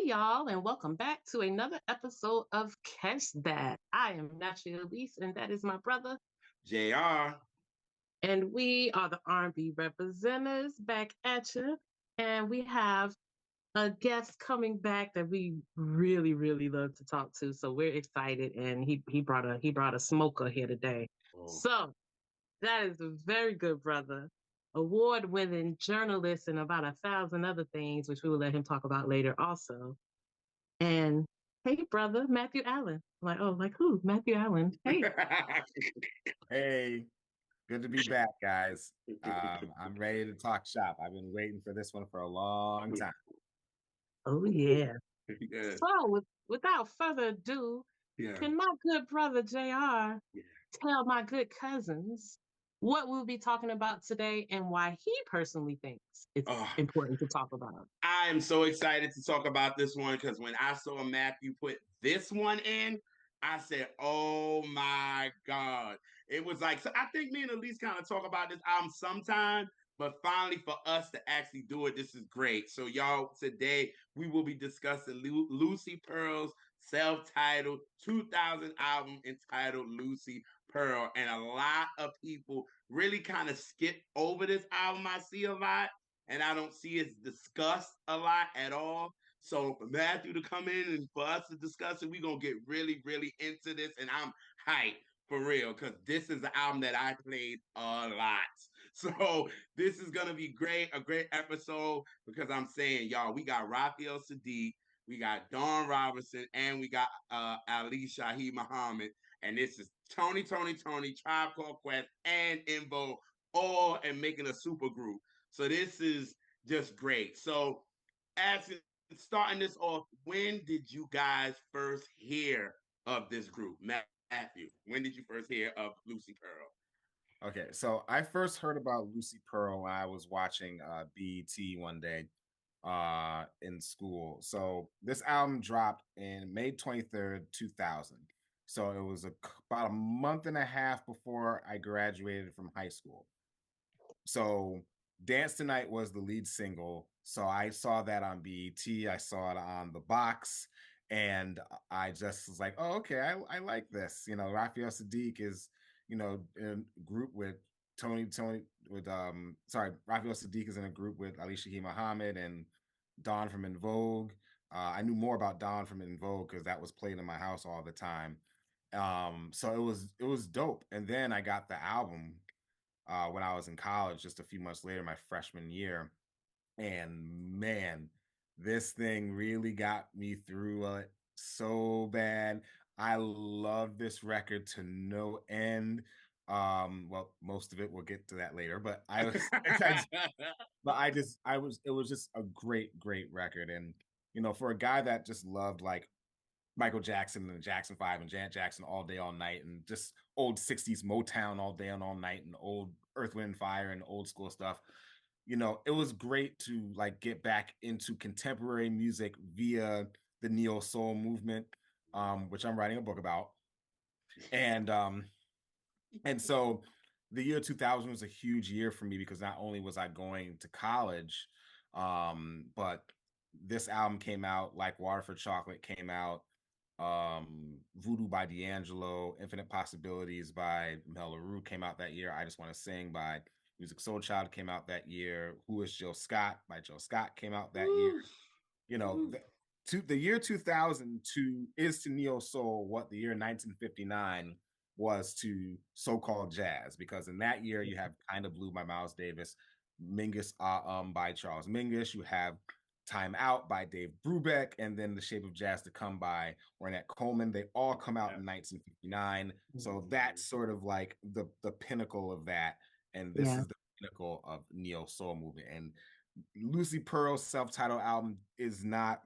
y'all, and welcome back to another episode of Catch That. I am Naturally Elise, and that is my brother. JR. And we are the R&B representatives back at you. And we have a guest coming back that we really, really love to talk to. So we're excited, and he brought a smoker here today. Oh. So that is a very good brother, award-winning journalist, and about 1,000 other things, which we will let him talk about later also. And hey, brother, Matthew Allen. I'm like, oh, like who? Matthew Allen. Hey. Hey, good to be back, guys. I'm ready to talk shop. I've been waiting for this one for a long time. Oh, yeah. Yeah. So, without further ado, Yeah. can my good brother JR tell my good cousins what we'll be talking about today and why he personally thinks it's Oh, important to talk about? I am so excited to talk about this one because when I saw Matthew put this one in, I said, "Oh my God!" It was like so. I think me and Elise kind of talk about this album sometime, but finally for us to actually do it, this is great. So y'all, today we will be discussing Lucy Pearl's self-titled 2000 album entitled Lucy Pearl, and a lot of people really kind of skip over this album. I see a lot and I don't see it discussed a lot at all. So for Matthew to come in and for us to discuss it, we're gonna get really, really into this, and I'm hyped for real because this is an album that I played a lot. So this is gonna be great, a great episode because I'm saying, y'all, we got Raphael Sadiq, we got Dawn Robinson, and we got Ali Shahi Muhammad, and this is Tony, Tribe Called Quest, and Invo all and making a super group. So this is just great. So asking starting this off, when did you guys first hear of this group? Matthew, when did you first hear of Lucy Pearl? Okay, so I first heard about Lucy Pearl when I was watching BET one day in school. So this album dropped in May 23rd, 2000. So it was about a month and a half before I graduated from high school. So Dance Tonight was the lead single. So I saw that on BET. I saw it on the box. And I just was like, oh, okay, I like this. You know, Raphael Sadiq is, in a group with Raphael Sadiq is in a group with Alicia Keys Muhammad and Dawn from In Vogue. I knew more about Dawn from In Vogue because that was played in my house all the time. So it was dope. And then I got the album when I was in college, just a few months later, my freshman year. And man, this thing really got me through it so bad. I love this record to no end. Well, most of it, we'll get to that later, but it was just a great, great record. And, for a guy that just loved like Michael Jackson and the Jackson 5 and Janet Jackson all day, all night, and just old 60s Motown all day and all night, and old Earth, Wind, and Fire and old school stuff. It was great to like get back into contemporary music via the neo soul movement, which I'm writing a book about. And so the year 2000 was a huge year for me because not only was I going to college, but this album came out, like Water for Chocolate came out, Voodoo by D'Angelo, Infinite Possibilities by Mel LaRue came out that year. I Just Want to Sing by Music Soul Child came out that year. Who is Jill Scott by Jill Scott came out that year. The year 2000 is to neo soul what the year 1959 was to so-called jazz, because in that year you have Kind of Blue by Miles Davis, Mingus by Charles Mingus, you have Time Out by Dave Brubeck, and then The Shape of Jazz to Come by Ornette Coleman. They all come out in 1959. So that's sort of like the pinnacle of that. And this is the pinnacle of neo soul movement. And Lucy Pearl's self-titled album did not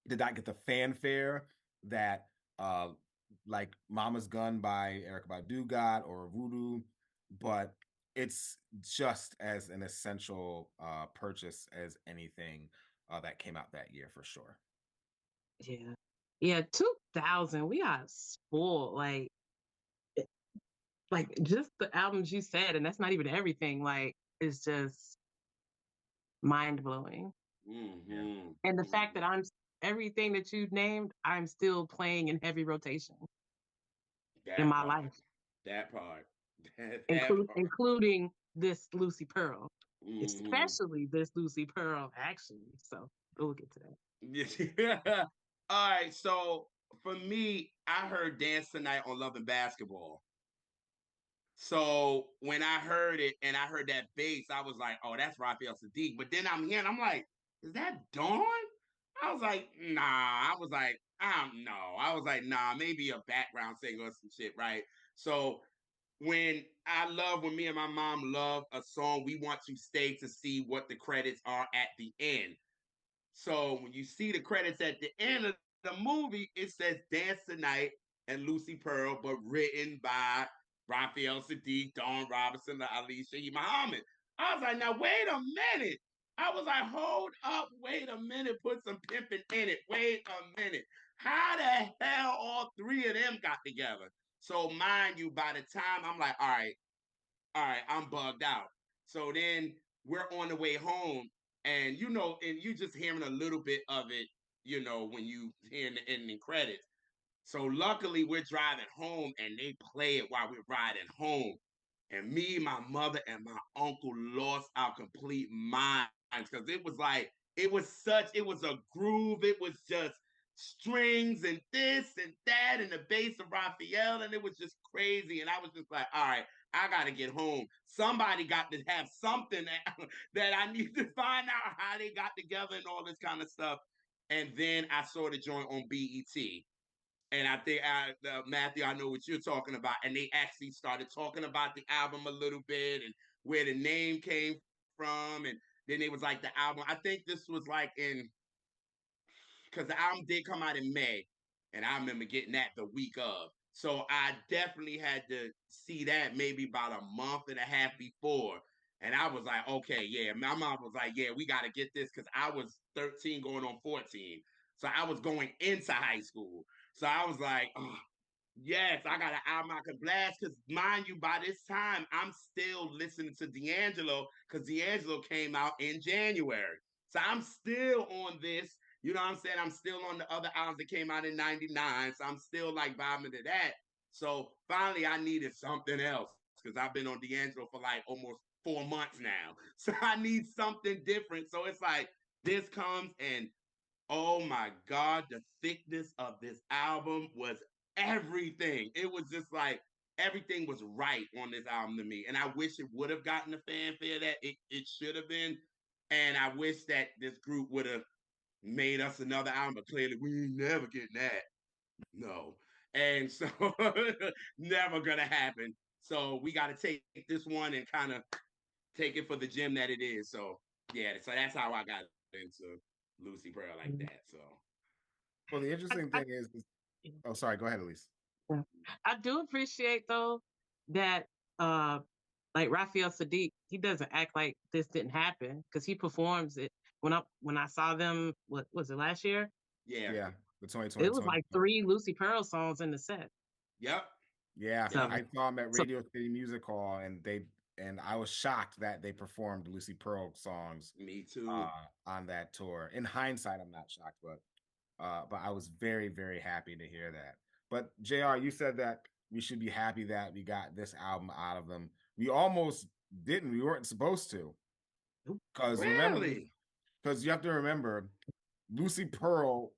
get the fanfare that like Mama's Gun by Erykah Badu got, or Voodoo, but it's just as an essential purchase as anything that came out that year for sure. Yeah. Yeah, 2000, we got spoiled. Like just the albums you said, and that's not even everything. Like, it's just mind blowing. Mm-hmm. And the fact that everything that you named, I'm still playing in heavy rotation in That my part. life, That part. That part. including this Lucy Pearl, Hmm. especially this Lucy Pearl, actually. So we'll get to Yeah. All right. So for me, I heard Dance Tonight on Love and Basketball. So when I heard it and I heard that bass, I was like, oh, that's Raphael Sadiq. But then I'm like, is that Dawn? I was like, nah. I was like, I don't know. I was like, nah, maybe a background singer or some shit, right? So when me and my mom love a song, we want to stay to see what the credits are at the end. So when you see the credits at the end of the movie, it says Dance Tonight and Lucy Pearl, but written by Raphael Sadiq, Dawn Robinson, Alicia E. Muhammad. I was like, now wait a minute. I was like, hold up, wait a minute, put some pimping in it. Wait a minute. How the hell all three of them got together? So mind you, by the time I'm like, all right, I'm bugged out. So then we're on the way home, and and you just hearing a little bit of it, when you hearing the ending credits. So luckily we're driving home and they play it while we're riding home. And me, my mother, and my uncle lost our complete minds because it was a groove. It was just strings and this and that and the bass of Raphael, and it was just crazy. And I was just like, all right, I gotta get home. Somebody got to have something that I need to find out how they got together and all this kind of stuff. And then I saw the joint on BET. And I think, Matthew, I know what you're talking about. And they actually started talking about the album a little bit and where the name came from. And then it was like the album. I think this was like because the album did come out in May. And I remember getting that the week of. So I definitely had to see that maybe about a month and a half before. And I was like, okay, yeah. My mom was like, yeah, we got to get this because I was 13 going on 14. So I was going into high school. So I was like, oh, yes, I got an album I could blast. Because mind you, by this time, I'm still listening to D'Angelo because D'Angelo came out in January. So I'm still on this. You know what I'm saying? I'm still on the other albums that came out in 99. So I'm still like vibing to that. So finally, I needed something else because I've been on D'Angelo for like almost 4 months now. So I need something different. So it's like this comes and oh my God, the thickness of this album was everything. It was just like everything was right on this album to me. And I wish it would have gotten the fanfare that it should have been. And I wish that this group would have made us another album, but clearly we ain't never getting that. No. And so never gonna happen. So we gotta take this one and kind of take it for the gem that it is. So yeah, so that's how I got into Lucy Pearl like that. that. So Well, the I, interesting I, thing is oh, sorry, go ahead, Elise. yeah. I do appreciate though that uh like Raphael Sadiq, he doesn't act like this didn't happen because he performs it. When I saw them, what was it last year? yeah. Yeah, the 2020 It was like 3 Lucy Pearl songs in the set. Yep. Yeah, So, Yep. I saw them at so Radio City Music Hall, and I was shocked that they performed Lucy Pearl songs Me too. on that tour. In hindsight, I'm not shocked, but I was very, very happy to hear that. But JR, you said that we should be happy that we got this album out of them. We almost didn't. We weren't supposed to, because remember, Really? because you have to remember, Lucy Pearl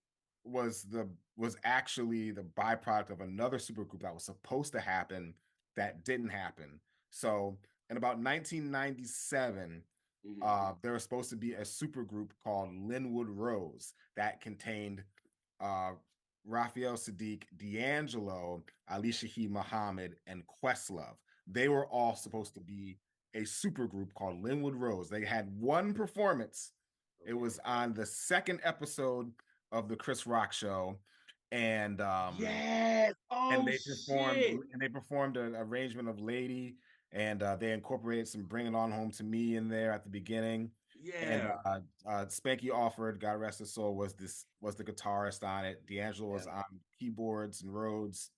was the was actually the byproduct of another supergroup that was supposed to happen that didn't happen. So in about 1997, Mm-hmm. there was supposed to be a supergroup called Linwood Rose that contained uh, Raphael Sadiq, D'Angelo, Alicia He Muhammad, and Questlove. They were all supposed to be a supergroup called Linwood Rose. They had one performance. It Okay. was on the second episode of the Chris Rock show, and Yes. and Oh they performed shit. and they performed an arrangement of Lady, and they incorporated some Bring It On Home to Me in there at the beginning. And Yeah. Spanky Offered, God rest his soul, was the guitarist on it. D'Angelo was Yeah. on keyboards and Rhodes.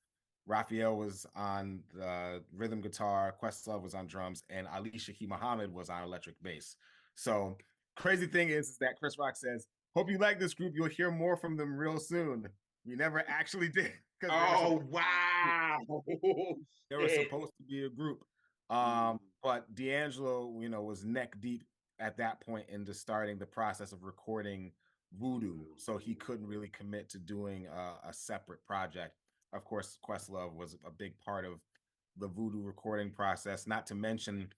Raphael was on the rhythm guitar. Questlove was on drums, and Alicia Key Muhammad was on electric bass. So crazy thing is that Chris Rock says Hope you like this group. You'll hear more from them real soon. We never actually did because Oh wow! they were supposed to be a group. But D'Angelo, was neck deep at that point into starting the process of recording Voodoo, so he couldn't really commit to doing a separate project. Of course, Questlove was a big part of the Voodoo recording process, not to mention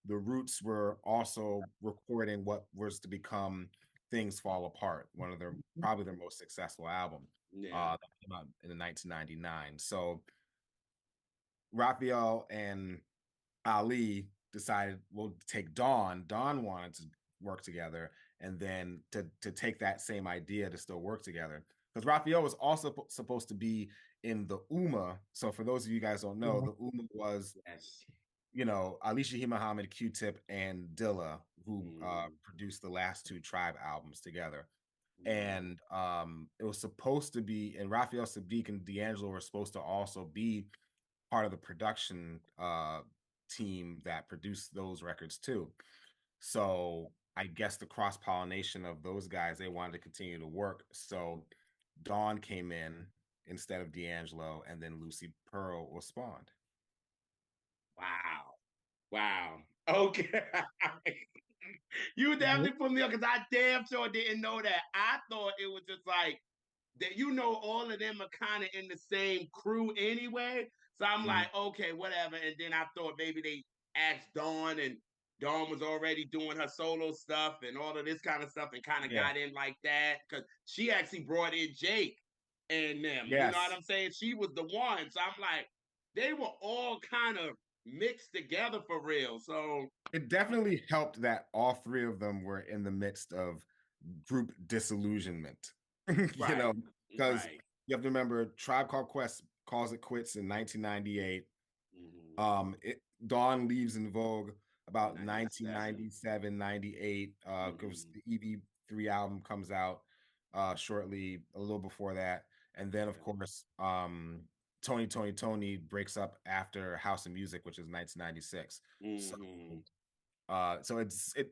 the Roots were also recording what was to become Things Fall Apart, one of their probably their most successful album. That came out in 1999. So Raphael and Ali decided we'll take Dawn. Dawn wanted to work together, and then to take that same idea to still work together. Because Raphael was also supposed to be in the UMA. So for those of you guys don't know, the UMA was Ali Shaheed Muhammad, Q-Tip, and Dilla, who produced the last two Tribe albums together. And it was supposed to be, and Raphael Sadiq and D'Angelo were supposed to also be part of the production team that produced those records too. So I guess the cross-pollination of those guys, they wanted to continue to work. So Dawn came in instead of D'Angelo, and then Lucy Pearl was spawned. Wow. Okay. You definitely put me up because I damn sure didn't know that. I thought it was just like that, all of them are kind of in the same crew anyway. So I'm like, okay, whatever. And then I thought maybe they asked Dawn, and Dawn was already doing her solo stuff and all of this kind of stuff, and kind of got in like that because she actually brought in Jake and them. Yes. You know what I'm saying? She was the one. So I'm like, they were all kind of mixed together for real. So it definitely helped that all three of them were in the midst of group disillusionment. Because you have to remember, Tribe Called Quest calls it quits in 1998. Dawn leaves In Vogue about 1997, 98. Because the EV3 album comes out shortly, a little before that. And then, of course, Tony breaks up after House of Music, which is 1996. So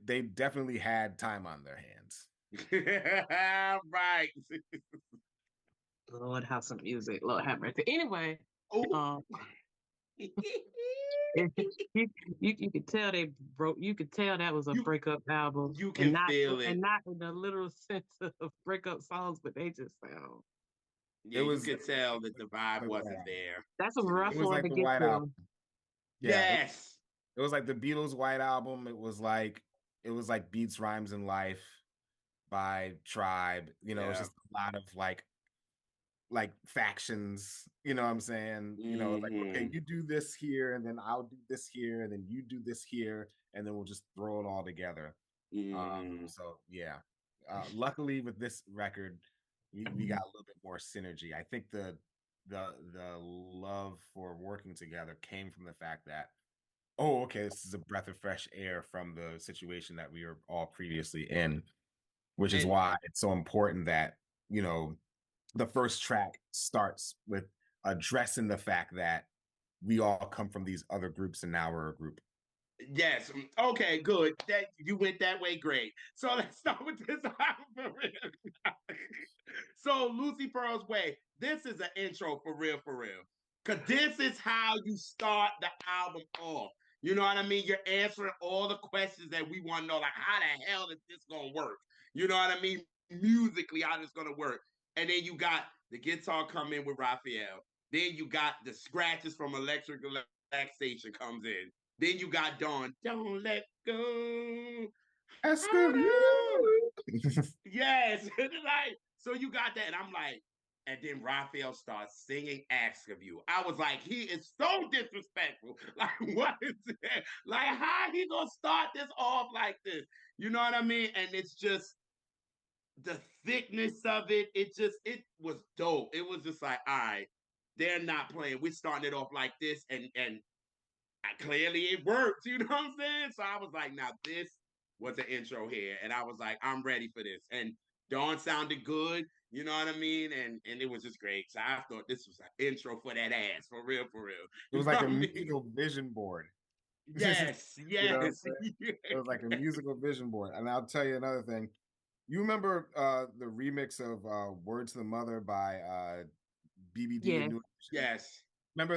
they definitely had time on their hands. Right. Lord, House of Music. Lord have mercy. Anyway, you could tell they broke. You could tell that was a breakup album. You can feel it, and not in the literal sense of breakup songs, but they just sound. Yeah, you could tell that the vibe wasn't there. That's a rough one like to the get White to. Album. Yes. It was like the Beatles' White Album. It was like Beats, Rhymes, and Life by Tribe. It's just a lot of like factions. You know what I'm saying? Like, okay, you do this here, and then I'll do this here, and then you do this here, and then we'll just throw it all together. So yeah. Luckily with this record, we got a little bit more synergy. I think the love for working together came from the fact that, oh, okay, this is a breath of fresh air from the situation that we were all previously in, which is why it's so important that, the first track starts with addressing the fact that we all come from these other groups and now we're a group. Yes. Okay, good. That you went that way, great. So let's start with this album. So Lucy Pearl's Way, this is an intro for real. Because this is how you start the album off. You know what I mean? You're answering all the questions that we want to know, like how the hell is this gonna work? You know what I mean? Musically, how this gonna work. And then you got the guitar come in with Raphael. Then you got the scratches from Electric Relaxation comes in. Then you got Dawn. Don't let go. Ask of you. Yes. Like, so you got that. And I'm like, and then Raphael starts singing Ask of You. I was like, he is so disrespectful. Like, what is that? Like, how he gonna start this off like this? You know what I mean? And it's just the thickness of it. It was dope. It was just like, all right, they're not playing. We're starting it off like this, and clearly it worked. You know what I'm saying? So I was like, now this was an intro here, and I was like, I'm ready for this. And Dawn sounded good. You know what I mean? And it was just great. So I thought this was an intro for that ass, for real. It was like a musical vision board. Yes. It was like a musical vision board. And I'll tell you another thing. You remember the remix of "Word to the Mother" by BBD and Yes. New Edition? Yes. Remember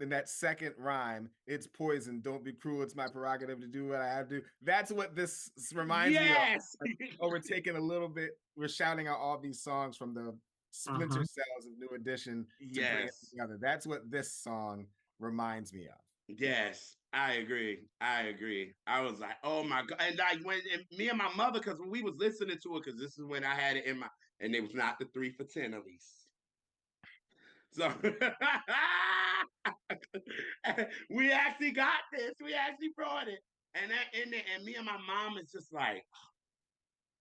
in that second rhyme, it's poison, don't be cruel, it's my prerogative to do what I have to do. That's what this reminds me of. Yes. Like, oh, we're taking a little bit, we're shouting out all these songs from the splinter Uh-huh. cells of New Edition to bring it Yes. together. That's what this song reminds me of. Yes, I agree. I agree. I was like, oh my god, and like and me and my mother, because when we was listening to it, because this is when I had it in my, and it was not the 3 for 10 at least. So we actually got this. We actually brought it, and that in there, and me and my mom is just like,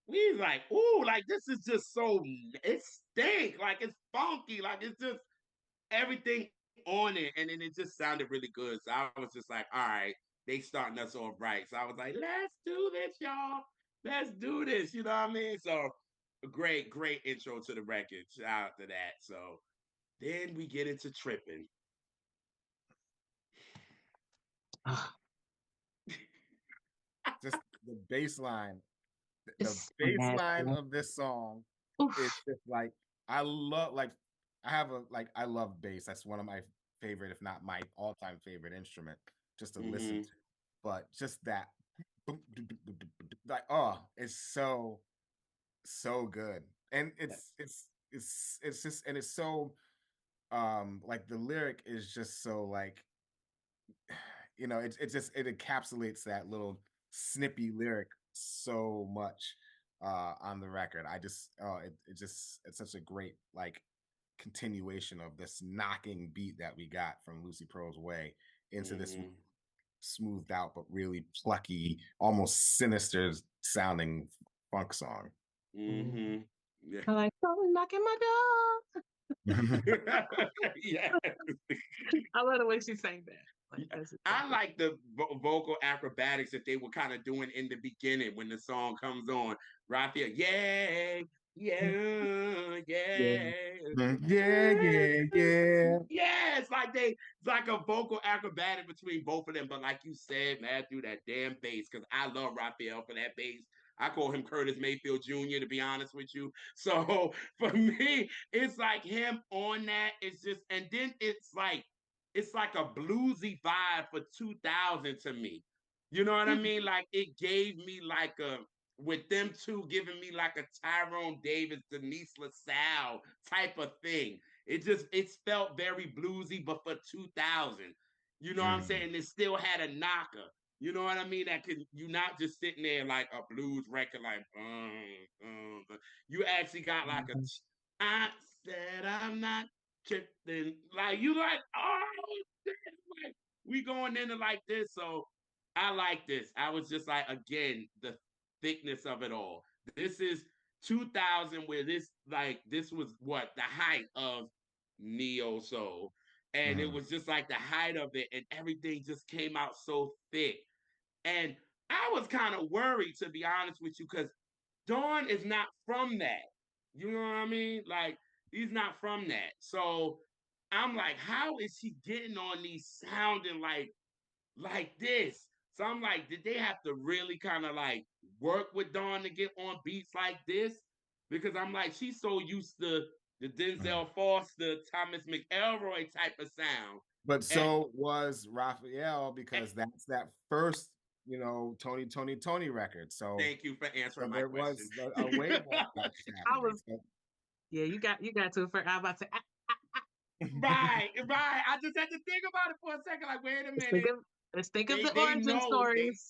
we like, ooh, like this is just so it stink, like it's funky, like it's just everything on it, and then it just sounded really good. So I was just like, all right, they starting us off right. So I was like, let's do this, y'all. Let's do this. You know what I mean? So great, great intro to the record. Shout out to that. So then we get into tripping. Just the bass line, the It's bass line magical. of this song is Oof. just like I love bass. That's one of my favorite, if not my all-time favorite instrument, just to listen Mm-hmm. to. But just that, like, oh, it's so good, and it's just and it's so like the lyric is just so like it encapsulates that little snippy lyric so much on the record. I just it's such a great like continuation of this knocking beat that we got from Lucy Pearl's Way into this Mm-hmm. smoothed out but really plucky, almost sinister sounding funk song. Mm-hmm. Yeah. I like someone knocking my door. Yeah. I love the way she sang that. Like that's just so I good. like the vocal acrobatics that they were kind of doing in the beginning when the song comes on. Raphael, yeah, yeah, Yeah. yeah. Yeah, yeah, yeah. Yeah, it's like a vocal acrobatic between both of them. But like you said, Matthew, that damn bass, because I love Raphael for that bass. I call him Curtis Mayfield Jr. to be honest with you. So for me, it's like him on that. It's just, and then it's like a bluesy vibe for 2000 to me. You know what I Mm. mean? Like it gave me like a with them two giving me like a Tyrone Davis, Denise LaSalle type of thing. It felt very bluesy, but for 2000. You know what I'm Mhm. saying? It still had a knocker. You know what I mean? That could you not just sitting there like a blues record, like you actually got like a. Mhm. I said I'm not tripping. Like you like like we going into like this. So I like this. I was just like again the thickness of it all. This is 2000 where this was what the height of neo soul, and it Mhm. was just like the height of it, and everything just came out so thick. And I was kind of worried, to be honest with you, because Dawn is not from that. You know what I mean? Like he's not from that. So I'm like, how is he getting on these sounding like this? So I'm like, did they have to really kind of like work with Dawn to get on beats like this? Because I'm like, she's so used to the Mhm. Denzel Foster, Thomas McElroy type of sound. But And, so was Raphael and because that's that first, Tony record. thank you for So answering my there question. was a wave like that was I happening. was yeah, you got to for I was about to Right, right. I just had to think about it for a second. Like, wait a let's think minute. of let's think of the They origin know they stories.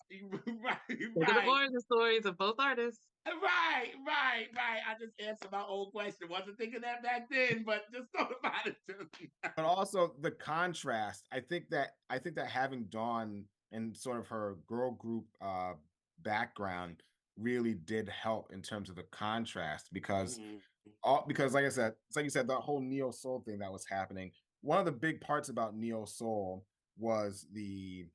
right, Think of the right. origin stories of both artists. Right. I just answered my old question. Wasn't thinking that back then, but just thought about it too. But also the contrast. I think that having Dawn and sort of her girl group background really did help in terms of the contrast Mm-hmm. because like I said, it's like you said, the whole neo soul thing that was happening. One of the big parts about neo soul was the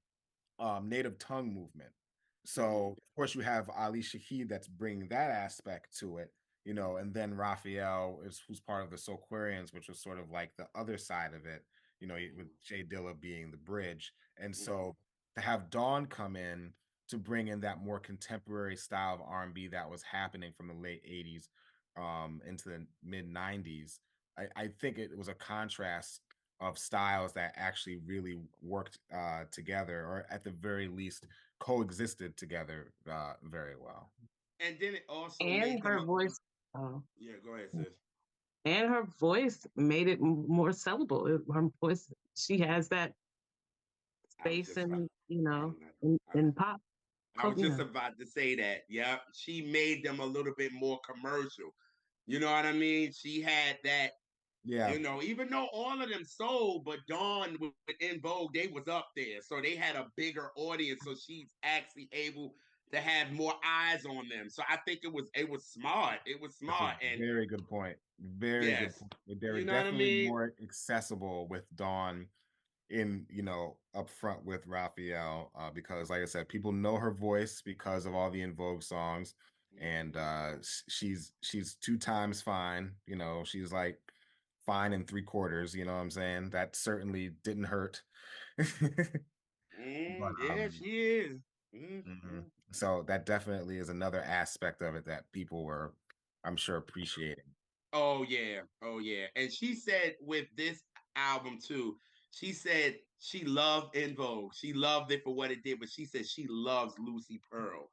native tongue movement. Mm-hmm. So of course you have Ali Shaheed that's bringing that aspect to it, and then Raphael is who's part of the Soulquarians, which was sort of like the other side of it, with Jay Dilla being the bridge. And Mm-hmm. so to have Dawn come in to bring in that more contemporary style of R&B that was happening from the late 80s into the mid 90s. I think it was a contrast of styles that actually really worked together, or at the very least coexisted together very well. And then it also And made them. her voice. Oh. Yeah, go ahead, sis. And her voice made it more sellable. Her voice, she has that I was space just about. in, I, in pop. I was You just know. about to say that. Yep, she made them a little bit more commercial. You know what I mean? She had that. Yeah, Even though all of them sold, but Dawn with In Vogue, they was up there, so they had a bigger audience. So she's actually able to have more eyes on them. So I think it was smart. It was that's a smart, and very good point. Very good yes, point. They were you know what I definitely mean. more accessible with Dawn in, up front with Raphael, because like I said, people know her voice because of all the In Vogue songs, and she's 2 times fine. She's like fine and 3/4. You know what I'm saying? That certainly didn't hurt. But Yeah, she is. mhm. Mm. So that definitely is another aspect of it that people were, I'm sure, appreciating. Oh yeah, oh yeah. And she said with this album too, she said she loved In Vogue. She loved it for what it did, but she said she loves Lucy Pearl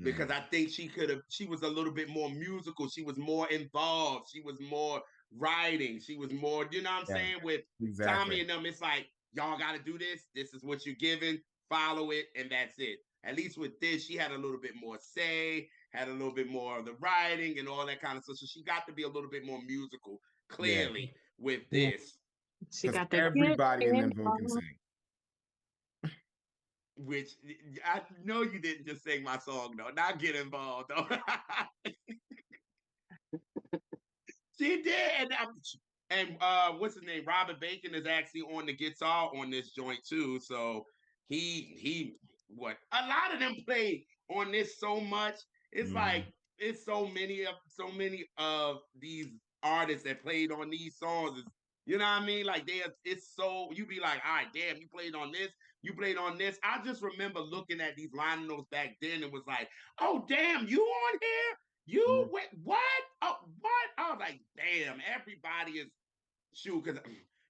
because Mm. I think she was a little bit more musical. She was more involved. She was more writing. She was more, you know what I'm Yeah, saying? With exactly. Tommy and them, it's like, y'all got to do this. This is what you're given. Follow it, and that's it. At least with this, she had a little bit more say, had a little bit more of the writing and all that kind of stuff. So she got to be a little bit more musical, Yeah, clearly, with Yeah. this. She because got that get everybody in in. them vote can sing. Which I know you didn't just sing my song though. Not get involved though. She did, and what's his name? Robert Bacon is actually on the guitar on this joint too. So he what a lot of them play on this so much. It's like Mhm. it's so many of these artists that played on these songs. You know what I mean? Like it's so you be like, all right, damn, you played on this, you played on this. I just remember looking at these line notes back then and was like, oh damn, you on here? You Mhm. went what? Oh, what? I was like, damn, everybody is shoot because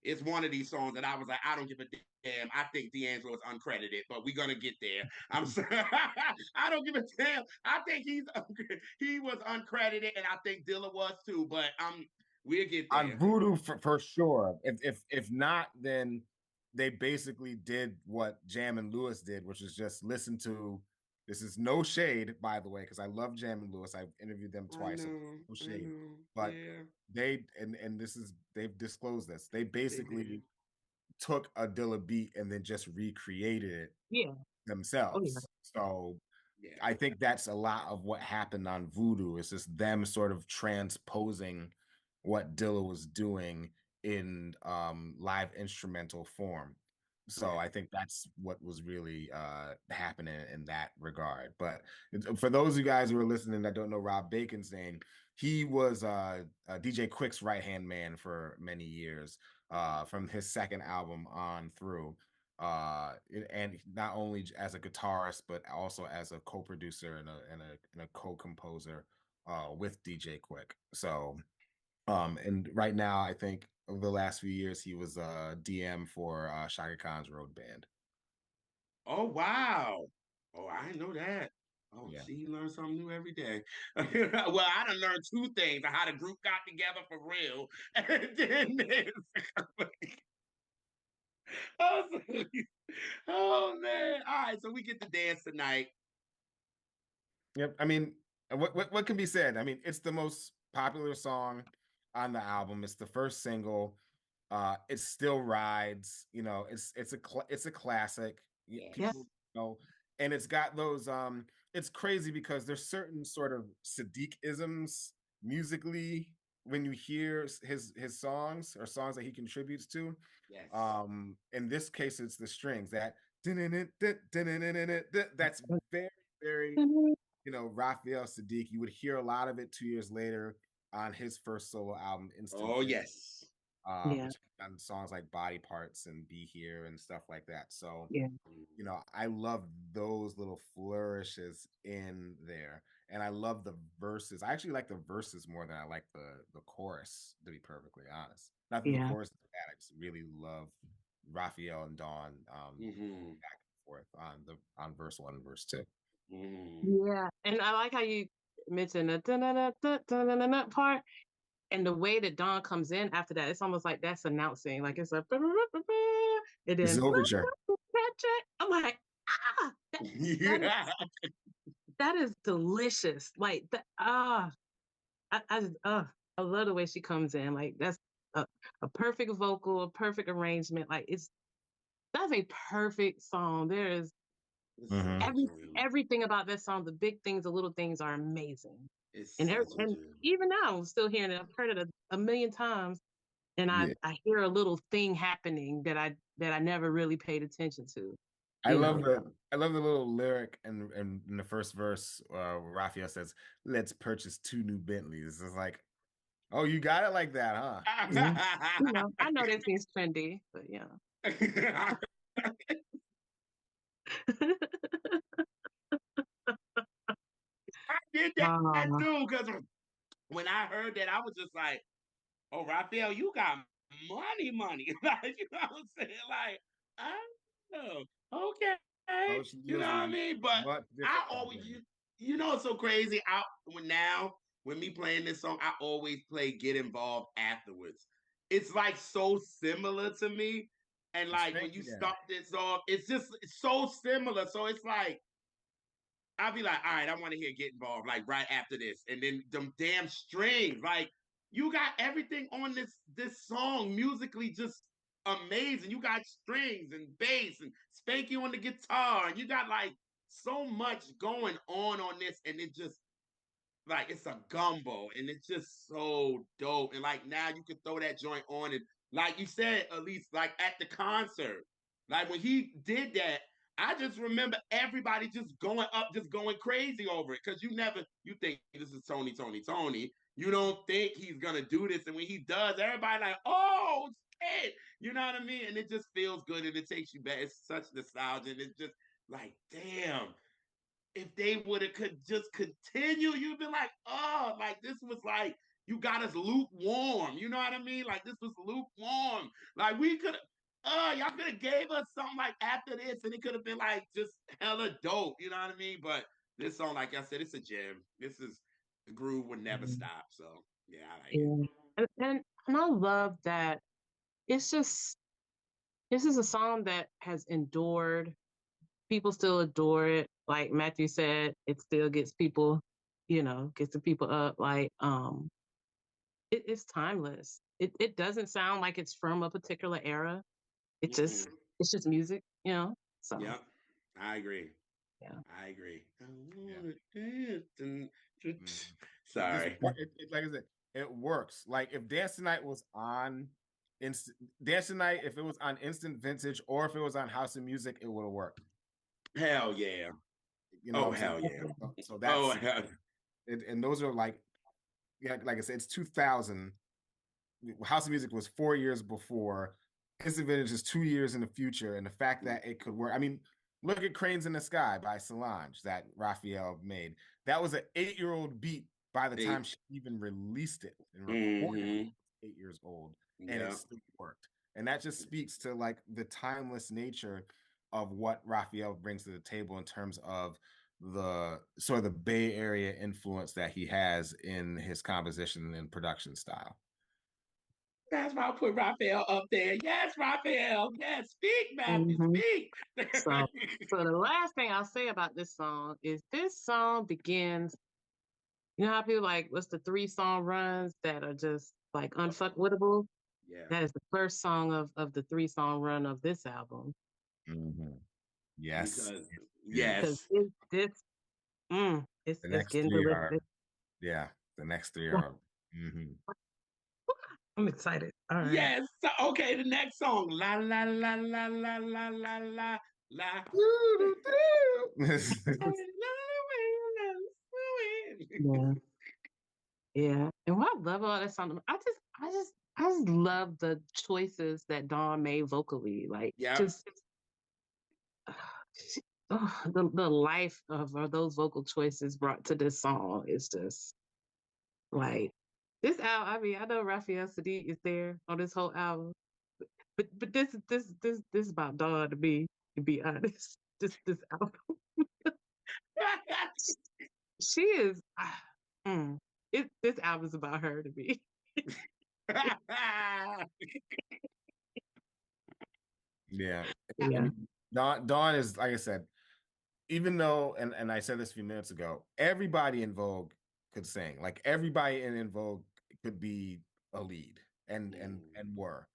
it's one of these songs that I was like, I don't give a damn. I think D'Angelo is uncredited, but we're gonna get there. I'm sorry. I don't give a damn. I think he was uncredited, and I think Dilla was too. But we'll get On there. Voodoo for sure. If not, then they basically did what Jam and Lewis did, which is just listen to. This is no shade, by the way, because I love Jam and Lewis. I've interviewed them I twice, so know, no I shade. know. But Yeah, they and this is they've disclosed this. They they did. basically took a Dilla beat and then just recreated it Yeah. Oh yeah. themselves. So Yeah, I think that's a lot of what happened on Voodoo. It's just them sort of transposing what Dilla was doing in live instrumental form. So yeah. I think that's what was really happening in that regard. But for those of you guys who are listening that don't know Rob Bacon's name, he was DJ Quick's right hand man for many years, from his second album on through, and not only as a guitarist but also as a co-producer and a co-composer with DJ Quick. So and right now I think over the last few years he was DM for Shaka Khan's road band. Oh wow. Oh, I didn't know that. Oh, Yeah. see, you learn something new every day. Well, I done learned two things: how the group got together for real, and then this. oh, oh man! All right, so we get to dance tonight. Yep. I mean, what can be said? I mean, it's the most popular song on the album. It's the first single. It still rides. It's a classic. Yes. People Yes. and it's got those. It's crazy because there's certain sort of Sadiq isms musically when you hear his songs or songs that he contributes to. Yes. In this case, it's the strings that that's very very Raphael Sadiq. You would hear a lot of it 2 years later on his first solo album, Instant Oh Fix. yes. Yeah. on songs like Body Parts and Be Here and stuff like that. So, Yeah. I love those little flourishes in there. And I love the verses. I actually like the verses more than I like the chorus, to be perfectly honest. Not that the Yeah. chorus is bad. I just really love Raphael and Dawn Mm-hmm. back and forth on verse 1 and verse 2. Yeah. And I like how you mentioned the dun-dun-dun-dun-dun-dun-dun part. And the way that Dawn comes in after that, it's almost like that's announcing. Like it's a and This is then overture. I'm like, ah, that is Yeah. that is delicious. Like that I love the way she comes in. Like that's a, a perfect vocal, a perfect arrangement. Like that's a perfect song. There is It's Mm-hmm. such a gem. everything about this song. The big things, the little things are amazing. It's And such a and gem. even now, I'm still hearing it. I've heard it a million times, and Yeah. I hear a little thing happening that I never really paid attention to. I You love know, the little lyric and in the first verse, where Raphael says, "Let's purchase 2 new Bentleys." It's like, oh, you got it like that, huh? yeah. You know, I know that seems trendy, but yeah. I did that Ah, too, because when I heard that, I was just like, "Oh, Raphael, you got money." Like, you know what I'm saying? Like, oh, okay, Oh, she you know deals what with I mean? But much I different always, problems. you know, it's so crazy. When me playing this song, I always play "Get Involved" afterwards. It's like so similar to me, and The like when strings you again. start this off, it's so similar. So it's like I'll be like, all right, I want to hear Get Involved, like right after this. And then them damn strings. Like, you got everything on this song musically just amazing. You got strings and bass and Spanky on the guitar. And you got like so much going on this. And it just like it's a gumbo and it's just so dope. And like now you can throw that joint on and like you said, at least like at the concert. Like when he did that, I just remember everybody just going up, just going crazy over it. Cause you think this is Tony. You don't think he's gonna do this. And when he does, everybody like, oh shit. You know what I mean? And it just feels good and it takes you back. It's such nostalgia. And it's just like, damn, if they would have could just continue, you'd be like, oh, like this was like you got us lukewarm. You know what I mean? Like this was lukewarm. Like we could y'all could have gave us something like after this, and it could have been like just hella dope. You know what I mean? But this song, like I said, it's a gem. This is the groove would never stop. So yeah, I like it. yeah. And I love that it's just this is a song that has endured. People still adore it. Like Matthew said, it still gets people, gets the people up. Like, it's timeless. It doesn't sound like it's from a particular era. It just Mm-mm. it's just music, So Yep, I agree. yeah. I agree. I Yeah. wanna dance Mhm. This Sorry. like I said, it works. Like if Dance Tonight was on Dance Tonight, if it was on Instant Vintage or if it was on House of Music, it would have worked. Hell yeah. You know what Oh I'm saying? hell yeah. So Oh that's hell. and those are like, yeah, like I said, it's 2000. House of Music was 4 years before. Instant Vintage is 2 years in the future, and the fact that it could work. I mean, look at Cranes in the Sky by Solange that Raphael made. That was an 8-year-old beat by the time Eight. she even released it and recorded it. Mm-hmm. 8 years old, and it Yeah. still worked. And that just speaks to like the timeless nature of what Raphael brings to the table in terms of the sort of the Bay Area influence that he has in his composition and production style. That's why I put Raphael up there. Yes, Raphael. Yes, speak, Matthew. hmm Speak. So so the last thing I'll say about this song is this song begins. You know how people like what's the 3 song runs that are just like unfuckwittable? Yeah. That is the first song of the 3 song run of this album. Mm-hmm. Yes, Because it Because is. yes. The it's next getting three are, delicious. yeah, the next three are. Mm-hmm. I'm excited. All right. Yes. So, okay, the next song. La la la la la la la la la. Yeah. Yeah. And what I love about that song, I just I just love the choices that Dawn made vocally. Like Yep. just the life of those vocal choices brought to this song is just like this album. I mean, I know Raphael Sadiq is there on this whole album, but this is about Dawn to be honest. This album, she is. This album is about her to me. Yeah. I Yeah. mean, Dawn is, like I said, even though, and I said this a few minutes ago, everybody in Vogue could sing. Like everybody in Vogue could be a lead and were,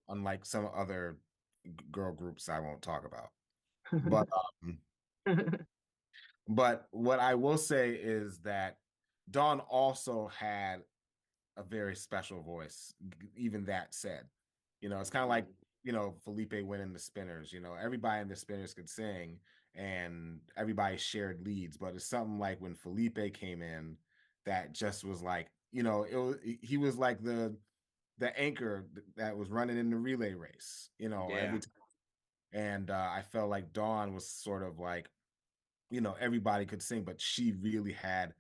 unlike some other girl groups I won't talk about. But but what I will say is that Dawn also had a very special voice. Even that said, it's kind of like Felipe winning the Spinners. Everybody in the Spinners could sing, and everybody shared leads. But it's something like when Felipe came in, that just was like, he was like the anchor that was running in the relay race. Yeah. Every time. And I felt like Dawn was sort of like, everybody could sing, but she really had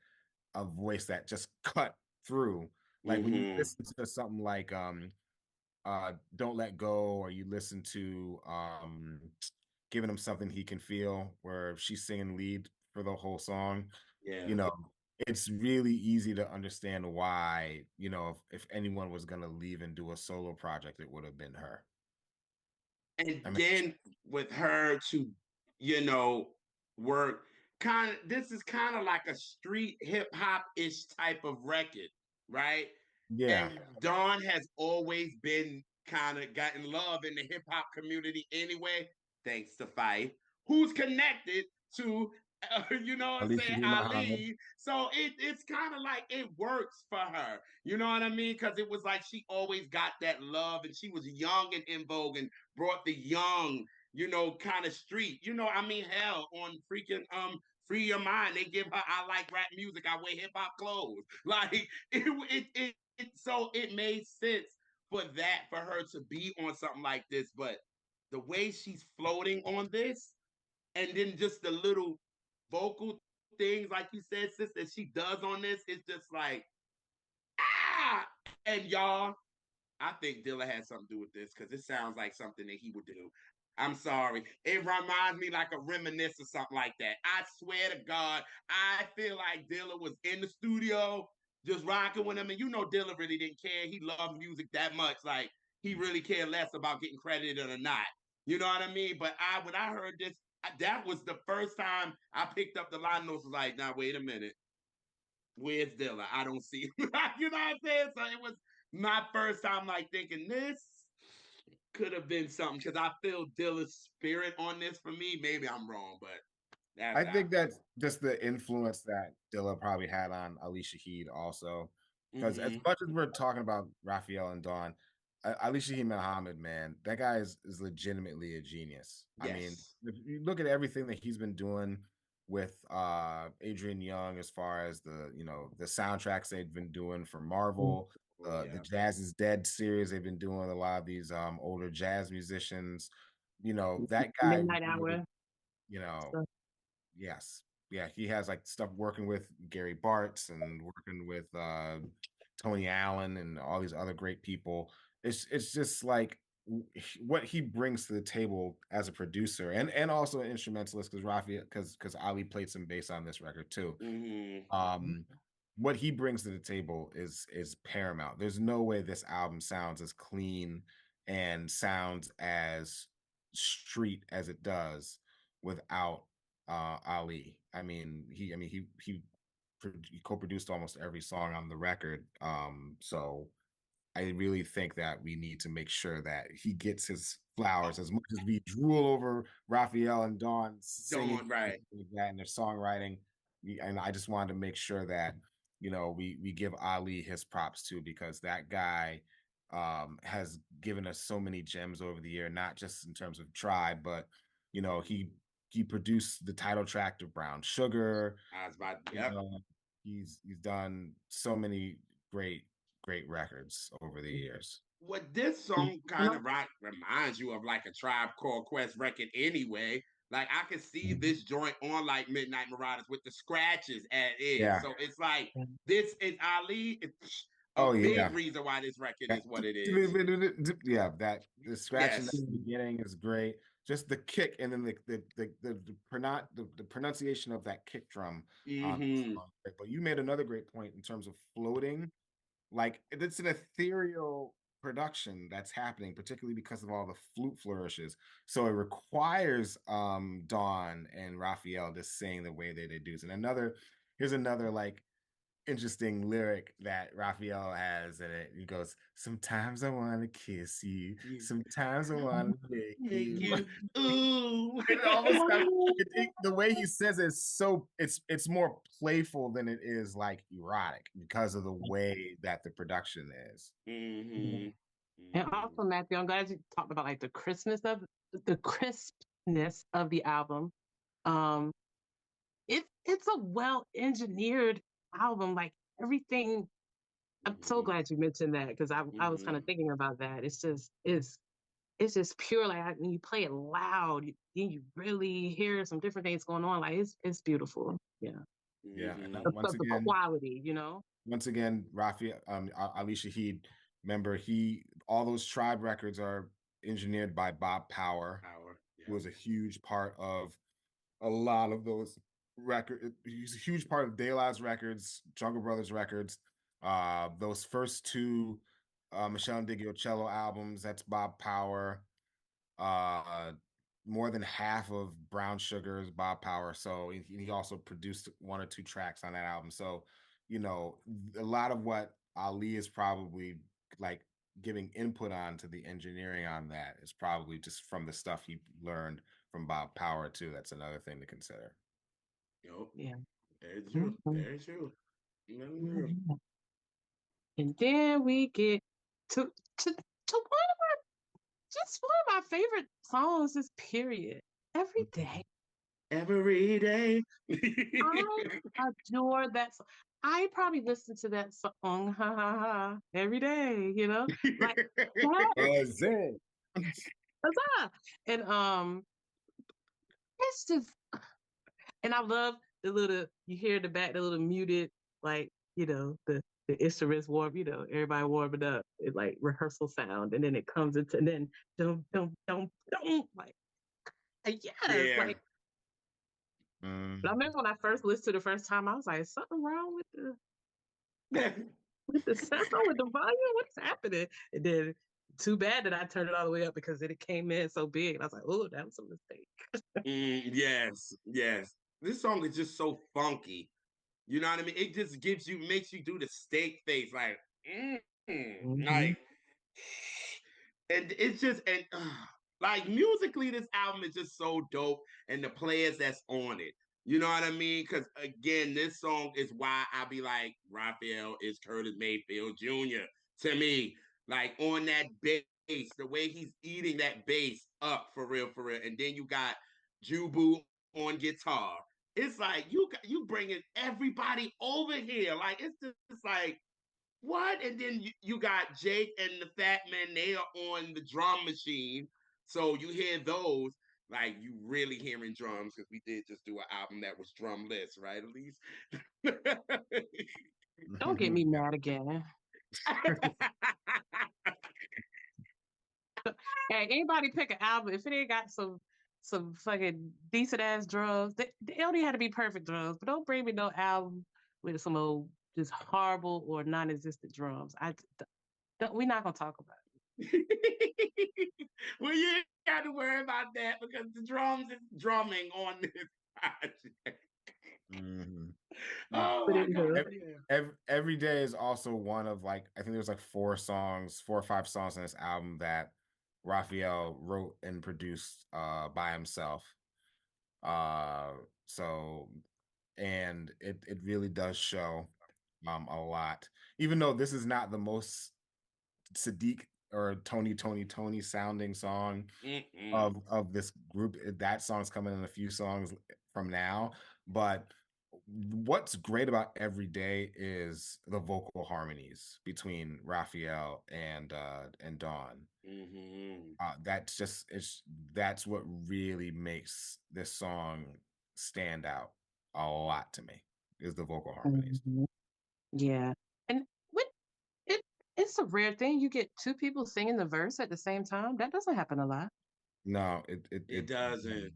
a voice that just cut through. Like when you listen to something like Don't Let Go, or you listen to Giving Him Something He Can Feel, where she's singing lead for the whole song, Yeah. you know, it's really easy to understand why, if anyone was gonna leave and do a solo project, it would have been her. And I mean, then with her to, you know, work this is kind of like a street hip hop ish type of record, right? yeah. And Dawn has always been kind of gotten love in the hip hop community anyway, thanks to Fife, who's connected to, you know what I'm Alicia saying, Muhammad. Ali. So it's kind of like it works for her. You know what I mean? Because it was like she always got that love, and she was young and in vogue and brought the young, kind of street. I mean, hell, on freaking Free Your Mind, they give her I like rap music, I wear hip hop clothes. Like so it made sense for her to be on something like this. But the way she's floating on this, and then just the little vocal things, like you said, sis, that she does on this, it's just like, ah! And y'all, I think Dilla had something to do with this because it sounds like something that he would do. I'm sorry. It reminds me like a reminisce or something like that. I swear to God, I feel like Dilla was in the studio just rocking with him. And Dilla really didn't care. He loved music that much. Like, he really cared less about getting credited or not. You know what I mean? But when I heard this, that was the first time I picked up the line notes. Was like, now wait a minute, where's Dilla? I don't see him. You know what I'm saying? So it was my first time like thinking this could have been something because I feel Dilla's spirit on this for me. Maybe I'm wrong, but that's I how I think feel. that's just the influence that Dilla probably had on Ali Shaheed also. Because as Mm-hmm. much as we're talking about Raphael and Dawn, Ali Shaheed Muhammad, man, that guy is legitimately a genius. I mean, Yes. if you look at everything that he's been doing with Adrian Young, as far as the soundtracks they've been doing for Marvel, Oh the yeah. Jazz is Dead series they've been doing, a lot of these older jazz musicians. That guy Midnight really, Hour. you know, So, yes. Yeah, he has like stuff working with Gary Bartz and working with Tony Allen and all these other great people. It's just like what he brings to the table as a producer and also an instrumentalist, because Rafi because Ali played some bass on this record too. Mm-hmm. Um, what he brings to the table is paramount. There's no way this album sounds as clean and sounds as street as it does without Ali. He co-produced almost every song on the record. So I really think that we need to make sure that he gets his flowers, as much as we drool over Raphael and Dawn singing Dawn, right. like that and their songwriting. And I just wanted to make sure that we give Ali his props too, because that guy has given us so many gems over the year, not just in terms of Tribe, but he produced the title track of Brown Sugar. I was about, You yep. know, he's done so many great great records over the years. What this song kind of reminds you of like a Tribe Called Quest record anyway. Like I could see this joint on like Midnight Marauders with the scratches as is. Yeah. So it's like this is Ali. It's a Oh big yeah. reason why this record is what it is. Yeah, that the scratching at Yes. the beginning is great. Just the kick and then the pronunciation of that kick drum. Mm-hmm. But you made another great point in terms of floating. Like it's an ethereal production that's happening, particularly because of all the flute flourishes. So it requires Dawn and Raphael to sing the way that they do. And here's another like interesting lyric that Raphael has in it. He goes, "Sometimes I want to kiss you. Sometimes I want to make you." Ooh. It almost sounds, the way he says it's more playful than it is like erotic because of the way that the production is. Mm-hmm. And also, Matthew, I'm glad you talked about like the crispness of the album. Um, it's a well engineered album. Like everything. I'm so glad you mentioned that because I was kind of thinking about that. It's just pure. Like when you play it loud, you really hear some different things going on. Like it's beautiful. Yeah. Yeah. And The quality, you know. Once again, Raphael, Ali Shaheed, remember all those Tribe records are engineered by Bob Power, who was a huge part of a lot of those records. He's a huge part of De La's records, Jungle Brothers records. Those first two Michelle and Diggy Cello albums, that's Bob Power. More than half of Brown Sugar is Bob Power. So he also produced one or two tracks on that album. So, you know, a lot of what Ali is probably like giving input on to the engineering on that is probably just from the stuff he learned from Bob Power too. That's another thing to consider. Yeah. Very true. Very true. And then we get to one of my favorite songs is period. Every day. Every day. I adore that song. I probably listen to that song every day, you know? Like that. And it's just and I love the little you hear in the back the little muted like, you know, the instruments warm, you know, everybody warming up. It's like rehearsal sound and then it comes into and then dum like yes, Yeah. like but I remember when I first listened to the first time, I was like, something wrong with the sound, with the volume? What's happening? And then too bad that I turned it all the way up because then it came in so big. And I was like, oh, that was a mistake. Yes, yes. This song is just so funky. You know what I mean? It just makes you do the steak face, like, like, and it's just, and like musically, this album is just so dope, and the players that's on it. You know what I mean? Because again, this song is why I be like, Raphael is Curtis Mayfield Jr. to me. Like on that bass, the way he's eating that bass up for real, and then you got Jubu on guitar. It's like you bringing everybody over here. Like it's just like what? And then you got Jake and the Fat Man. They are on the drum machine, so you hear those. Like you really hearing drums because we did just do an album that was drumless, right? At least. Don't get me mad again. Hey, anybody pick an album if it ain't got some fucking decent ass drums. They don't even have to be perfect drums, but don't bring me no album with some old just horrible or non-existent drums. We're not gonna talk about it. Well, you ain't got to worry about that because the drums is drumming on this project. Oh my God. Every Day is also one of like I think there's like 4 or 5 songs on this album that Raphael wrote and produced by himself. So and it really does show a lot. Even though this is not the most Sadiq or Tony sounding song of this group, that song's coming in a few songs from now, but what's great about Every Day is the vocal harmonies between Raphael and Dawn. Mm-hmm. That's what really makes this song stand out a lot to me, is the vocal harmonies. Mhm. Yeah. And what it it's a rare thing you get two people singing the verse at the same time. That doesn't happen a lot. No, It doesn't.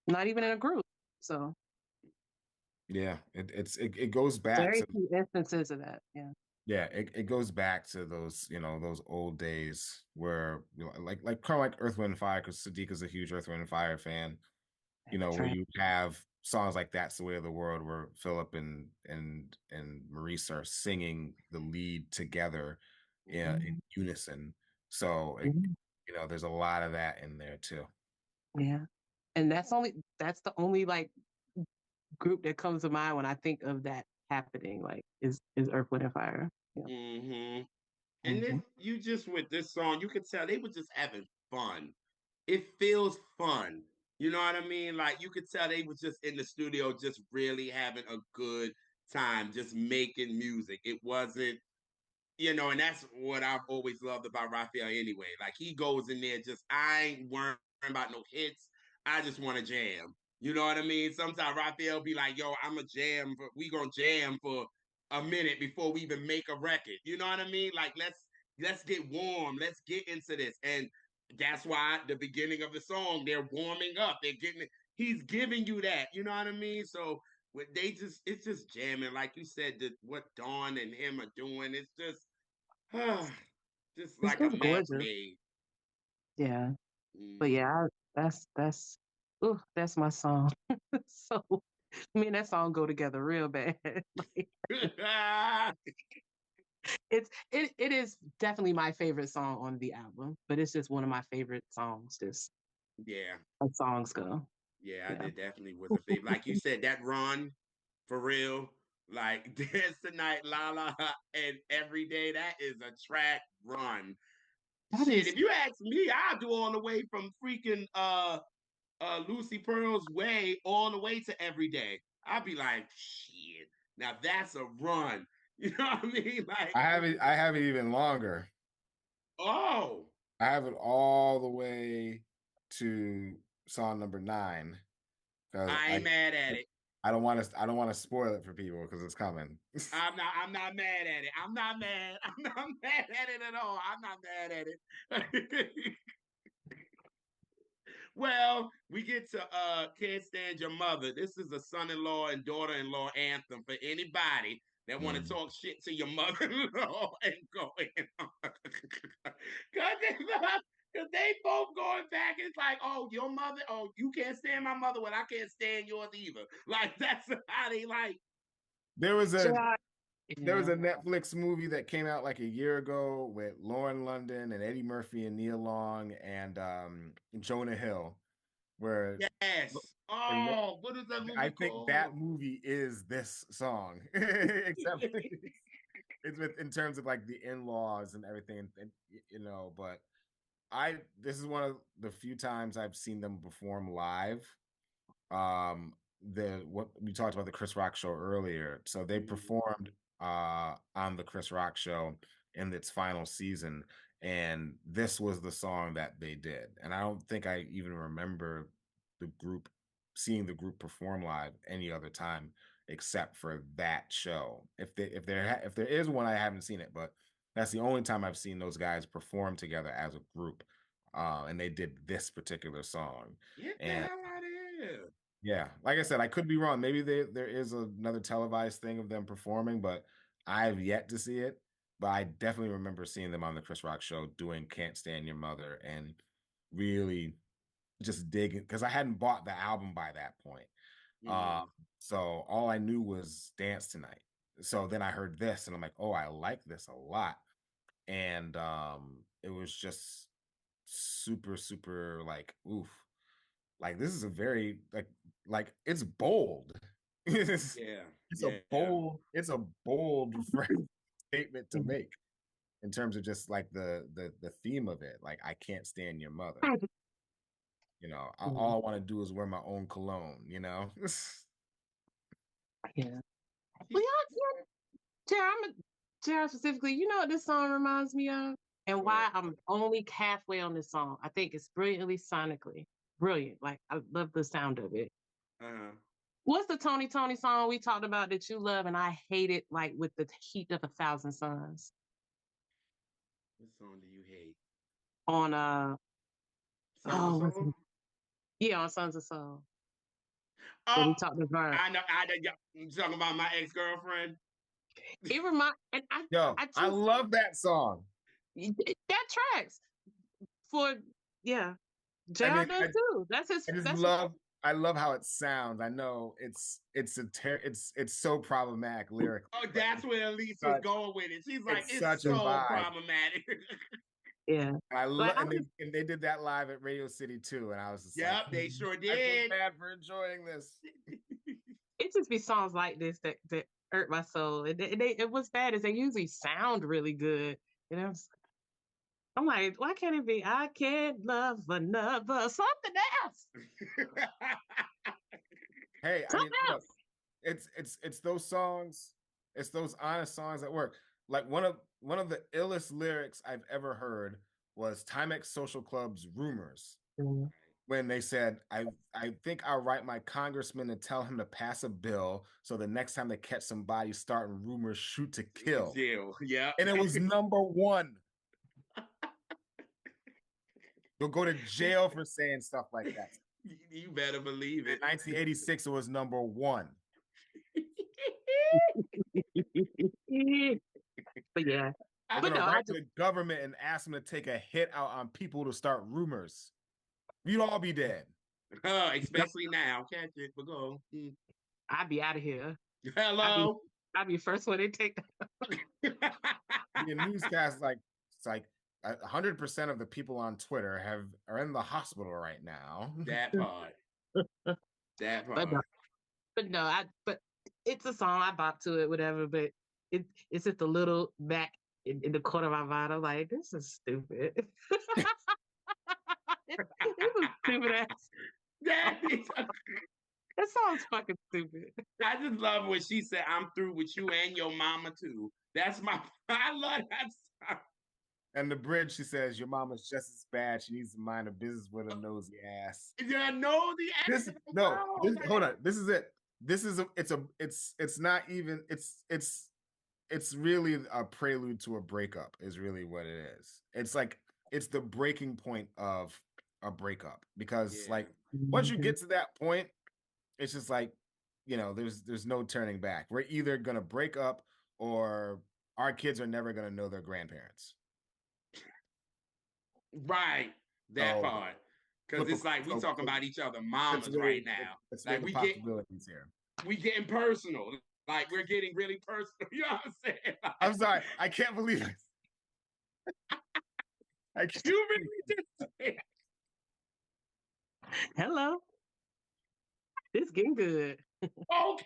Not even in a group. So yeah, it goes back very to, few instances of that. Yeah. yeah, it goes back to those, those old days where, like kind of like Earth, Wind, and Fire, because Sadiq is a huge Earth, Wind, and Fire fan. That's Where right. you have songs like "That's the Way of the World," where Philip and Marisa are singing the lead together, in Mhm. unison. So Mhm. there's a lot of that in there too. Yeah. And that's the only like group that comes to mind when I think of that happening, like is Earth, Wind and Fire. Yeah. Mm-hmm. And Hmm. then you just with this song, you could tell they were just having fun. It feels fun. You know what I mean? Like you could tell they was just in the studio, just really having a good time, just making music. It wasn't, and that's what I've always loved about Raphael anyway. Like he goes in there just, I ain't worrying about no hits. I just want to jam. You know what I mean? Sometimes Raphael be like, yo, I'm a jam, but we gonna jam for a minute before we even make a record. You know what I mean? Like let's get warm. Let's get into this. And that's why at the beginning of the song, they're warming up. They're getting he's giving you that. You know what I mean? So it's just jamming. Like you said, what Dawn and him are doing, it's just It's like a just match gorgeous. made. Yeah. But Mm. yeah, that's ooh, that's my song. So me and that song go together real bad. Like it is definitely my favorite song on the album, but it's just one of my favorite songs, just Yeah, as songs go. yeah, Yeah. that definitely was a favorite. Like you said, that run for real, like Dance Tonight, La La, and Every Day, that is a track run. That Shit, is if you ask me, I'd do all the way from freaking Lucy Pearl's Way all the way to Every Day. I'd be like, shit, now that's a run. You know what I mean? Like, I have it even longer. oh, I have it all the way to song number 9, because I ain't mad at it. I don't want to spoil it for people because it's coming. I'm not mad at it. I'm not mad. I'm not mad at it at all. I'm not mad at it. Well, we get to Can't Stand Your Mother. This is a son-in-law and daughter-in-law anthem for anybody that want to Mm. talk shit to your mother-in-law and going on. Cause they both going back. It's like, oh, your mother, oh, you can't stand my mother. Well, I can't stand yours either. Like that's how they like. There was a yeah. there was Yeah. a Netflix movie that came out like a year ago with Lauren London and Eddie Murphy and Nia Long and Jonah Hill, where Yes. and Oh, what is that I movie think that called? movie is this song, except it's with in terms of like the in-laws and everything, and. But this is one of the few times I've seen them perform live. The what we talked about, the Chris Rock show earlier. So they Mhm. performed on the Chris Rock show in its final season, and this was the song that they did. And I don't think I even remember the group seeing the group perform live any other time except for that show. If there is one, I haven't seen it, but that's the only time I've seen those guys perform together as a group. And they did this particular song. Get the And hell out of here. yeah, like I said, I could be wrong. Maybe there is another televised thing of them performing, but I've yet to see it. But I definitely remember seeing them on the Chris Rock show doing "Can't Stand Your Mother" and really just digging, because I hadn't bought the album by that point. Uh, Mm-hmm. so all I knew was "Dance Tonight." So then I heard this, and I'm like, "Oh, I like this a lot." And it was just super, super like, oof. Like this is a very like it's bold. it's, Yeah, it's a yeah. bold statement to make in terms of just like the theme of it. Like, I can't stand your mother. Mhm. All I want to do is wear my own cologne. Yeah. Well, Jared specifically, you know what this song reminds me of? And What? why I'm only halfway on this song. I think it's brilliantly sonically. Brilliant. Like, I love the sound of it. Uh-huh. What's the Tony song we talked about that you love and I hate it like with the heat of 1,000 suns? What song do you hate? On Sons of what's Soul? it? Yeah, on Sons of Soul. That Oh, he talked about. I know. You talking about my ex-girlfriend? It remind and Yo, I I just love that song. that tracks for yeah. I JR mean, does too. That's his I just that's his love I love how it sounds. I know it's so problematic lyrically, Oh, but that's where Elise was such going with it. She's like, it's it's such a so vibe. problematic. yeah. And I Like love I just and they did that live at Radio City too. And I was just like, Yep, they sure I feel did. bad for enjoying this. it just be songs like this that hurt my soul. And what's bad is they usually sound really good. You know, I'm like, why can't it be I can't love another something else? Hey, I mean, Something look, else. it's those songs, it's those honest songs that work. Like one of the illest lyrics I've ever heard was Timex Social Club's Rumors. Mm. When they said, I think I'll write my congressman and tell him to pass a bill so the next time they catch somebody starting rumors, shoot to kill. Jill, yep. And it was #1. You'll go to jail for saying stuff like that. You better believe In it. 1986, it was #1. But yeah. We're But gonna no, write to the government and ask them to take a hit out on people to start rumors. We'd all be dead. Especially now. Catch it, but go. I'd be out of here. Hello. I'd be first one they take. The newscast like it's like 100% of the people on Twitter are in the hospital right now. That part. That But no, part. but it's a song. I bop to it, whatever. But it's just a little back in the corner of my mind. I'm like, this is stupid. It's a stupid ass. That is, That song's fucking stupid. I just love when she said, I'm through with you and your mama too. That's my I love that song. And the bridge, she says, your mama's just as bad. She needs to mind her business with a nosy ass. Yeah, know the This answer. no, this, hold on. This is it. This is it's not even it's really a prelude to a breakup is really what it is. It's like it's the breaking point of a breakup because Yeah. like once you get to that point, it's just like, there's no turning back. We're either gonna break up or our kids are never gonna know their grandparents. Right. That So part. Because it's like we talking about each other mamas right now. let's Like make the possibilities here. we getting personal. Like we're getting really personal. You know what I'm saying? Like, I'm sorry, I can't believe it. I can't. You really did say it. Hello. It's getting good. Okay.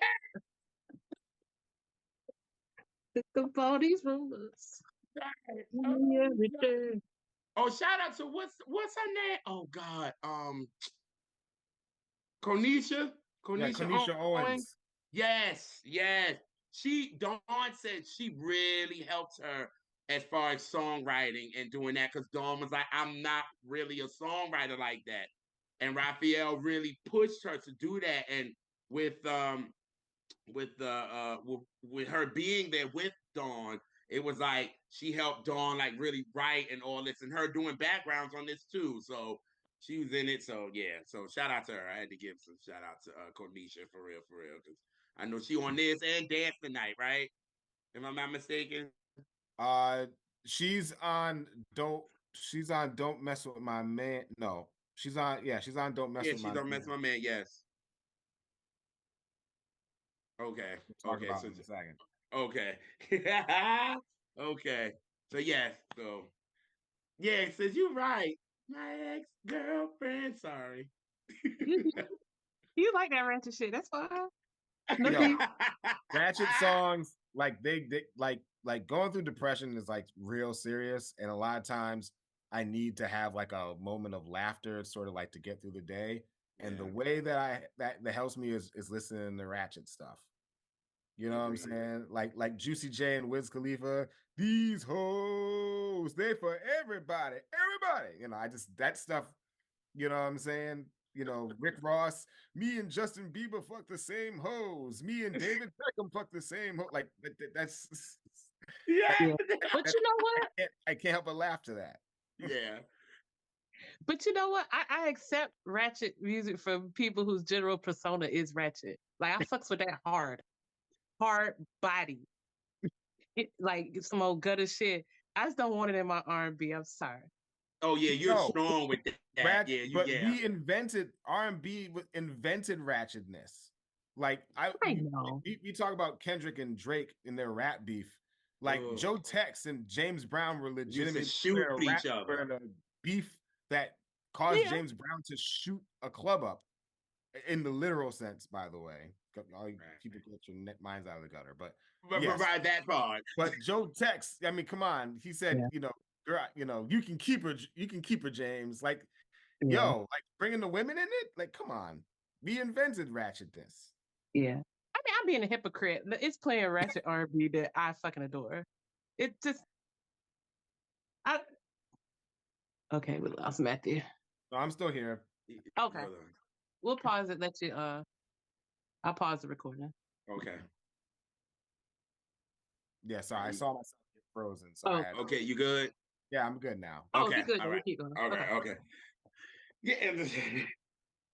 Think of all these rumors. Every day. Oh, shout out to what's her name? Oh God. Konisha. Yeah, Konisha Kanisha Owens. Owens. Yes, yes. Dawn said she really helped her as far as songwriting and doing that because Dawn was like, I'm not really a songwriter like that. And Raphael really pushed her to do that. And with with her being there with Dawn, it was like she helped Dawn like really write and all this, and her doing backgrounds on this too. So she was in it. So yeah. So shout out to her. I had to give some shout out to Cornisha for real, because I know she on this and dance tonight, right? Am I not mistaken? Uh, she's on Don't Mess With My Man. No, she's on Don't Mess Yeah, With she's My on Man. Mess My Man. Yes. Okay. We'll talk Okay. about So it in a second. okay. Okay. So yes. So yeah, it says you're right. My ex-girlfriend. Sorry. You, you like that ratchet shit. That's fine. No Yo, beef. ratchet songs like they like going through depression is like real serious, and a lot of times I need to have like a moment of laughter, sort of like to get through the day. And the Yeah. way that helps me is listening to ratchet stuff. You know what I'm saying? Like Juicy J and Wiz Khalifa, these hoes, they for everybody, everybody. You know, I just that stuff, you know what I'm saying? You know, Rick Ross, me and Justin Bieber fuck the same hoes. Me and David Beckham fuck the same hoe. Like that's Yeah. Yeah. But you know what? I can't help but laugh to that. Yeah. But you know what? I accept ratchet music from people whose general persona is ratchet. Like I fucks with that hard body. Like some old gutter shit. I just don't want it in my R&B. I'm sorry. Oh yeah, you're No, strong with that. Yeah, but yeah. we invented R&B, invented ratchetness. Like I know. we talk about Kendrick and Drake in their rap beef. Like Oh, Joe Tex and James Brown were used to legitimately shoot each were other. in a beef that caused Yeah. James Brown to shoot a club up, in the literal sense, by the way. All you people get your minds out of the gutter, but yes. Provide that part. But Joe Tex, I mean, come on. He said, Yeah. you know, girl, you know, you can keep her, James. Like, Yeah. yo, like bringing the women in it. Like, come on. We invented ratchetness. Yeah. I mean, I'm being a hypocrite. It's playing ratchet R&B that I fucking adore. It just, I. Okay, we lost Matthew. So I'm still here. Okay, we'll pause it. Let you. I'll pause the recording. Okay. Yeah, sorry, I saw myself get frozen. So Oh. Okay, you good? Yeah, I'm good now. Oh, Okay, you good? all right. Keep going. Okay. Yeah.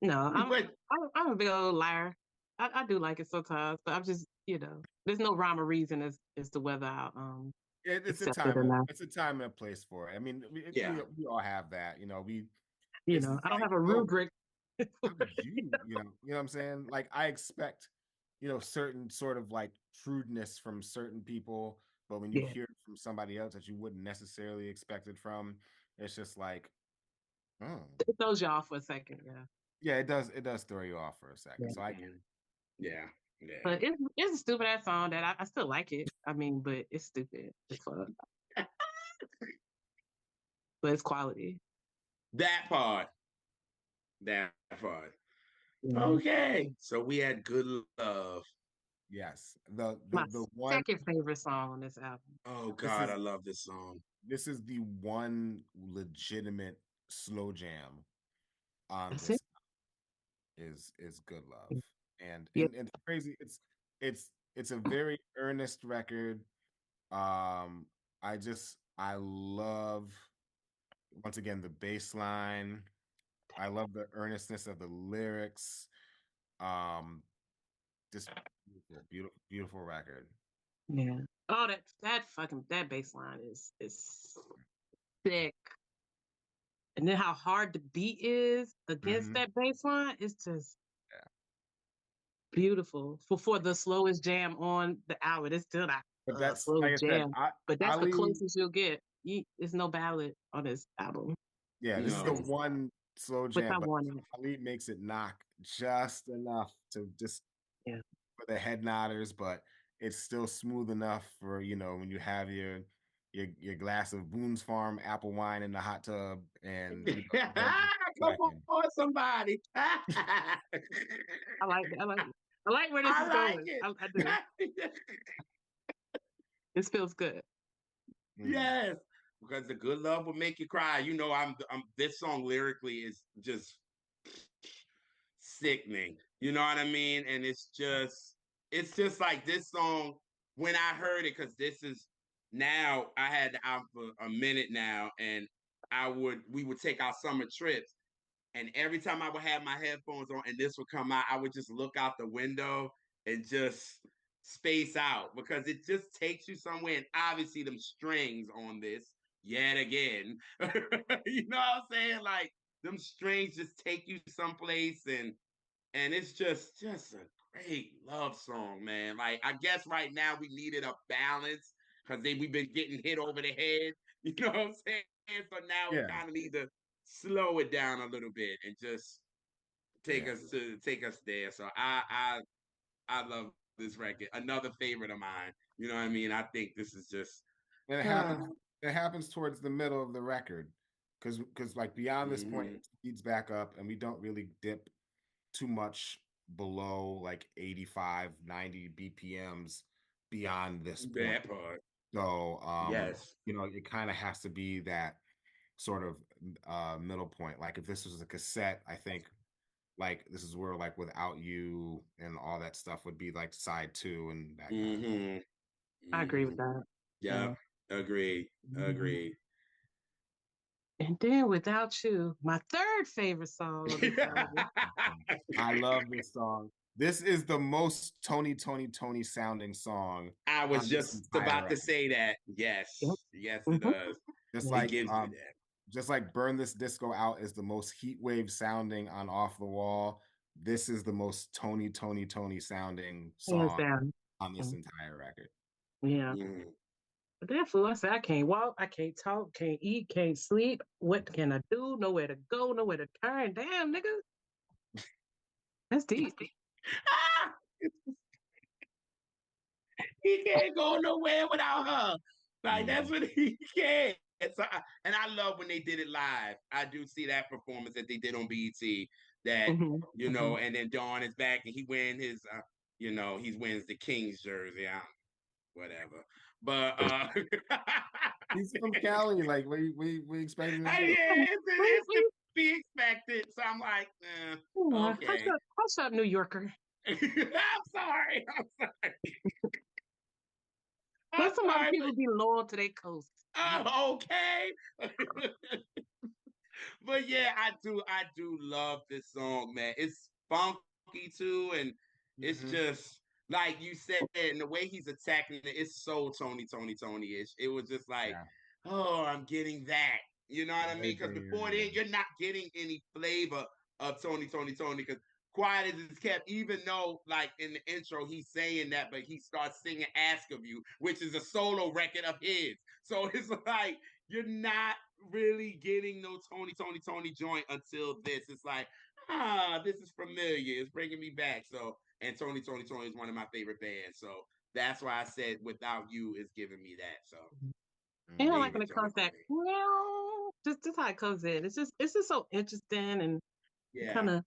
No, I'm a big old liar. I do like it sometimes, but I'm just, there's no rhyme or reason as to whether I'll It's a accept it time. or not. It's a time and a place for it. I mean, we all have that. You know, I don't have a rubric. you know what I'm saying? Like I expect, certain sort of like shrewdness from certain people, but when you Yeah. hear it from somebody else that you wouldn't necessarily expect it from, it's just like, oh. It throws you off for a second, yeah. Yeah, it does throw you off for a second. Yeah. So I get it. Yeah. But it's a stupid ass song that I still like it. I mean, but it's stupid as fuck. But it's quality. That part. That part. Yeah. Okay. So we had Good Love. Yes. My The one second favorite song on this album. Oh God, I love this song. This is the one legitimate slow jam on That's this it. is Good Love. And Yep. and it's crazy. It's a very earnest record. I love, once again, the bass line. I love the earnestness of the lyrics. Just beautiful record. Yeah. Oh, that bass line is thick. And then how hard the beat is against that bass line is just beautiful. For the slowest jam on the album. It's still not But that's slow like I said, jam. But that's the closest you'll get. There's no ballad on this album. Yeah, this is the one slow jam, but Ali makes it knock just enough to just for the head nodders, but it's still smooth enough for, when you have your glass of Boone's Farm apple wine in the hot tub and come on, somebody. I like it. I like where this is going. I do. This feels good. Yes, because the Good Love will make you cry. I'm this song lyrically is just sickening. You know what I mean? And it's just like this song when I heard it, because this is now I had the album for a minute now, and we would take our summer trips, and every time I would have my headphones on and this would come out, I would just look out the window and just space out because it just takes you somewhere. And obviously, them strings on this yet again, you know what I'm saying? Like them strings just take you someplace, and it's just a great love song, man. Like I guess right now we needed a balance because we've been getting hit over the head. You know what I'm saying? So now we kind of need to slow it down a little bit and just take us there. So I love this record. Another favorite of mine. You know what I mean? I think this is just and it happens towards the middle of the record. Because like beyond this point, it speeds back up and we don't really dip too much below like 85, 90 BPMs beyond this point. That part. So, Yes. you know, it kind of has to be that sort of middle point. Like if this was a cassette, I think like this is where like Without You and all that stuff would be like side 2 and that kind of. Mm-hmm. I agree Mm-hmm. with that. Yeah. Yep. Agreed. Mhm. Agreed. And then Without You, my third favorite song on this album. I love this song. This is the most Tony sounding song I was on this just entire about to record. say that. Yep. Yes. Yes, it Mhm. does. Just Yeah. It like gives you that. just like Burn This Disco Out is the most heat wave sounding on Off the Wall, this is the most Tony sounding Hands song down. on this Mm. entire record. Yeah. Mm-hmm. But that fool, I said, I can't walk, I can't talk, can't eat, can't sleep. What can I do? Nowhere to go, nowhere to turn. Damn, nigga. That's deep. Ah! He can't go nowhere without her. Like that's what he can't. So and I love when they did it live. I do see that performance that they did on BET. That Hmm. Hmm. and then Dawn is back and he wearing his, he wins the Kings jersey. Whatever. But He's from Cali. Like we expecting him to do. yeah, it's to be expected. So I'm like, Hush okay. up, hush up, New Yorker. I'm sorry. I'm sorry. I'm Let some other sorry, but people be loyal to their coast. okay. But yeah, I do love this song, man. It's funky too, and it's Mhm. just like you said, and the way he's attacking it, it's so Tony-ish. It was just like, Yeah. oh, I'm getting that. You know what I mean? Because before then, Very. you're not getting any flavor of Tony. Because Quiet as it's kept, even though like in the intro he's saying that, but he starts singing "Ask of You," which is a solo record of his. So it's like you're not really getting no Tony joint until this. It's like, this is familiar. It's bringing me back. So, and Tony is one of my favorite bands. So that's why I said Without You is giving me that. So And I Mhm. like when favorite it joint comes for that, me. well, just how it comes in. It's just so interesting and kind Yeah. of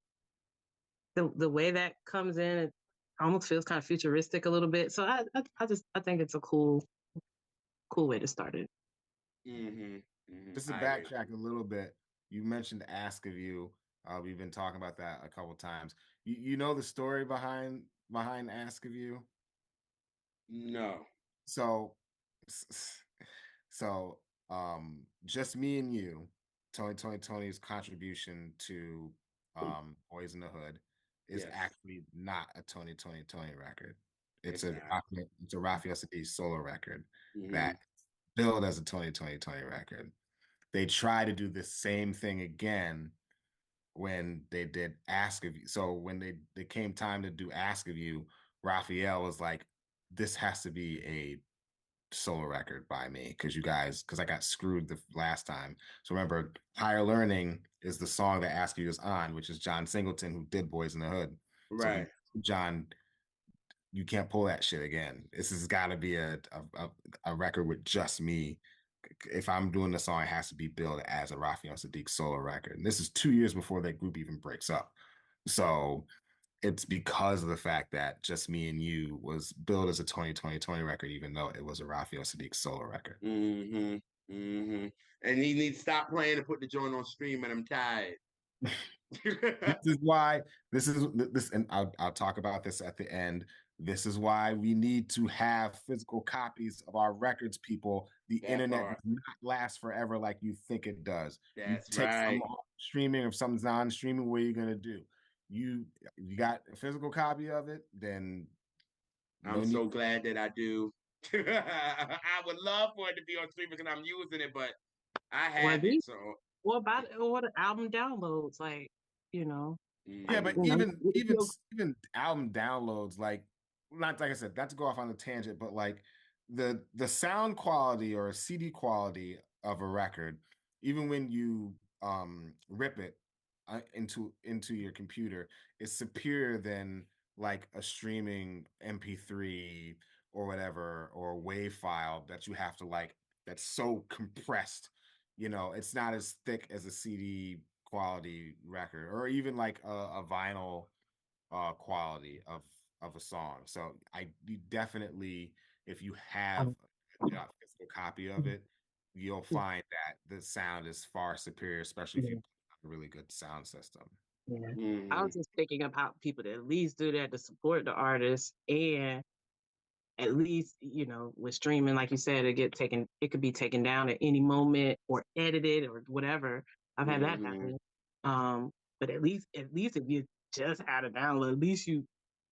the way that comes in. It almost feels kind of futuristic a little bit. So I think it's a cool way to start it. Just to I agree. backtrack a little bit, you mentioned Ask of You. We've been talking about that a couple times. You know the story behind Ask of You? No. So so Just Me and You, Tony's contribution to Boys in the Hood is Yes. actually not a Tony record. It's It's a not. it's a Raphael Sadiq solo record Mm-hmm. that billed as a Tony record. They try to do the same thing again when they did Ask of You. So when they came time to do Ask of You, Raphael was like, this has to be a solo record by me because I got screwed the last time. So remember, Higher Learning is the song that Ask You is on, which is John Singleton who did Boys in the Hood. So he Right. John, you can't pull that shit again. This has got to be a record with just me. If I'm doing the song, it has to be billed as a Raphael Sadiq solo record. And this is 2 years before that group even breaks up. So it's because of the fact that Just Me and You was billed as a 2020 record, even though it was a Raphael Sadiq solo record. Mm-hmm. Mm-hmm. And he needs to stop playing and put the joint on stream, and I'm tired. This is why and I'll talk about this at the end. This is why we need to have physical copies of our records, people. The That internet part. does not last forever like you think it does. You That's take some right. off streaming, if something's non-streaming, what are you gonna do? You you got a physical copy of it, then I'm no need. so glad that I do. I would love for it to be on stream because I'm using it, but I Or have it. these, So, or the album downloads, like you know, Yeah, mm-hmm. but you know, if you even album downloads, like not like I said, not to go off on a tangent, but like the sound quality or CD quality of a record, even when you rip it into your computer, is superior than like a streaming MP3 or whatever or WAV file that you have to like that's so compressed. You know, it's not as thick as a CD quality record or even like a vinyl quality of a song. So you definitely, if you have Um, a physical copy of it, you'll find that the sound is far superior, especially if you yeah, have a really good sound system. yeah. I Mm-hmm. was just thinking about people that at least do that to support the artist, and at least, with streaming, like you said, it could be taken down at any moment or edited or whatever. I've had that Mm-hmm. happen. But at least if you just had a download,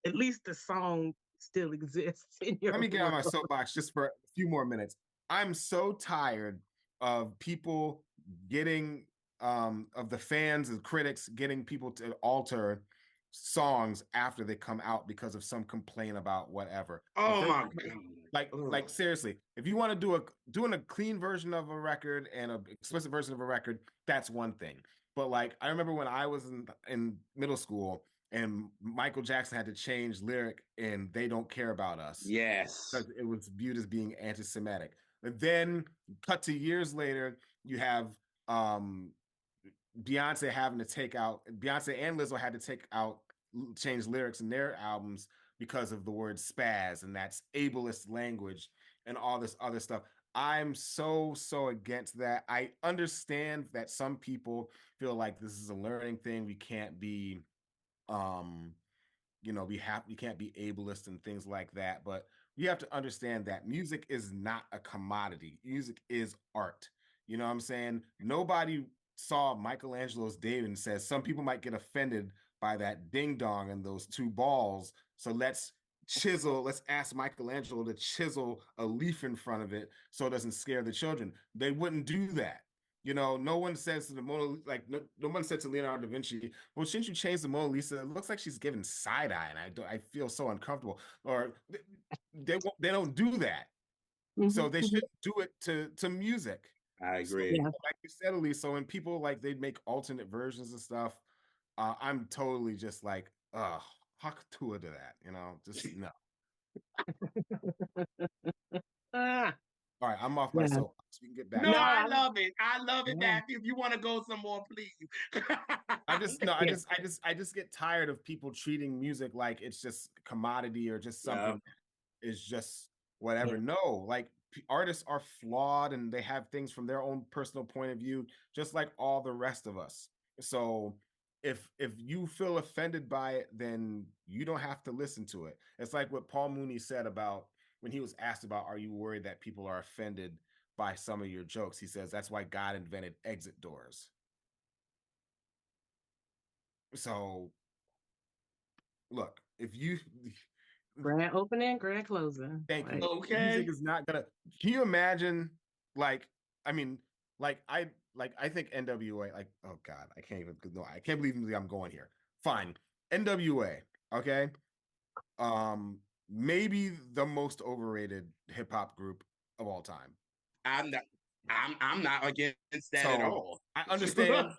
at least the song still exists in Let your me get on world. my soapbox just for a few more minutes. I'm so tired of people getting of the fans and critics getting people to alter songs after they come out because of some complaint about whatever. The Oh first my God. like Ugh. seriously, if you want to doing a clean version of a record and an explicit version of a record, that's one thing. But like I remember when I was in middle school and Michael Jackson had to change lyric in "They Don't Care About Us" Yes. because it was viewed as being anti-Semitic. And then, cut to years later, you have um, Beyonce and Lizzo had to change lyrics in their albums because of the word spaz, and that's ableist language and all this other stuff. I'm so against that. I understand that some people feel like this is a learning thing. We can't be um we can't be ableist and things like that, but you have to understand that music is not a commodity. Music is art. You know what I'm saying? Nobody saw Michelangelo's David and says some people might get offended by that ding dong and those two balls, so let's ask Michelangelo to chisel a leaf in front of it so it doesn't scare the children. They wouldn't do that. No one says to the Mona, like no one said to Leonardo da Vinci, "Well, shouldn't you change the Mona Lisa? It looks like she's giving side eye, and I feel so uncomfortable." Or they don't do that, so Mhm, they mhm. should do it to music. I So, agree. Yeah. like you said, Elise, so when people like they make alternate versions and stuff, I'm totally just like, huck to that, just no. Ah, All right, I'm off my yeah. soapbox. We can get back No, No, to it. I I love it. I love it, yeah. Matthew. If you want to go some more, please. I just no, Yeah. I just get tired of people treating music like it's just commodity or just Yeah. something that is just whatever. Yeah. No, like artists are flawed and they have things from their own personal point of view, just like all the rest of us. So if you feel offended by it, then you don't have to listen to it. It's like what Paul Mooney said about when he was asked about, are you worried that people are offended by some of your jokes? He says that's why God invented exit doors. So look, if you Grand opening, grand closing. thank you, Like, music Okay. is not gonna. Can you imagine? Like, I mean, I think NWA. Like, oh God, I can't even. No, I can't believe I'm going here. Fine, NWA. Okay, um, maybe the most overrated hip hop group of all time. I'm not. I'm not against that at So all. I understand,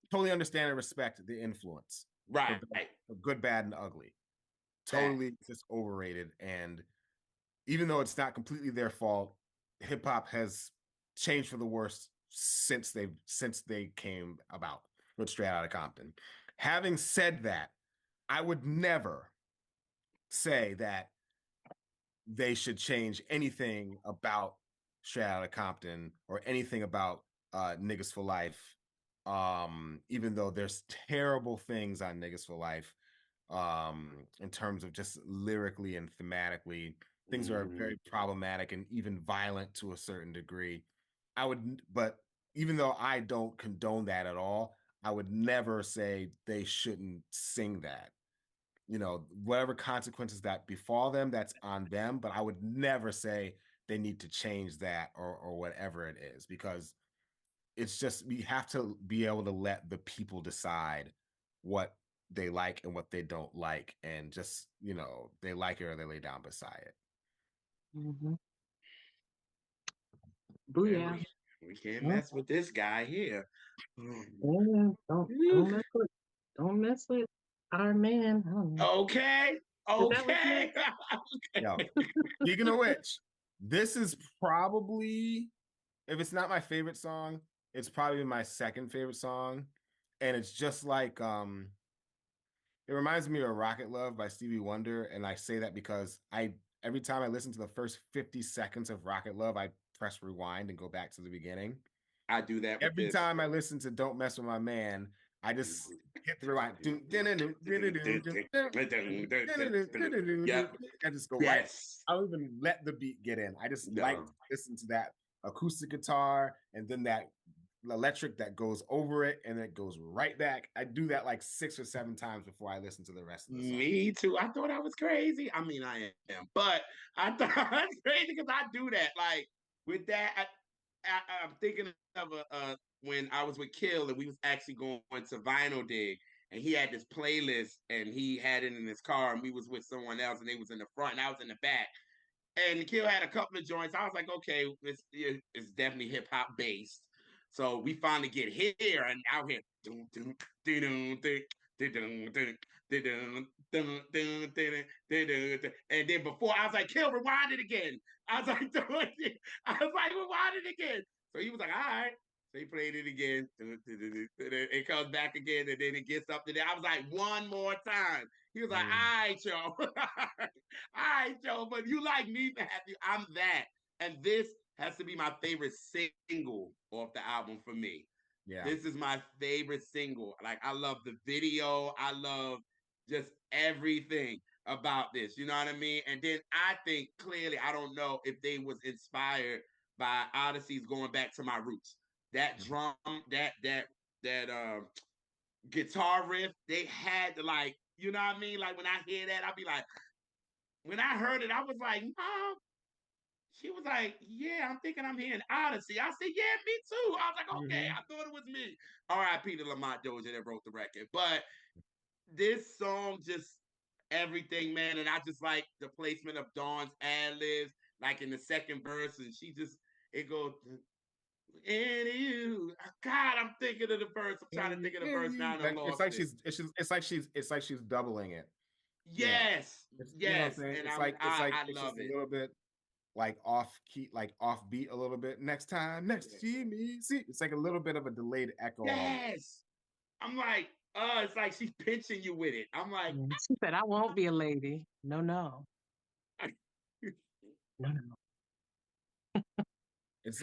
totally understand and respect the influence Right. for good, bad, and ugly. Fact. Totally just overrated. And even though it's not completely their fault, hip hop has changed for the worse since they came about with Straight Outta Compton. Having said that, I would never say that they should change anything about Straight Outta Compton or anything about Niggas for Life. Even though there's terrible things on Niggas for Life, in terms of just lyrically and thematically, things are Mhm. very problematic and even violent to a certain degree. But even though I don't condone that at all, I would never say they shouldn't sing that. Whatever consequences that befall them, that's on them. But I would never say they need to change that or whatever it is, because it's just we have to be able to let the people decide what they like and what they don't like, and just they like it or they lay down beside it. mhm. Well, Booyah. we can't No, mess with this guy here. Mm. yeah, don't Whew. mess with our man. I don't know. Okay. Is that what you? Okay. Yeah. Speaking of which, this is probably, if it's not my favorite song, it's probably my second favorite song. And it's just like reminds me of Rocket Love by Stevie Wonder, and I say that because every time I listen to the first 50 seconds of Rocket Love, I press rewind and go back to the beginning. I do that with Every this. time I listen to Don't Mess With My Man, I just hit the rewind. Yep. I just go right. Yes. I don't even let the beat get in. I just like No. to listen to that acoustic guitar and then that electric that goes over it and it goes right back. I do that like 6 or 7 times before I listen to the rest of the song. Me too. I thought I was crazy. I mean, I am, but I thought I was crazy because I do that. Like with that, I'm thinking of when I was with Kill and we was actually going to Vinyl Dig, and he had this playlist and he had it in his car, and we was with someone else, and they was in the front and I was in the back. And Kill had a couple of joints. I was like, okay, it's definitely hip hop based. So we finally get here and out here. And then before I was like, Kill, rewind it again. I was like, rewind it again. So he was like, all right. So he played it again. It comes back again, and then it gets up to there. I was like, one more time. He was like, all right, yo. All right, Joe, but you like me, Matthew. I'm that. And this has to be my favorite single off the album for me. Yeah. This is my favorite single. Like, I love the video. I love just everything about this. You know what I mean? And then I think clearly, I don't know if they was inspired by Odyssey's Going Back to My Roots. That drum, that guitar riff, they had to like, you know what I mean? Like when I hear that, I'll be like, when I heard it, I was like, Mom. She was like, yeah, I'm thinking I'm hearing Odyssey. I said, yeah, me too. I was like, okay, I thought it was me. R.I.P. to Lamont Dozier that wrote the record. But this song just everything, man. And I just like the placement of Dawn's ad-libs, like in the second verse, and she just, it goes, and you. God, I'm thinking of the verse. I'm trying to think of the verse now and I lost it. It's like she's doubling it. Yes. You know what I'm Yes. saying? And It's I love just it. a little bit like off key, like off beat a little bit. Next time, next Jimmy. See, it's like a little bit of a delayed echo. Yes. I'm like, it's like she's pinching you with it. I'm like, She said, I won't be a lady. No, no. No, no. But It's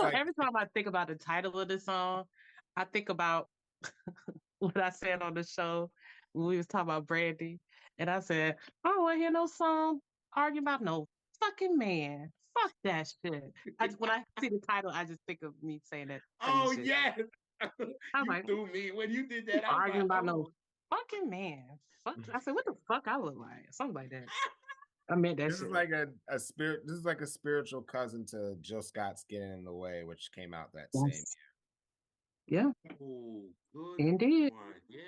like every time I think about the title of the song, I think about what I said on the show when we was talking about Brandy. And I said, I don't want to hear no song arguing about no fucking man. Fuck that shit. When I see the title, I just think of me saying that same oh shit. yes. I'm You like, threw me when you did that. I was arguing like, about no oh. fucking man. Fuck. I said, what the fuck I look like? Something like that. I meant that this shit. is like a spirit. This is like a spiritual cousin to Jill Scott's "Getting in the Way," which came out that same year. Yeah. Oh, good Indeed. one. Yeah.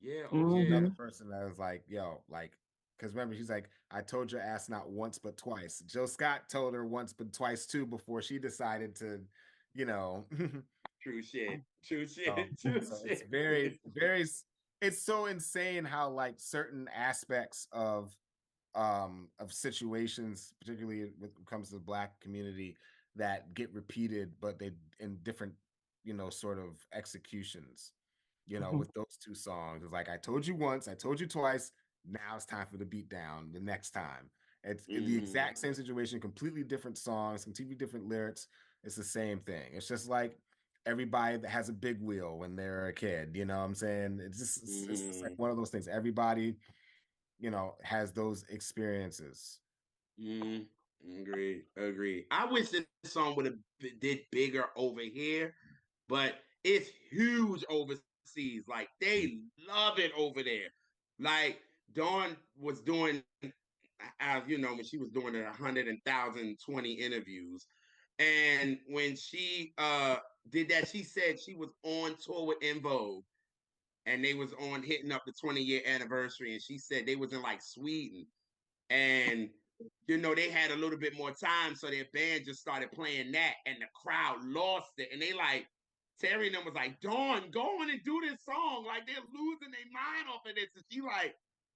Yeah. Oh, There's yeah. another person that was like, "Yo, like," because remember, she's like, "I told your ass not once but twice." Jill Scott told her once but twice too before she decided to, you know. True shit. True shit. True So it's shit. very. It's so insane how like certain aspects of situations, particularly when it comes to the Black community, that get repeated, but they in different, sort of executions. With those two songs, it's like I told you once, I told you twice. Now it's time for the beat down. The next time, it's the exact same situation, completely different songs, completely different lyrics. It's the same thing. It's just like everybody that has a big wheel when they're a kid. You know what I'm saying? It's like one of those things. Everybody has those experiences. Agree. I wish this song would have did bigger over here, but it's huge overseas. Like they love it over there. Like Dawn was doing, when she was doing 100,020 interviews, and when she did that, she said she was on tour with En Vogue, and they was on hitting up the 20-year anniversary, and she said they was in like Sweden, and they had a little bit more time, so their band just started playing that, and the crowd lost it, and they like Terry and them was like, Dawn, go on and do this song, like they're losing their mind off of this, and she like,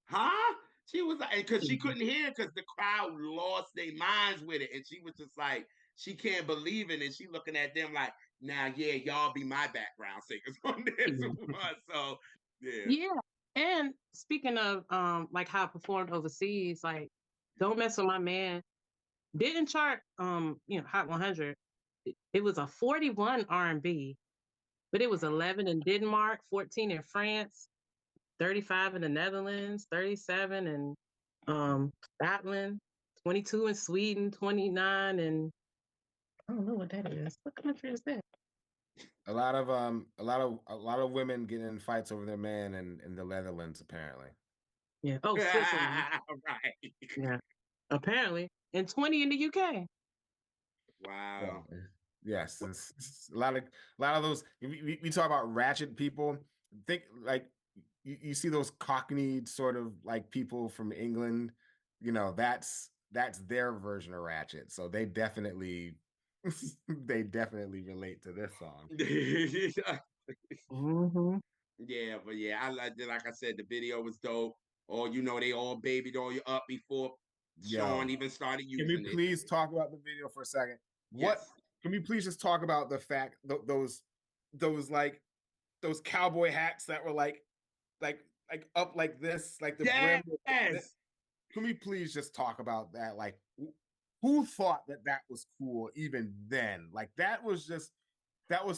huh? She was like, because she couldn't hear because the crowd lost their minds with it, and she was just like, she can't believe it, and she looking at them like, now, yeah, y'all be my background singers on this one, so yeah. Yeah. And speaking of like how I performed overseas, like Don't Mess with My Man didn't chart Hot 100. It was a 41 R&B, but it was 11 in Denmark, 14 in France, 35 in the Netherlands, 37 in Scotland, 22 in Sweden, 29 in I don't know what that is. What country is that? A lot of women getting in fights over their man in the Netherlands, apparently. Yeah. Oh, Switzerland. Right. Yeah. Apparently. And 20 in the UK. Wow. Yes, it's a lot of those. We talk about ratchet people. Think like you see those cockneyed sort of like people from England. That's their version of ratchet. So they definitely they definitely relate to this song. Mm-hmm. Yeah, but yeah, like I said, the video was dope. Or they all babied all you up before Sean Yo, even started can we using it. please talk about the video for a second? What Yes. can we please just talk about the fact those like those cowboy hats that were like up like this, like the brim. Yes. Can we please just talk about that? Like, who thought that was cool even then? Like, that was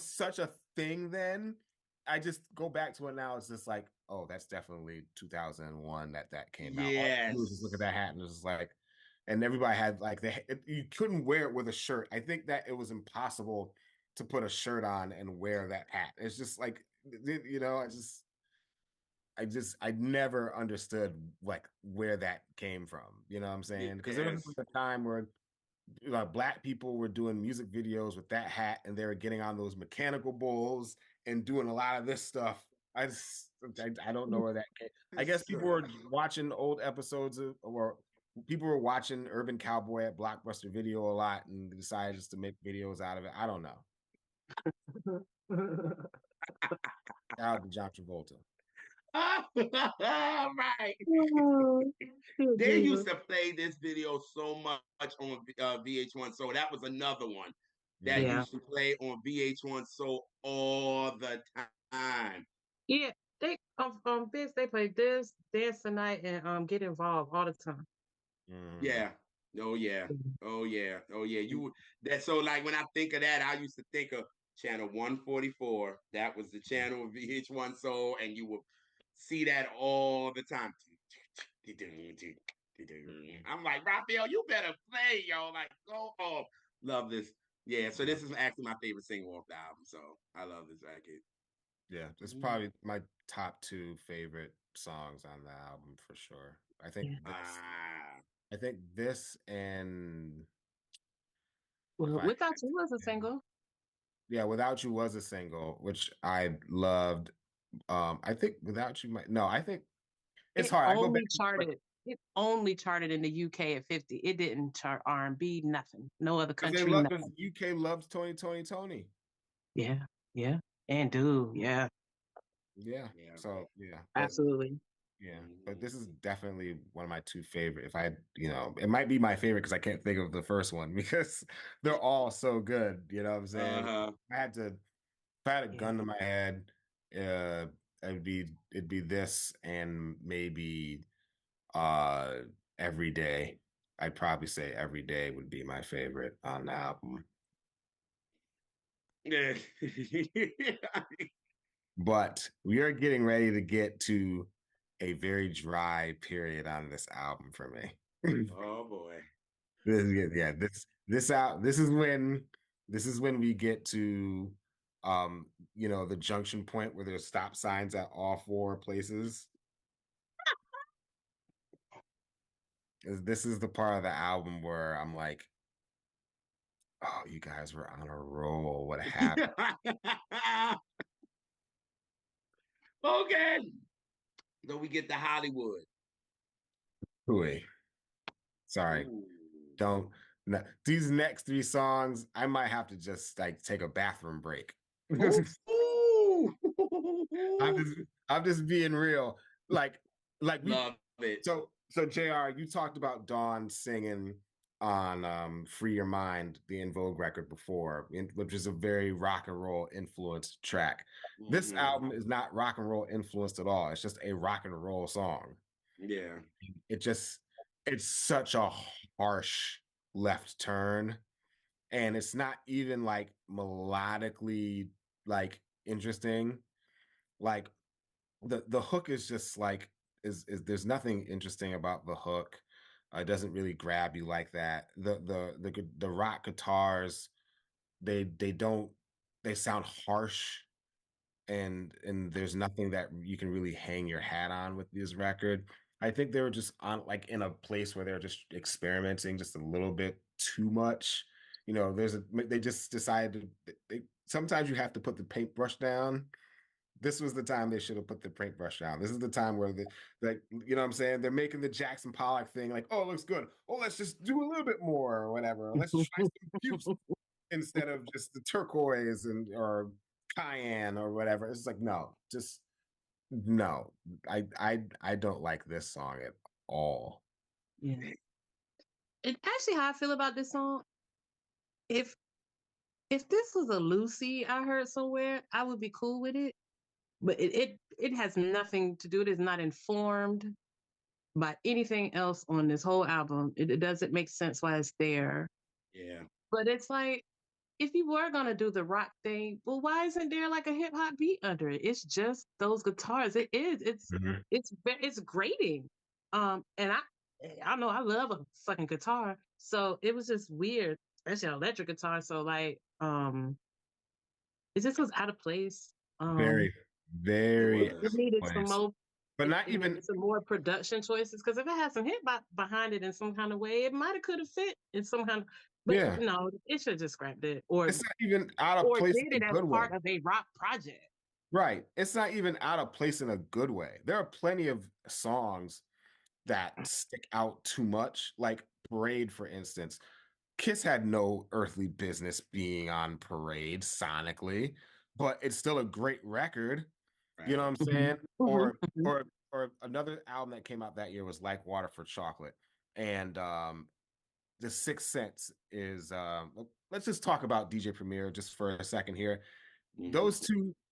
such a thing then. I just go back to it now. It's just like, oh, that's definitely 2001 that came out. All you do is just look at Yes. that hat and it's just like, and everybody had like you couldn't wear it with a shirt. I think that it was impossible to put a shirt on and wear that hat. It's just like, I never understood like where that came from. You know what I'm saying? Because there was Yes. like a time where Black people were doing music videos with that hat, and they were getting on those mechanical bulls and doing a lot of this stuff. I don't know where that came. I guess people were watching old episodes or people were watching Urban Cowboy at Blockbuster Video a lot and decided just to make videos out of it. I don't know. Shout out to John Travolta. Right. Oh, They Jesus. used to play this video so much on VH1. So that was another one that Mhm. Yeah. used to play on VH1 so all the time. Yeah. They this they play this, dance tonight, and get involved all the time. Mhm. Yeah. Oh yeah. Mhm. Oh yeah. Oh yeah. That so like when I think of that, I used to think of channel 144. That was the channel of VH1 Soul, and you would see that all the time. I'm like, Raphael, you better play, yo. Like, go off. Love this. Yeah, so Yeah. this is actually my favorite single off the album. So I love this record. Yeah, it's probably my top two favorite songs on the album for sure. I think Yeah. this, Ah. I think this, and if Well, I, Without You was a single. yeah, Without You was a single, which I loved. I think Without You might, no, I think it's It hard. I go back only and forth charted. It only charted in the UK at 50. It didn't chart R&B, nothing. No other because country, because nothing. UK loves Tony, Tony, Tony. Yeah, yeah. And do, yeah, Yeah. Yeah. So yeah, but absolutely. yeah, but Mhm. this is definitely one of my two favorite. If I, it might be my favorite because I can't think of the first one because they're all so good. You know what I'm saying? Uh-huh. If I had a Yeah. gun to my head, uh, it'd be this and maybe uh Every Day. I'd probably say Every Day would be my favorite on the album. Yeah. But we are getting ready to get to a very dry period on this album for me. Oh boy. Yeah, this is when we get to the junction point where there's stop signs at all four places. This is the part of the album where I'm like, oh, you guys were on a roll. What happened? Okay. So we get to Hollywood. Hooey. Sorry. Ooh. Don't no, these next three songs, I might have to just like take a bathroom break. Ooh. I'm just I'm just being real. Like we Love it. so JR, you talked about Dawn singing on Free Your Mind, the In Vogue record before, which is a very rock and roll influenced track. This album is not rock and roll influenced at all. It's just a rock and roll song. Yeah. It's such a harsh left turn. And it's not even like melodically like interesting. Like the hook is just like is there's nothing interesting about the hook. It doesn't really grab you like that. The rock guitars, they don't they sound harsh, and there's nothing that you can really hang your hat on with this record. I think they were just on like in a place where they're just experimenting just a little bit too much. You know, they just decided sometimes you have to put the paintbrush down. This was the time they should have put the paintbrush down. This is the time where you know what I'm saying? They're making the Jackson Pollock thing like, oh, it looks good. Oh, let's just do a little bit more or whatever. Let's try some puce instead of just the turquoise or cayenne or whatever. It's like, no, just no. I don't like this song at all. Yeah. And actually, how I feel about this song, if this was a Lucy I heard somewhere, I would be cool with it. But it has nothing to do. It is not informed by anything else on this whole album. It doesn't make sense why it's there. Yeah. But it's like, if you were gonna do the rock thing, well, why isn't there like a hip hop beat under it? It's just those guitars. It is. It's grating. And I know I love a fucking guitar, so it was just weird, especially an electric guitar. So like, it just was out of place. Um, Very, very It out it was. of needed some place. more. But It not even needed some more production choices because if it had some behind it in some kind of way, it might have could have fit in some kind of. But yeah. no, it should have just scrapped it, It's not even out of or place did in it a as good way. part of a rock project. Right. It's not even out of place in a good way. There are plenty of songs that stick out too much, like Parade, for instance. Kiss had no earthly business being on Parade sonically, but it's still a great record. You know what Right. I'm Mhm. saying? Mhm. Or Mhm. or another album that came out that year was Like Water for Chocolate. And The Sixth Sense is let's just talk about DJ Premier just for a second here. Mm-hmm.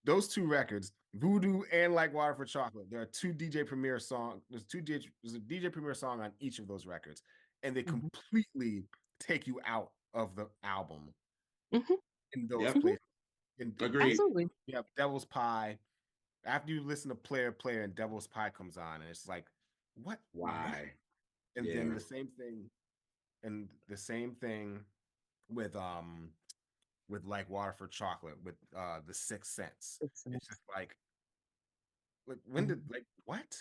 Those two records, Voodoo and Like Water for Chocolate, there are two DJ Premier songs. There's a DJ Premier song on each of those records, and they Mhm. completely take you out of the album Mhm. in those Yep. Mhm. places. And Agreed. Absolutely. you have Devil's Pie. After you listen to Player and Devil's Pie comes on, and it's like, what? Why? And then Yeah. the same thing with Like Water for Chocolate with The Sixth Sense. Makes It's sense. just like when did Mhm. like what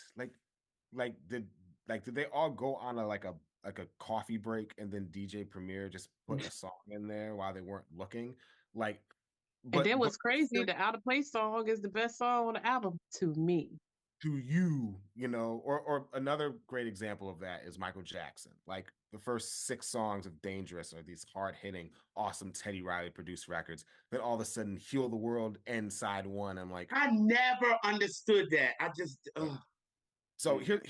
like did did they all go on a coffee break and then DJ Premier just put a song in there while they weren't looking, like And then but what's crazy, the Out of Place song is the best song on the album to me. to you, you know, or another great example of that is Michael Jackson. Like the first 6 songs of Dangerous are these hard hitting, awesome Teddy Riley produced records. Then all of a sudden, Heal the World and Side One. I'm like, I never understood that. I just. so That's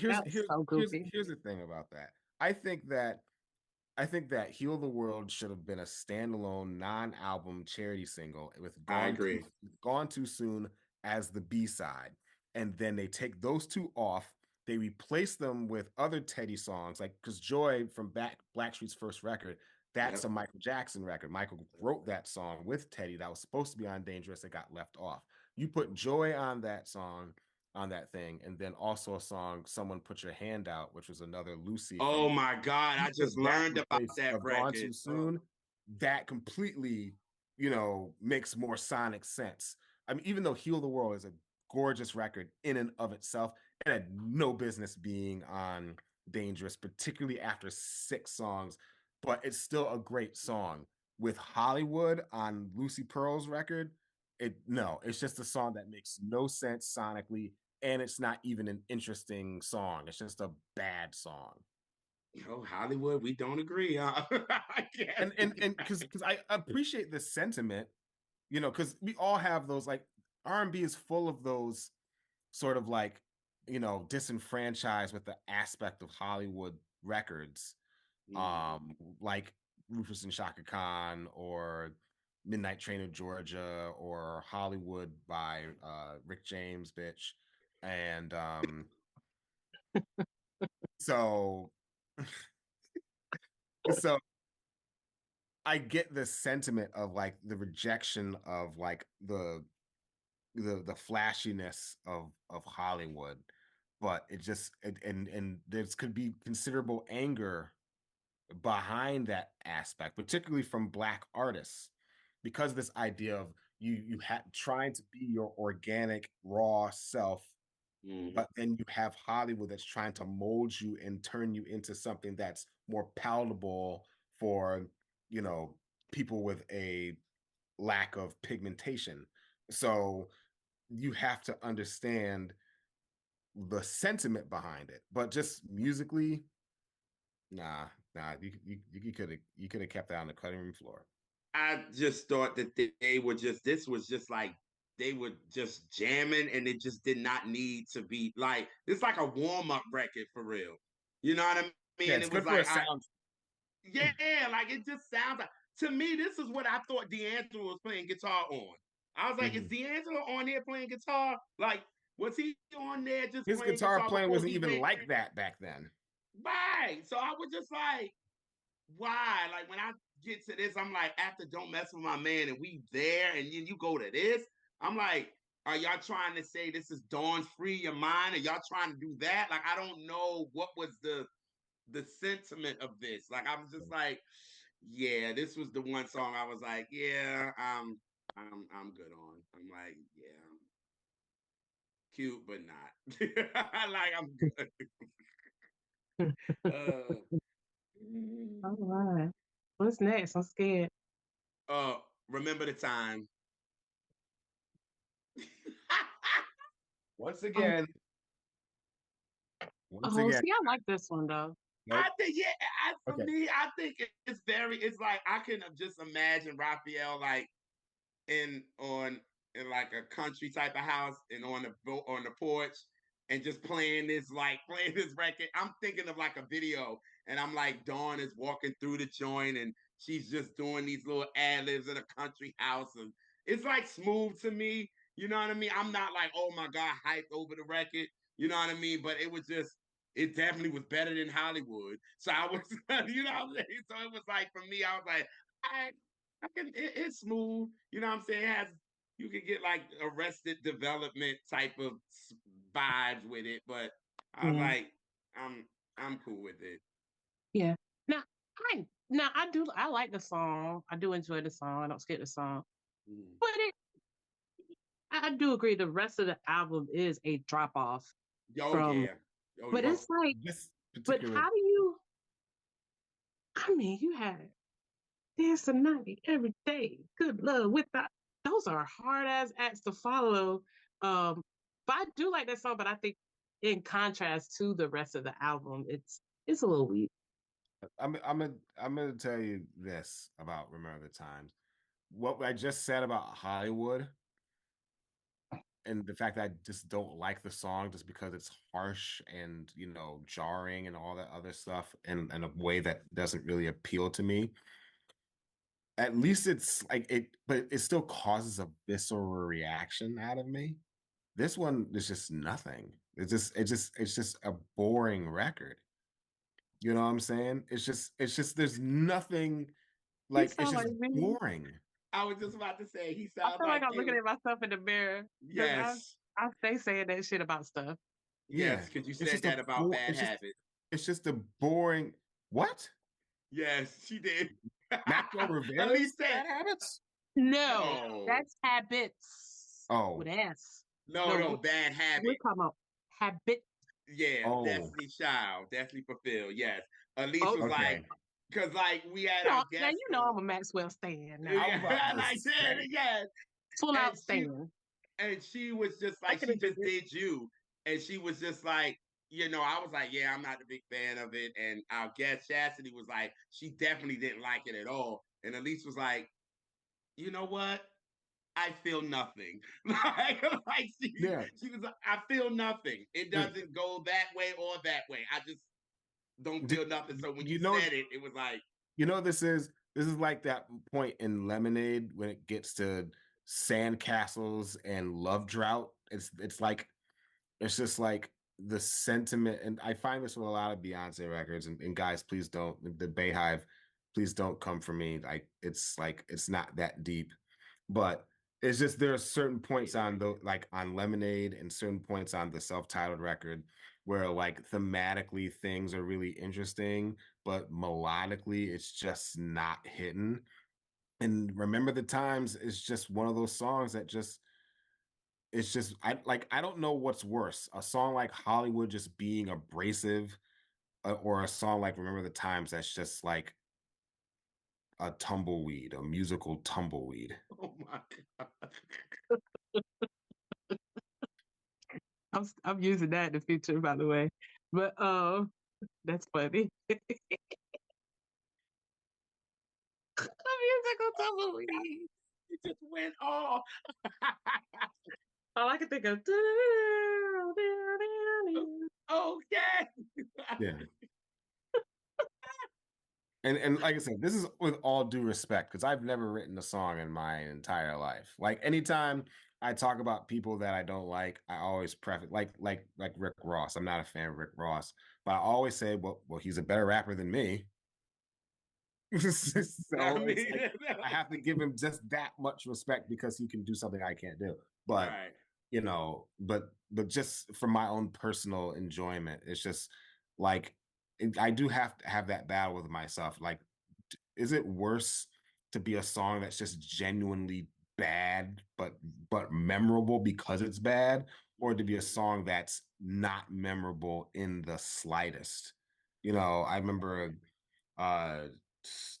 so goofy. here's the thing about that. I think that I think that Heal the World should have been a standalone non-album charity single with I agree. Gone Too Soon as the B-side. And then they take those two off, they replace them with other Teddy songs, like because Joy from Blackstreet's first record, that's Yep. a Michael Jackson record. Michael wrote that song with Teddy that was supposed to be on Dangerous that got left off. You put Joy on that song, on that thing, and then also a song, Someone Put Your Hand Out, which was another Lucy Oh from my God! you I put just that learned in about place that of Gone record. Too Soon, that completely, you know, makes more sonic sense. I mean, even though Heal the World is a gorgeous record in and of itself, it had no business being on Dangerous, particularly after 6 songs, but it's still a great song. With Hollywood on Lucy Pearl's record, it's just a song that makes no sense sonically, and it's not even an interesting song. It's just a bad song. Oh, Hollywood, we don't agree. I guess. And because I appreciate the sentiment, you know, because we all have those, like, R&B is full of those sort of like, you know, disenfranchised with the aspect of Hollywood records, like Rufus and Shaka Khan or Midnight Train of Georgia or Hollywood by Rick James, bitch. And so so I get the sentiment of like the rejection of like the flashiness of Hollywood, but and there's could be considerable anger behind that aspect, particularly from Black artists, because this idea of you have trying to be your organic raw self, but then you have Hollywood that's trying to mold you and turn you into something that's more palatable for people with a lack of pigmentation. So you have to understand the sentiment behind it, but just musically, nah, you could have kept that on the cutting room floor. I just thought that they were just this was just like they were just jamming and it just did not need to be like it's like a warm-up record for real. You know what I Yeah, mean? it's It was good for a like sound. yeah, like it just sounds like to me, this is what I thought D'Angelo was playing guitar on. I was like, is D'Angelo on here playing guitar? Like, was he on there just His playing guitar guitar playing before wasn't he even went? like that back then. Right. So I was just like, why? Like when I get to this, I'm like, after Don't Mess With My Man, and we there, and then you go to this, I'm like, are y'all trying to say this is Dawn Free Your Mind? Are y'all trying to do that? Like, I don't know what was the sentiment of this. Like, I was just like, yeah, this was the one song I was like, yeah, I'm good on. I'm like, yeah, cute, but not. Like, I'm good. Uh, All right. What's next? I'm scared. uh, remember the time. Once Oh, again, once oh, again. see, I like this one though. Nope. I think yeah, for Okay. me, I think it's very. It's like I can just imagine Raphael like in on in like a country type of house and on the boat on the porch and just playing this like playing this record. I'm thinking of like a video and I'm like Dawn is walking through the joint and she's just doing these little ad libs in a country house and it's like smooth to me. You know what I mean? I'm not like oh my god hyped over the record. You know what I mean? But it was just it definitely was better than Hollywood. So I was, you know what I'm saying? So it was like for me, I was like, I can it's smooth. You know what I'm saying? It has you can get like Arrested Development type of vibes with it, but I was Yeah, like, I'm I'm cool with it. yeah. Now, I like the song. I do enjoy the song. I don't skip the song, Mm. but I do agree. The rest of the album is a drop off Oh from. yeah. Oh But yeah. it's like, This but particular. how do you? I mean, you had dance the night every day. Good love with that. Those are hard ass acts to follow. Um, but I do like that song. But I think in contrast to the rest of the album, it's a little weak. I'm gonna tell you this about Remember the Times. What I just said about Hollywood and the fact that I just don't like the song just because it's harsh and jarring and all that other stuff in a way that doesn't really appeal to me. At least it's like it, but it still causes a visceral reaction out of me. This one is just nothing. It's just a boring record. You know what I'm saying? It's just there's nothing You like it's sound just like me. boring. I was just about to say he I sounds feel like like I'm looking you. at myself in the mirror because Yes. I stay saying that shit about stuff. Yeah. Yes, because you It's said just a that about bo- bad habit. it's just a boring what? Yes, she did. Maxwell Elise Rivera's said bad habits? No, no. that's habits with Oh. S. No, No, no, bad we're habit. talking about habit. Yeah, Oh. Destiny Child, Destiny Fulfilled. Yes. Elise Oh, was like, Okay. because like we had no, our now guest you know on. I'm a Maxwell stan now. I was Yeah, about to like yeah, say. yes. Full And out stan. she was just I like can she admit just it. did you. And she was just like, I was like, yeah, I'm not a big fan of it. And our guest Chastity was like, she definitely didn't like it at all. And Elise was like, you know what? I feel nothing. like Yeah. she was like, I feel nothing. It It, doesn't go that way or that way. I just don't feel nothing. So when you know, said it, it was like, this is like that point in Lemonade when it gets to sandcastles and love drought. It's just like the sentiment, and I find this with a lot of Beyonce records. And guys, please don't, the Bayhive, please don't come for me. Like it's not that deep, but it's just there are certain points on the like on Lemonade and certain points on the self-titled record where like thematically things are really interesting, but melodically it's just not hitting. And Remember the Times is just one of those songs that just it's just I don't know what's worse, a song like Hollywood just being abrasive, or a song like Remember the Times that's just like a tumbleweed, a musical tumbleweed. oh my God. I'm using that in the future, by the way. But that's funny. A musical tumbleweed. It just went off. All I can think of. Okay. Yeah. And like I said, this is with all due respect, because I've never written a song in my entire life. Like anytime I talk about people that I don't like, I always preface like Rick Ross. I'm not a fan of Rick Ross, but I always say, well, he's a better rapper than me. So I it's mean, like I have to give him just that much respect because he can do something I can't do. But right. but just for my own personal enjoyment, it's just like I do have to have that battle with myself. Like, is it worse to be a song that's just genuinely bad but memorable because it's bad, or to be a song that's not memorable in the slightest? I remember uh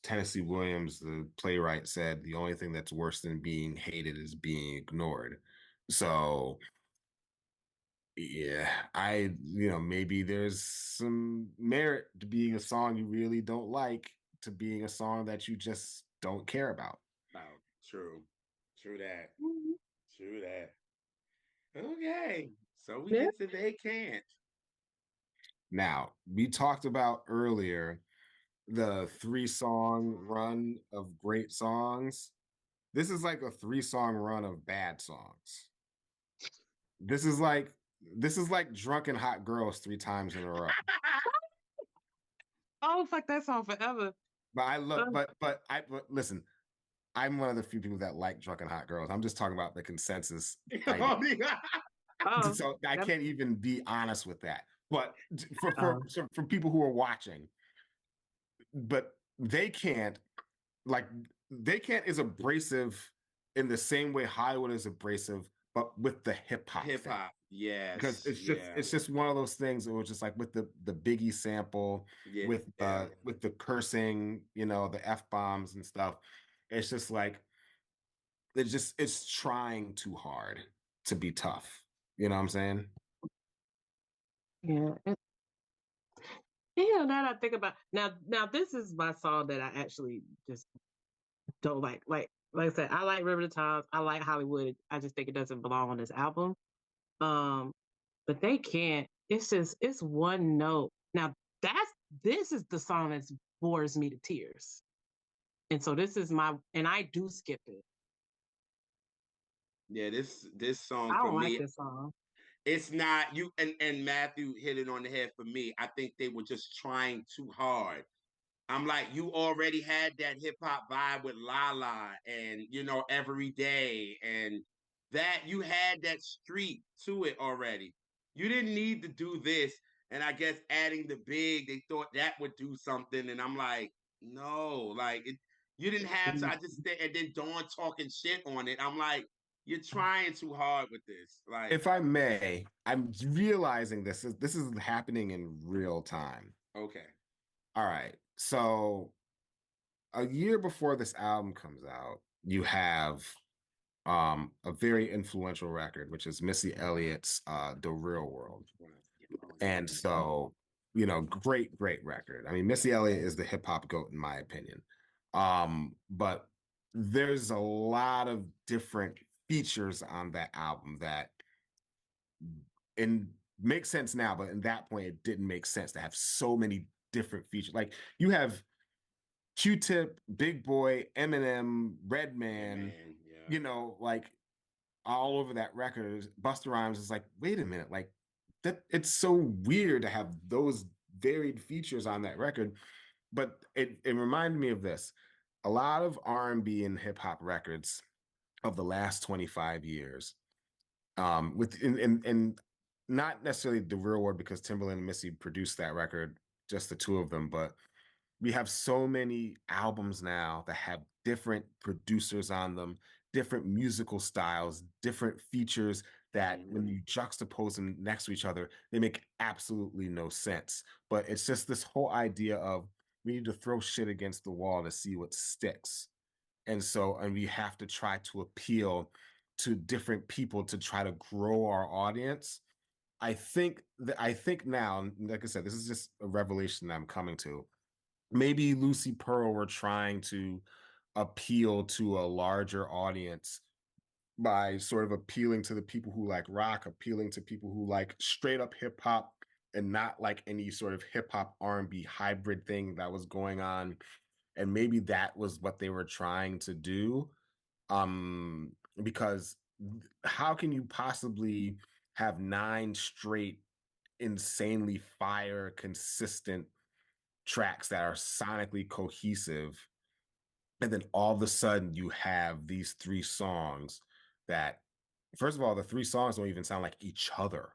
Tennessee Williams, the playwright, said the only thing that's worse than being hated is being ignored. So yeah, maybe there's some merit to being a song you really don't like to being a song that you just don't care about. Oh, true. True that. True that. Okay. So we Yeah. get to they can't. Now, we talked about earlier the 3-song run of great songs. This is like a 3-song run of bad songs. This is like drunken hot girls 3 times in a row. Oh, fuck that song forever. But I love, Uh, but listen, I'm one of the few people that like drunken hot girls. I'm just talking about the consensus idea. Oh, yeah. oh, So I that, can't even be honest with that. But for oh, people who are watching, but they can't like they can't is abrasive in the same way Hollywood is abrasive, but with the hip hop Hip thing. hop. Because Yes. it's just Yeah. it's just one of those things that was just like with the Biggie sample, Yeah. Yeah. with the cursing, the F-bombs and stuff. It's just like it's trying too hard to be tough. You know what I'm saying? yeah. Yeah, now that I think about now this is my song that I actually just don't like. Like I said, I like River of Times. I like Hollywood. I just think it doesn't belong on this album. Um, but they can't. It's one note. Now that's this is the song that bores me to tears. And so this is and I do skip it. Yeah. This song I for don't like me, this song. it's not you and Matthew hit it on the head for me. I think they were just trying too hard. I'm like, you already had that hip hop vibe with Lala and every day and that you had that street to it already. You didn't need to do this. And I guess adding the big, they thought that would do something. And I'm like, no, like you didn't have to. I just and then Dawn talking shit on it. I'm like, you're trying too hard with this. Like, If I may, I'm realizing this is happening in real time. okay. All right. So a year before this album comes out, you have a very influential record, which is Missy Elliott's The Real World. And so, great, great record. I mean, Missy Elliott is the hip hop goat in my opinion. But there's a lot of different features on that album that and makes sense now, but in that point it didn't make sense to have so many different features. Like you have Q-Tip, Big Boy, Eminem, Redman, yeah. like all over that record. Busta Rhymes is like, wait a minute, like that. It's so weird to have those varied features on that record. But it reminded me of this. A lot of R&B and hip hop records of the last 25 years, with in not necessarily the real world because Timbaland and Missy produced that record, just the two of them, but we have so many albums now that have different producers on them, different musical styles, different features that when you juxtapose them next to each other, they make absolutely no sense. But it's just this whole idea of we need to throw shit against the wall to see what sticks. And we have to try to appeal to different people to try to grow our audience. I think now, like I said, this is just a revelation that I'm coming to. Maybe Lucy Pearl were trying to appeal to a larger audience by sort of appealing to the people who like rock, appealing to people who like straight up hip hop and not like any sort of hip hop R&B hybrid thing that was going on. And maybe that was what they were trying to do. Because how can you possibly have 9 straight insanely fire consistent tracks that are sonically cohesive, and then all of a sudden you have these 3 songs that, first of all, the 3 songs don't even sound like each other.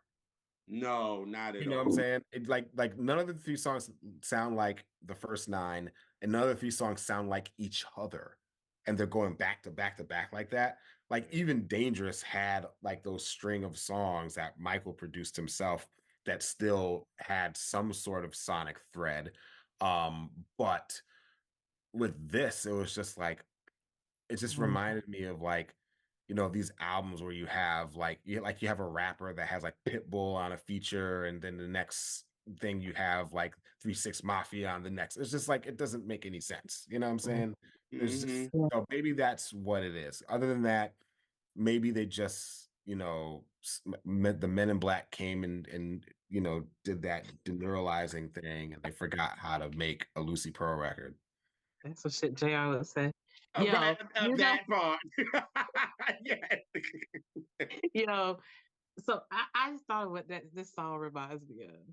No, not at You know all. what I'm saying? It, like none of the 3 songs sound like the first 9, and none of the 3 songs sound like each other, and they're going back to back to back like that. Like even Dangerous had like those string of songs that Michael produced himself that still had some sort of sonic thread. But with this, it was just like it just reminded me of like, these albums where you have like you have a rapper that has like Pitbull on a feature, and then the next thing you have like 3 6 Mafia on the next. It's just like it doesn't make any sense. You know what I'm saying? There's just maybe that's what it is. Other than that, maybe they just the Men in Black came and did that deneuralizing thing, and they forgot how to make a Lucy Pearl record. That's some shit JR would say. Right, You know, that part. Yes. So I just thought of what this song reminds me of.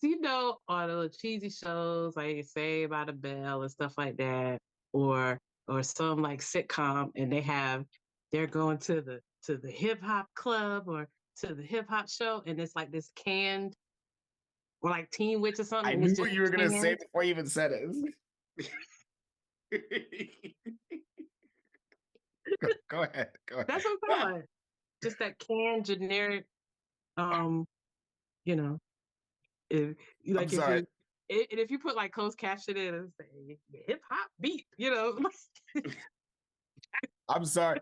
So on the cheesy shows like Saved by the Bell and stuff like that, or some like sitcom, and they're going to the hip hop club or to the hip hop show, and it's like this canned or like Teen Witch or something. I And knew it's just what you were gonna say canned. before you even said it. Go ahead. That's what I'm talking about. Just that canned generic, you know, if I'm like sorry. if you put like closed caption in and say hip hop beat, I'm sorry.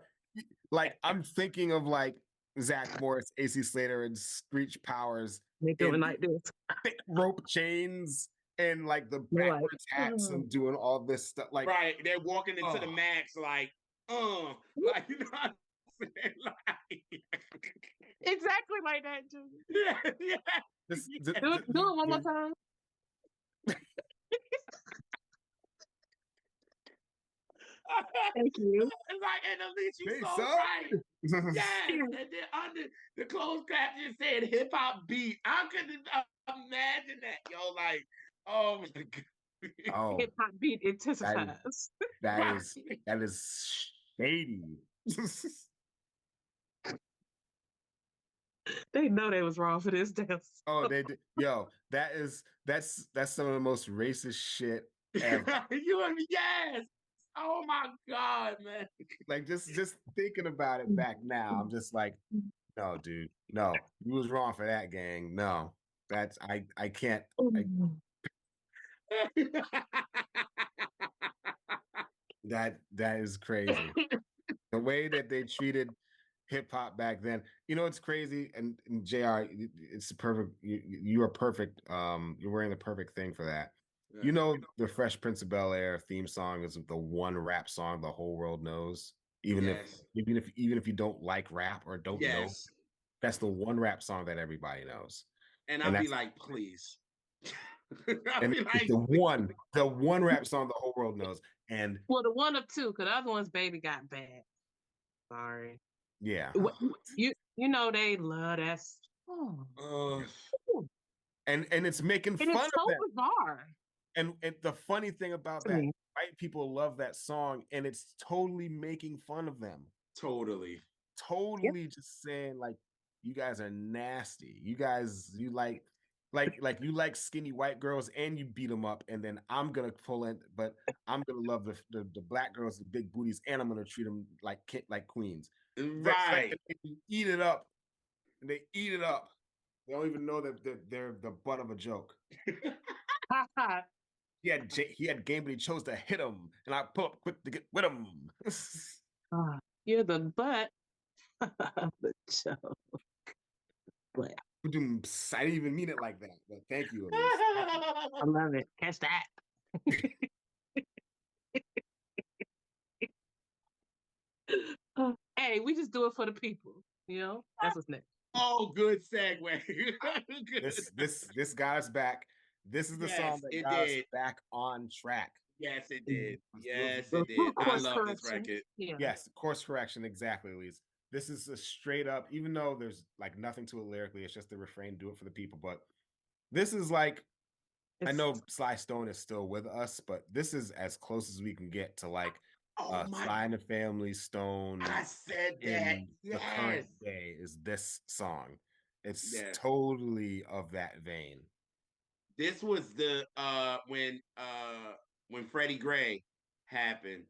Like I'm thinking of like Zach Morris, AC Slater, and Screech Powers they doing in like this. thick rope chains and like the You're like, backwards hats and doing all this stuff. Like right, they're walking into the max like you know what I'm saying? Like exactly like that, yeah, yeah. Do it one more time. Thank you. Like, and at least you so right. Yes, and then under the closed caption said hip hop beat. I couldn't imagine that, yo. Like, oh my god. Oh, Hip hop beat intensifies. that is shady. They know they was wrong for this dance. Oh, they did. Yo, that's some of the most racist shit ever. Yes. Oh my god, man. Like just thinking about it back now, I'm just like, no, dude, no, you was wrong for that, gang. No, that's I can't. That is crazy. The way that they treated hip hop back then. It's crazy. And JR, it's perfect. You are perfect. You're wearing the perfect thing for that. The Fresh Prince of Bel-Air theme song is the one rap song the whole world knows. Even if you don't like rap or don't know, that's the one rap song that everybody knows. And I'll be like, please. I And feel it's like the one rap song the whole world knows. And Well, the one of two, because the other one's Baby Got Bad. Sorry. yeah. You know they love that song. uh, And it's making And fun it's of so that. bizarre And the funny thing about to that, me. white people love that song, and it's totally making fun of them. totally. Yep. Totally just saying like, you guys are nasty. You you like skinny white girls, and you beat them up, and then I'm gonna pull in, but I'm gonna love the black girls with big booties, and I'm gonna treat them like queens. That's like Right. they eat it up. And they eat it up. They don't even know that they're the butt of a joke. He had game, but he chose to hit him, and I pull up quick to get with him. You're the butt of the joke. But I didn't even mean it like that, but thank you, Elise. I love it. Catch that. Hey, we just do it for the people. You know, that's what's next. Oh, good segue. Good. This got us back. This is the song Yes, that it got us did. back on track. Yes, it did. Yes, A it did. little I course love this correction. record. Yeah. Yes, course correction, exactly, Elise. This is a straight up, even though there's like nothing to it lyrically, it's just the refrain, do it for the people. But this is like, I It's know Sly Stone is still with us, but this is as close as we can get to like Oh my! Sly and the Family Stone I said that. in the Yes. current day is this song. It's Yes. totally of that vein. This was the when Freddie Gray happened,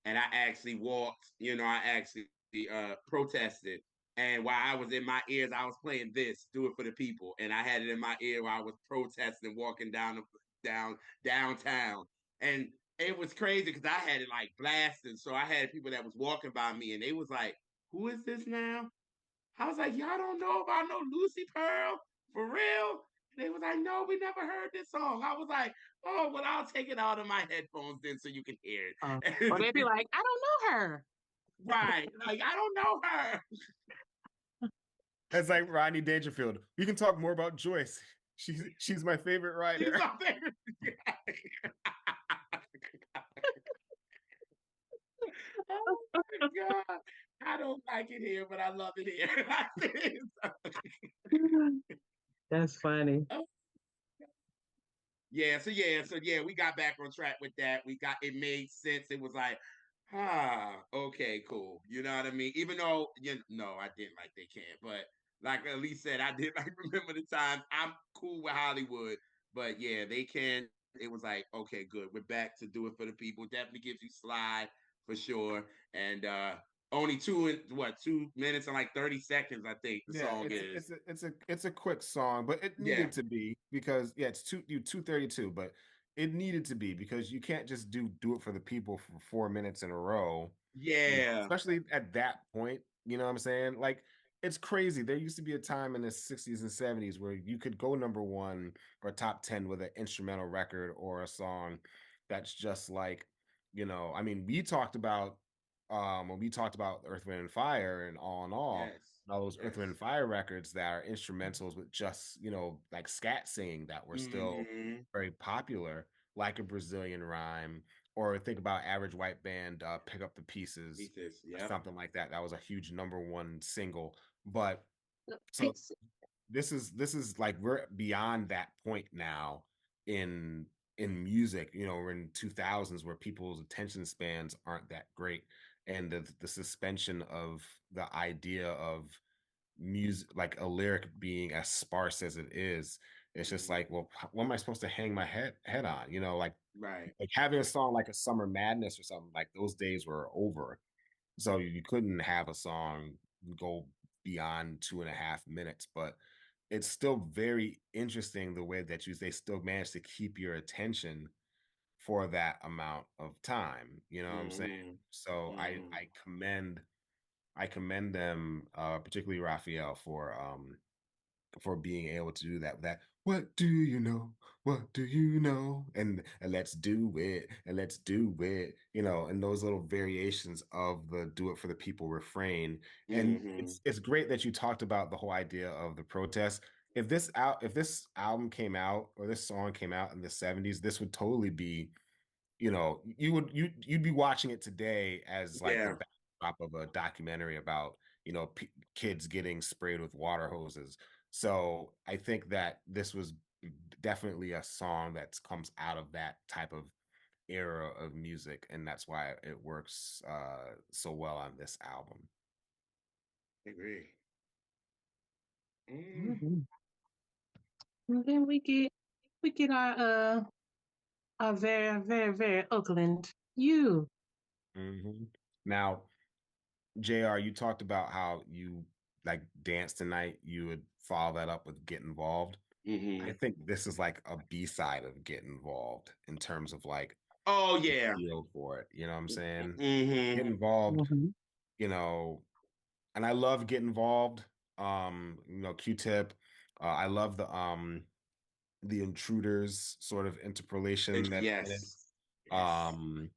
and I actually walked. You know, I actually protested, and while I was in my ears, I was playing this "Do It for the People," and I had it in my ear while I was protesting, walking downtown, and it was crazy because I had it like blasting. So I had people that was walking by me, and they was like, "Who is this now?" I was like, "Y'all don't know about no Lucy Pearl for real?" They was like, "No, we never heard this song." I was like, "Oh, well, I'll take it out of my headphones then so you can hear or it." they'd be like, I don't know her. Right. Like, I don't know her. It's like Rodney Dangerfield. We can talk more about Joyce. She's my favorite She's writer. my favorite. Oh my God. I don't like it here, but I love it here. That's funny. So we got back on track with that. We got it made sense. It was like, okay, cool. You know what I mean? Even though no, I didn't like They Can't, but like Elise said, I did like remember the times. I'm cool with Hollywood, but yeah, They Can. It was like, okay, good. We're back to Do It for the People. Definitely gives you Slide for sure. And only 2 minutes and like 30 seconds, I think the Yeah, song is. it's a quick song, but it Yeah. needed to be because yeah, it's 2:32, but it needed to be because you can't just do it for the people for 4 minutes in a row, Yeah. especially at that point. You know what I'm saying? Like it's crazy. There used to be a time in the 60s and 70s where you could go number one or top 10 with an instrumental record or a song that's just like, I mean, we talked about when we talked about Earth, Wind, and Fire and All in All, Yes. and all those Earth, Yes. Wind, and Fire records that are instrumentals with just, like scat singing that were still Mm-hmm. very popular, like a Brazilian Rhyme, or think about Average White Band, Pick Up the Pieces, Pieces. or Yep. something like that. That was a huge number one single. But so Peace. this is like we're beyond that point now in music. We're in 2000s where people's attention spans aren't that great, and the suspension of the idea of music, like a lyric being as sparse as it is, it's just like, well, what am I supposed to hang my head on? Right. Like having a song like a Summer Madness or something, like those days were over. So you couldn't have a song go beyond 2.5 minutes, but it's still very interesting the way that they still manage to keep your attention for that amount of time. You know what I'm saying? Mm-hmm. So Mm-hmm. I commend them, particularly Raphael, for being able to do that. That what do you know? What do you know? And let's do it, and let's do it. And those little variations of the "Do It for the People" refrain. And Mm-hmm. it's great that you talked about the whole idea of the protest. if this album came out or this song came out in the 70s, this would totally be, you'd be watching it today as like the Yeah, backdrop of a documentary about, kids getting sprayed with water hoses. So I think that this was definitely a song that comes out of that type of era of music, and that's why it works so well on this album. I agree. Mhm. And then we get our very, very, very Oakland you. Mm-hmm. Now, JR, you talked about how you like dance tonight. You would follow that up with Get Involved. I think this is like a B-side of Get Involved in terms of like Oh yeah. feel for it. You know what I'm saying? Get Mm-hmm. Involved, Mhm. you know, and I love Get Involved. Q-Tip. I love the Intruders sort of interpolation that's in it. Yes. Yes. Um,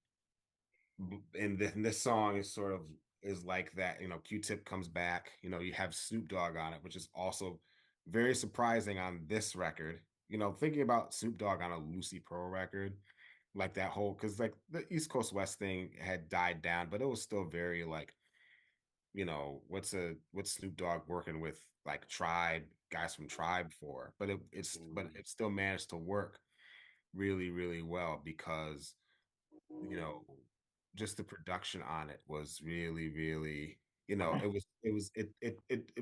and this song is sort of is like that. Q-Tip comes back. You have Snoop Dogg on it, which is also very surprising on this record. Thinking about Snoop Dogg on a Lucy Pearl record, like that whole, because like the East Coast West thing had died down, but it was still very like, what's Snoop Dogg working with like Tribe guys from Tribe for? But it still managed to work really, really well because you know just the production on it was really, really, it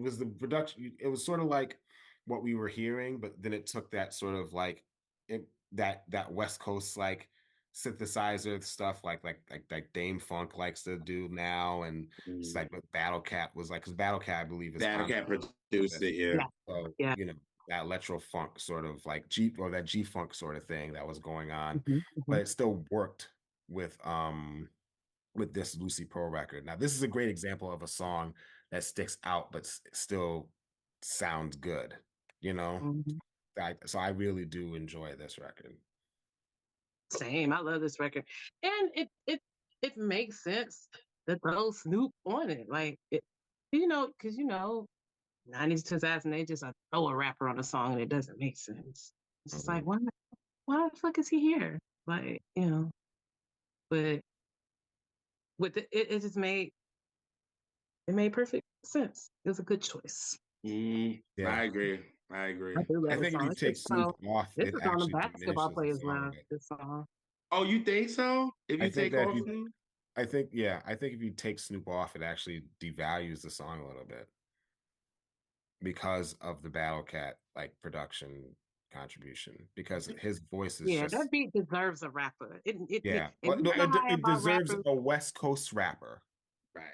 was the production. It was sort of like what we were hearing, but then it took that sort of like that West Coast like synthesizer stuff like Dame Funk likes to do now, and it's like what Battle Cat was like, because Battle Cat, I believe, is Battle on Cat produced this. it, yeah. Yeah, So, yeah. that electro funk sort of like that G funk sort of thing that was going on, Mhm, but mhm. it still worked with this Lucy Pearl record. Now, this is a great example of a song that sticks out but still sounds good, you know? Mhm. So I really do enjoy this record. Same. I love this record, and it makes sense that throw Snoop on it. Like because 90s, 2000, they just throw a rapper on a song and it doesn't make sense. It's just like Mhm. why the fuck is he here? Like but it just made perfect sense. It was a good choice. Yeah. I agree. I I agree. do I love this think if song. you take Snoop off, This it is on the actually basketball diminishes the players' song a love. bit. This song. Oh, you think so? If I you think take that if off you, Snoop? I think if you take Snoop off, it actually devalues the song a little bit because of the Battle Cat like production contribution, because his voice is Yeah, just. that beat deserves a rapper. Yeah, And you know how I am it about deserves rappers. a West Coast rapper. Right.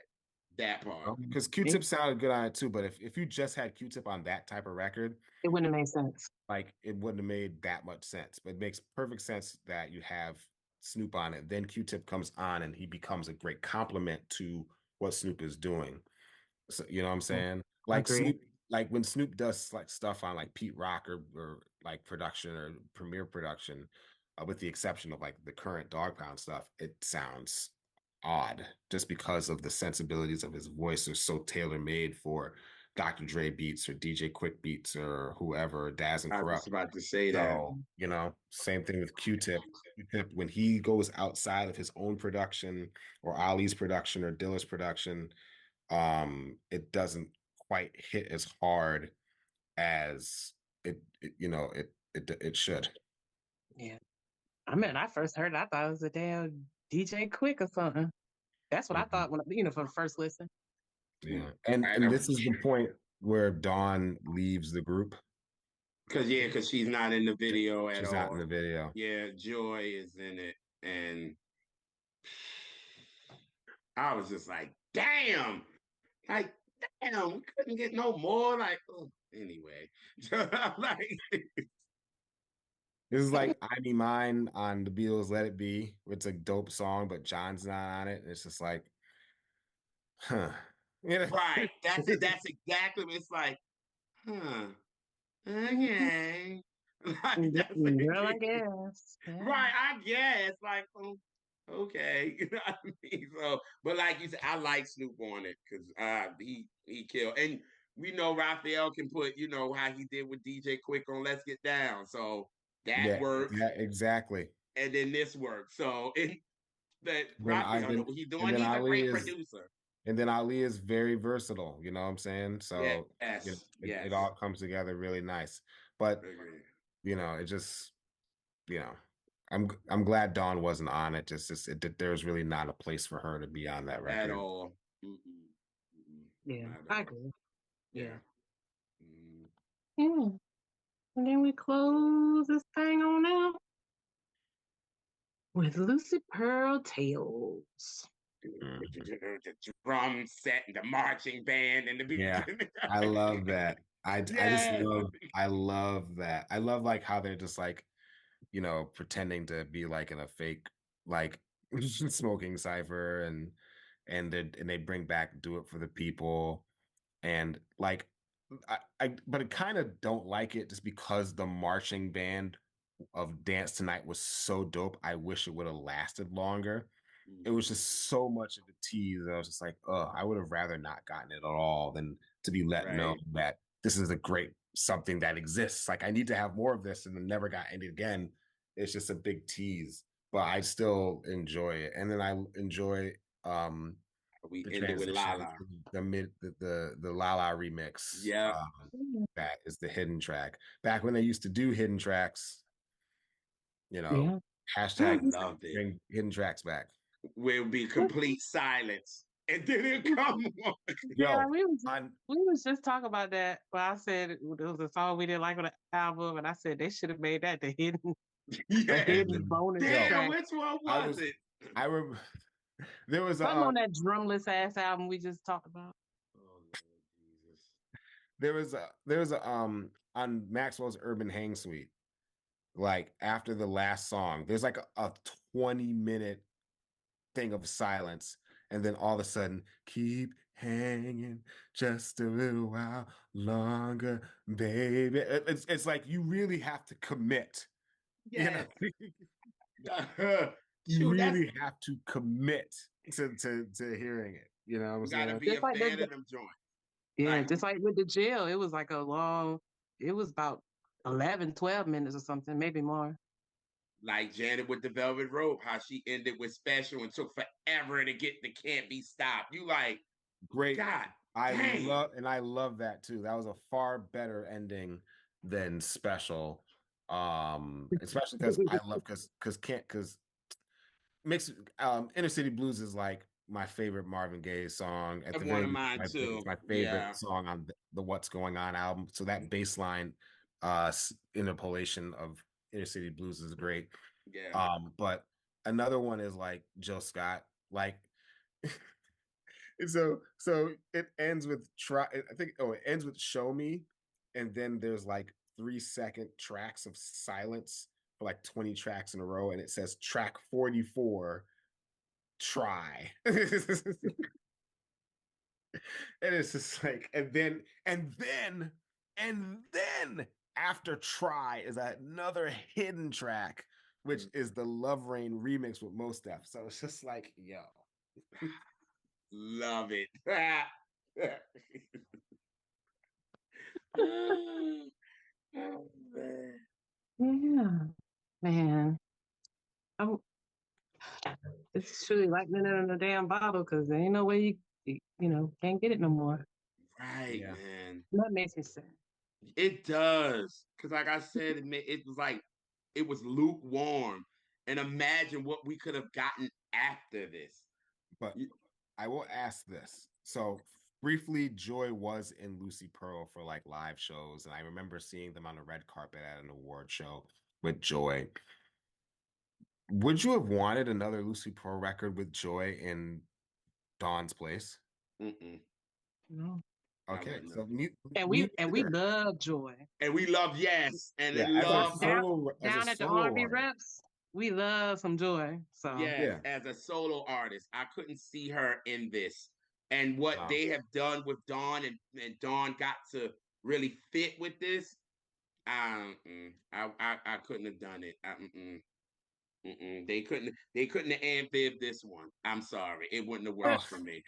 That part. Because It, Q-Tip sounded good on it too, but if you just had Q-Tip on that type of record, it wouldn't have made sense. like it wouldn't have made that much sense. But it makes perfect sense that you have Snoop on it. Then Q-Tip comes on and he becomes a great complement to what Snoop is doing. So, you know what I'm saying? I Like agree. Snoop, like when Snoop does like stuff on like Pete Rock or like production or premiere production, with the exception of like the current Dog Pound stuff, it sounds odd just because of the sensibilities of his voice are so tailor made for Dr. Dre beats or DJ Quick beats or whoever, Daz and I was just Corrupt. about to say that. So, same thing with Q-Tip. Q-Tip, when he goes outside of his own production or Ali's production or Dilla's production, it doesn't quite hit as hard as it should. Yeah. I mean, I first heard it, I thought it was a damn DJ Quick or something. That's what I Mhm. thought when for the first listen. Yeah, and this is the point where Dawn leaves the group. Because she's not in the video at She's not in all. the video. Yeah, Joy is in it, and I was just like, damn, we couldn't get no more. Like, oh, anyway, like, This is like "I Be Mine" on the Beatles' "Let It Be." It's a dope song, but John's not on it. It's just like, huh? You know? right. That's it. That's exactly. It's like, huh? Okay. Like that's Girl, I it. guess. Yeah. Right, I guess. Like, okay. You know what I mean? So, but like you said, I like Snoop on it because he killed. And we know Raphael can put, you know, how he did with DJ Quick on Let's Get Down. So that Yeah, works. yeah, exactly. And then this works. So that Then I Raphael know then what he's and doing. then He's a Ali great is producer. and then Ali is very versatile. You know what I'm saying? So Yes. it Yes. all comes together really nice. But Agree. it just you know, I'm glad Dawn wasn't on it. There's really not a place for her to be on that At record. all. Mm-mm. Mm-mm. Yeah, Not at I all. agree. Yeah. Yeah. Mm. Yeah. And then we close this thing on out with Lucy Pearl Tales. Mhm. The drum set and the marching band and the Yeah, beginning. I love that. I just Yes. love that. I love like how they're just like pretending to be like in a fake like smoking cipher and they bring back Do It for the People and like I but I kind of don't like it just because the marching band of Dance Tonight was so dope. I wish it would have lasted longer. It was Mhm. just so much of a tease. I was just like, oh, I would have rather not gotten it at all than to be let know Right. that this is a great something that exists. Like I need to have more of this and then never got any again. It's just a big tease, but I still enjoy it. And then I enjoy We the ended with transition, Lala. the Lala remix. Yeah. That is the hidden track. Back when they used to do hidden tracks, you know, Yeah. I hashtag loved it. bring hidden tracks back. Will be complete silence. And then it come on. Yeah, Yo, on we was just talking about that. But I said it was a song we didn't like on the album, and I said they should have made that the Yeah. hidden bonus Damn, track. which one I was was it? I remember there was a Something on that drumless ass album we just talked about. Oh Lord Jesus. there was a on Maxwell's Urban Hang Suite, like after the last song, there's like a 20-minute thing of silence, and then all of a sudden, keep hanging just a little while longer, baby. It's like you really have to commit, you know. Yes. You Shoot, that's really have to commit to hearing it. You know what I'm you gotta saying? be Just a like fan of them joints. yeah, Like just like with the jail, it was like a long. It was about 11, 12 minutes or something, maybe more. like Janet with the Velvet Rope, how she ended with Special and took forever to get the Can't Be Stopped. You like, Great. God damn. I love that too. That was a far better ending than Special. Especially because I love because can't because mix Inner City Blues is like my favorite Marvin Gaye song. At the One very of least, mine too. it's my favorite Yeah. song on the What's Going On album. So that bass line interpolation of Inner City Blues is great. Yeah. But another one is like Jill Scott. Like so it ends with it ends with Show Me, and then there's like 3-second tracks of silence for like 20 tracks in a row, and it says track 44, try. And it's just like, and then after try is another hidden track, which is the Love Rain remix with Mos Def. So it's just like, yo. Love it. Oh, man. Yeah, man. I'm, it's truly lightning in a damn bottle because there ain't no way can't get it no more. Right, Yeah. man. That makes me sad. It does. Because, like I said, it was like, it was lukewarm. And imagine what we could have gotten after this. But I will ask this. So briefly, Joy was in Lucy Pearl for like live shows, and I remember seeing them on the red carpet at an award show with Joy. Would you have wanted another Lucy Pearl record with Joy in Dawn's place? Mm-mm, No. I Okay, wouldn't have. so me And we neither. love Joy. And we love Yes. And Yeah, then love her. Down at the solo R&B artist. reps, we love some Joy. So Yes, Yeah. as a solo artist. I couldn't see her in this. And what Wow. they have done with Dawn and Dawn got to really fit with this. I couldn't have done it. They couldn't have amphib this one. I'm sorry. It wouldn't have Oh, worked for me.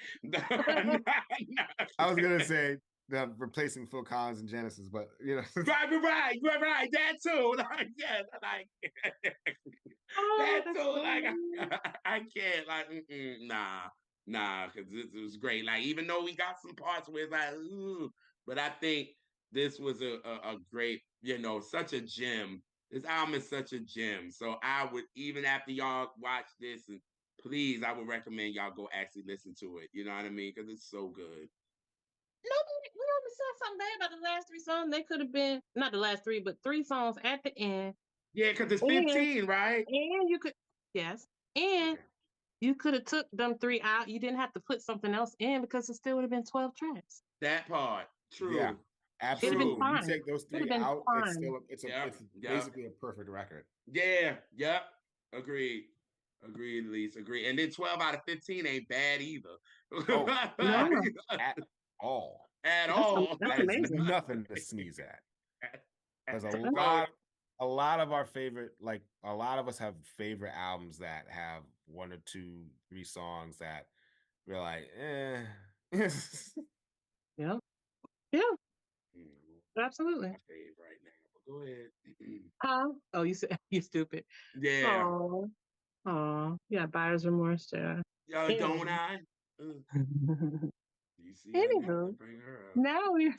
I was gonna say the replacing Phil Collins and Genesis, but right, that too. Like, yes, like Oh, that that's too. Like, funny. I can't, like, nah, because this was great. Like, even though we got some parts where it's like, ooh, but I think this was a great, such a gem. This album is such a gem. So I would, even after y'all watch this, and please, I would recommend y'all go actually listen to it. You know what I mean? Because it's so good. Nobody, we only said something bad about the last three songs. They could have been not the last three, but three songs at the end. Yeah, because it's And 15, right? and you could yes. And Okay. you could have took them three out. You didn't have to put something else in because it still would have been 12 tracks. That part. yeah, True. It'd have been absolutely. True. You fine. take those It'd have three been out, it's fine. still Yep. it's Yep. basically a perfect record. Yeah. Yep. Agreed. Agreed, Lise. Agreed. And then 12 out of 15 ain't bad either. Oh, No, at all. At that's all. that's That is amazing. nothing to sneeze at. Because So, a lot of our favorite, like a lot of us have favorite albums that have one or two, three songs that we're like, eh. Yeah. Yeah, absolutely. my fave right now. But go ahead. Huh? Oh, you said you stupid. Yeah. Oh, oh, yeah, buyer's remorse, yeah. Yo, don't Anywho, I? You see, I didn't have to anywho, bring her up. now we've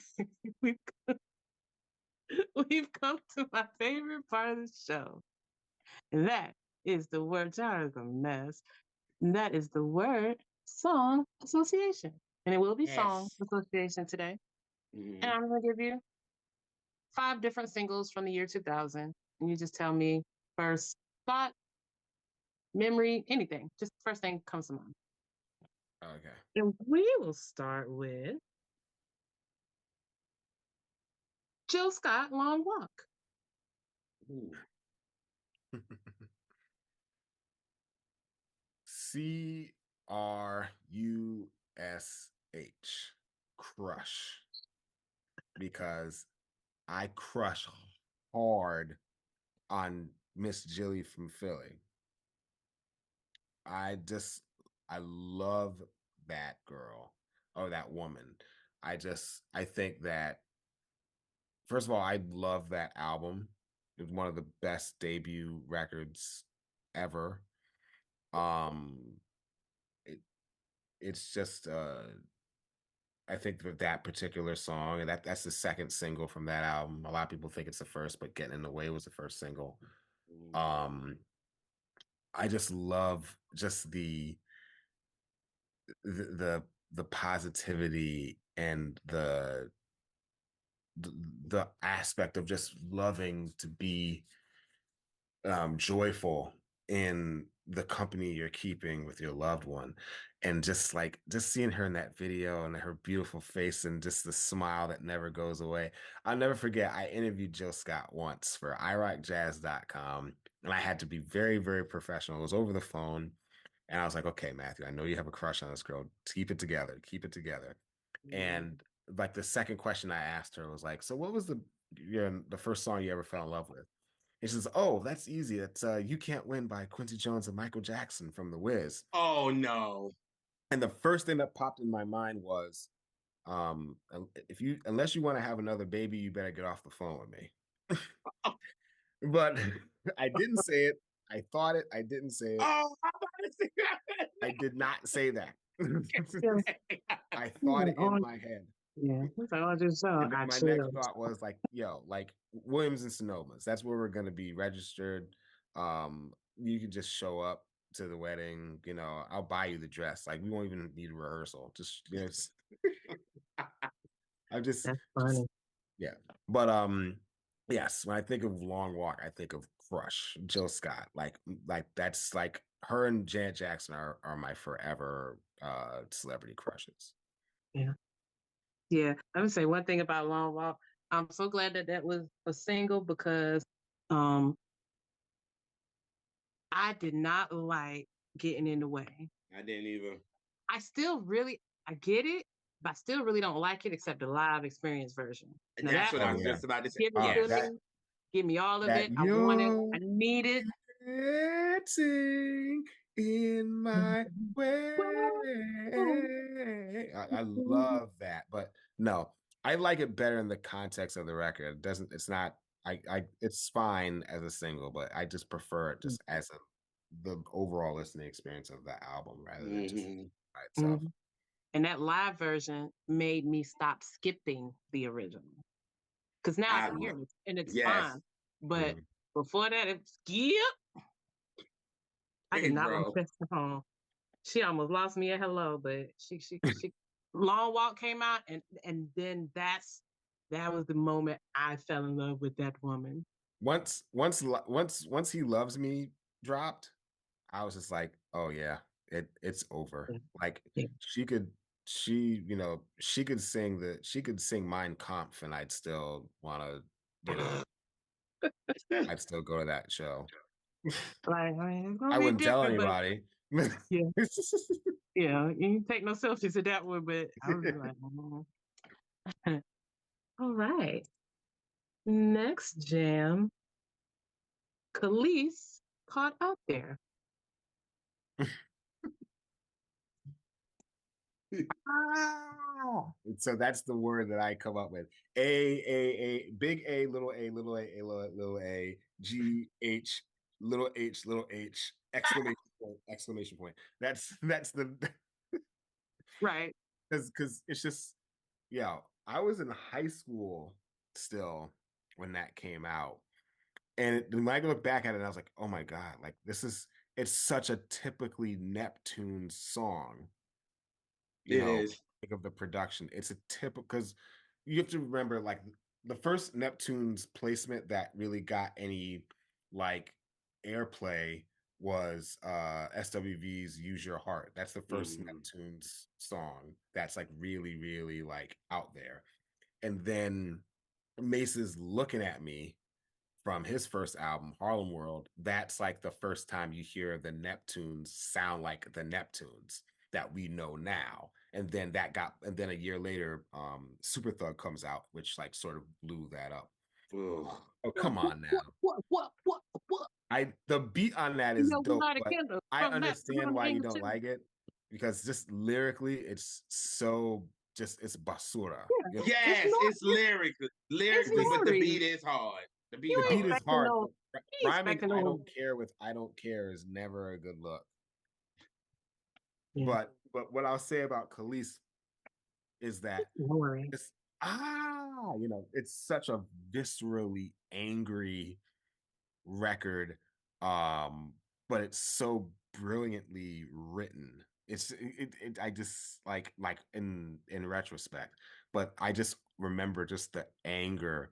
we've come to my favorite part of the show, and that is the word. Jar is a mess. And that is the word song association, and it will be song Yes. association today. And Mm-hmm. I'm going to give you 5 different singles from the year 2000, and you just tell me first thought, memory, anything. Just first thing comes to mind. Okay. And we will start with Jill Scott, Long Walk. Ooh. CRUSH. Crush. Because I crush hard on Miss Jilly from Philly. I just I love that girl or that woman. I think that first of all, I love that album. It was one of the best debut records ever. Um it, it's just I think that particular song, and that's the second single from that album. A lot of people think it's the first, but Getting in the Way was the first single. Ooh. Um I just love just the the positivity and the aspect of just loving to be joyful in the company you're keeping with your loved one, and just seeing her in that video and her beautiful face and just the smile that never goes away. I'll never forget, I interviewed Jill Scott once for irockjazz.com, and I had to be very, very professional. It was over the phone, and I was like, okay, Matthew, I know you have a crush on this girl. Keep it together. Keep it together. Mm. And like the second question I asked her was like, so what was the first song you ever fell in love with? And she says, oh, that's easy. It's You Can't Win by Quincy Jones and Michael Jackson from The Wiz. Oh no. And the first thing that popped in my mind was, unless you want to have another baby, you better get off the phone with me. But I didn't say it. I thought it. I didn't say it. Oh, I'm about to say I did not say that. Yeah, I thought yeah, it in my head. yeah. It's like, oh, just so And then I my next chill. thought was like, yo, like Williams and Sonomas. That's where we're gonna be registered. You can just show up to the wedding. I'll buy you the dress. Like we won't even need a rehearsal. Just I That's just funny. yeah. But yes, when I think of Long Walk, I think of Crush, Jill Scott. Like that's like her and Janet Jackson are my forever celebrity crushes. Yeah. Yeah. I would say one thing about Long Walk. I'm so glad that that was a single because um I did not like getting in the way. I didn't either. I still really I get it, but I still really don't like it except the live experience version. Now That's that what I Oh was one, yeah. just about to say. give it to Yes. That me, give me all of that it. I want it. you're I need it. getting in my way. I love that. But no, I like it better in the context of the record. It doesn't. It's not. It's fine as a single, but I just prefer it just as the overall listening experience of the album rather than just by itself. Mhm. And that live version made me stop skipping the original because now I I can hear it and it's yes, fine. But Mm. before that, it was skip. I hey, did not like bro. that song. She almost lost me at hello, but she Long Walk came out and then that was the moment I fell in love with that woman. Once He Loves Me dropped, I was just like, oh yeah, it's over. Yeah. Like Yeah. she could sing Mein Kampf and I'd still want to, I'd still go to that show. Like, I mean, it's gonna I be wouldn't tell different, but anybody. yeah, yeah. You can take no selfies to that one, but I was like, all right. Next jam, Khalees caught out there. So that's the word that I come up with. Big A, little A, little A, little A, G, H, little H, exclamation point. That's the Right. because it's just yeah. I was in high school still when that came out, and when I look back at it, I was like, oh my god, like it's such a typically Neptune song. It is. Think of the production. It's a typical because you have to remember like the first Neptune's placement that really got any like airplay was SWV's Use Your Heart. That's the first Neptune's song that's like really, really like out there. And then Mace's Looking at Me from his first album, Harlem World, that's like the first time you hear the Neptunes sound like the Neptunes that we know now. And then a year later, Super Thug comes out, which like sort of blew that up. Ugh. Oh, come on now. What? The beat on that You is know, we dope, light a but candle I from that understand why you king don't too. like it because just lyrically, it's so just it's basura. Yeah, it's Yes, not. it's lyrically, It's but the Nori. beat is hard. The beat You The is ain't beat hard. is expecting hard, no. but You ain't rhyming expecting I no. don't care with I don't care is never a good look. Yeah, But what I'll say about Khalees is that Nori. it's it's such a viscerally angry record, but it's so brilliantly written. I just like in retrospect, but I just remember just the anger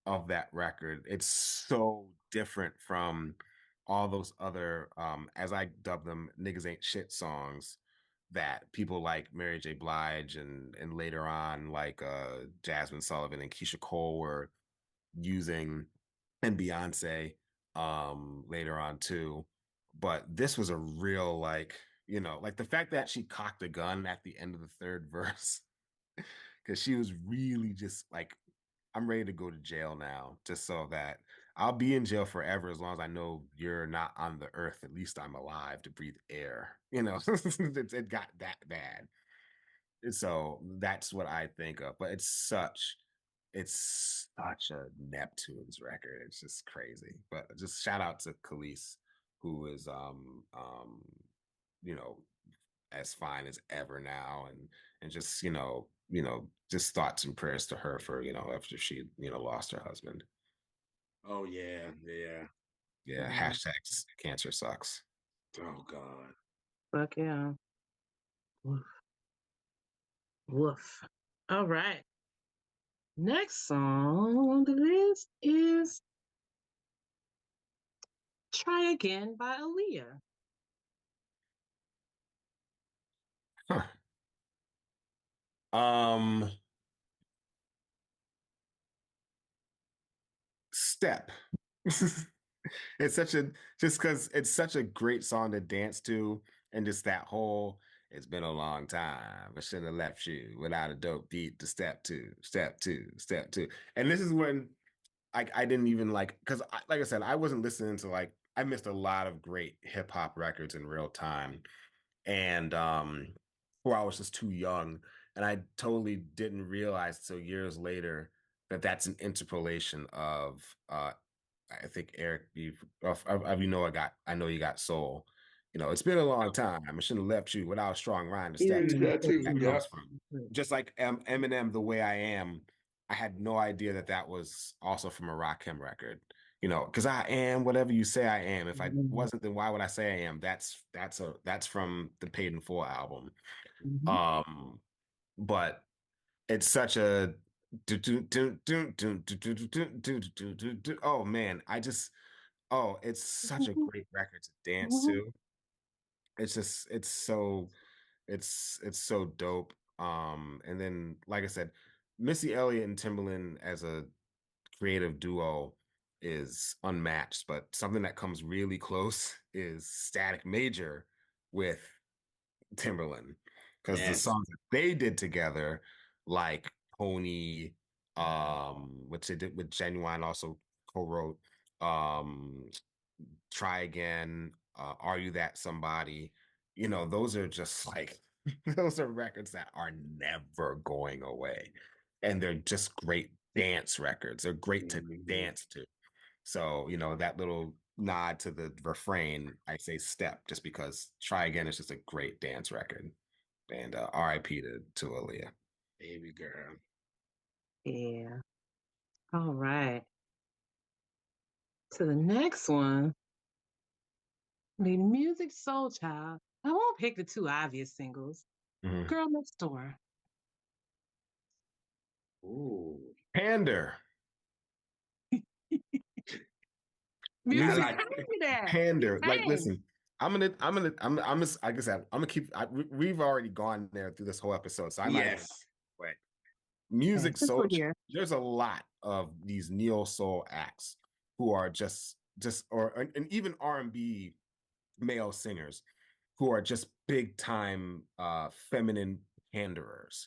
of that record. It's so different from all those other as I dub them niggas ain't shit songs that people like Mary J. Blige and later on like Jasmine Sullivan and Keisha Cole were using and Beyonce later on too. But this was a real like, like the fact that she cocked a gun at the end of the third verse because she was really just like, I'm ready to go to jail now, just so that I'll be in jail forever as long as I know you're not on the earth. At least I'm alive to breathe air. It got that bad. And so that's what I think of. But it's such a Neptune's record. It's just crazy. But just shout out to Khalees, who is you know, as fine as ever now, and just just thoughts and prayers to her for after she lost her husband. Oh yeah, yeah. Yeah, Mhm. hashtags cancer sucks. Oh God. Fuck yeah. Woof. Woof. All right. Next song on the list is "Try Again" by Aaliyah. Huh. Um, Step. It's such a just because it's such a great song to dance to, and just that whole it's been a long time. I should have left you without a dope beat to step two, step two, step two. And this is when I didn't even like because like I said, I wasn't listening to like I missed a lot of great hip hop records in real time. And or I was just too young And I totally didn't realize till years later that that's an interpolation of I think Eric, I know you got soul. It's been a long time. I shouldn't have left you without a strong rhyme to step to. That too. That Yeah. comes from just like Eminem, The Way I Am. I had no idea that that was also from a Rakim record. Because I am whatever you say I am. If I wasn't, then why would I say I am? That's from the Paid in Full album. But it's such a oh man, it's such a great record to dance to. It's just it's so dope. And then like I said, Missy Elliott and Timbaland as a creative duo is unmatched, but something that comes really close is Static Major with Timberland, because the songs that they did together, like Pony, which they did with Genuine, also co-wrote, Try Again, Are You That Somebody? Those are just like those are records that are never going away, and they're just great dance records. They're great to dance to. So, that little nod to the refrain, I say step, just because Try Again is just a great dance record. And RIP to Aaliyah. Baby girl. Yeah. All right. To the next one. The Music Soul Child. I won't pick the two obvious singles. Mm-hmm. Girl Next Door. Ooh. Pander. Music like that. Pander. Like, listen, like I said, I'm gonna keep. We've already gone there through this whole episode, so I'm not even. Wait. Music Soul. There's a lot of these neo soul acts who are and even R&B male singers who are just big time feminine panderers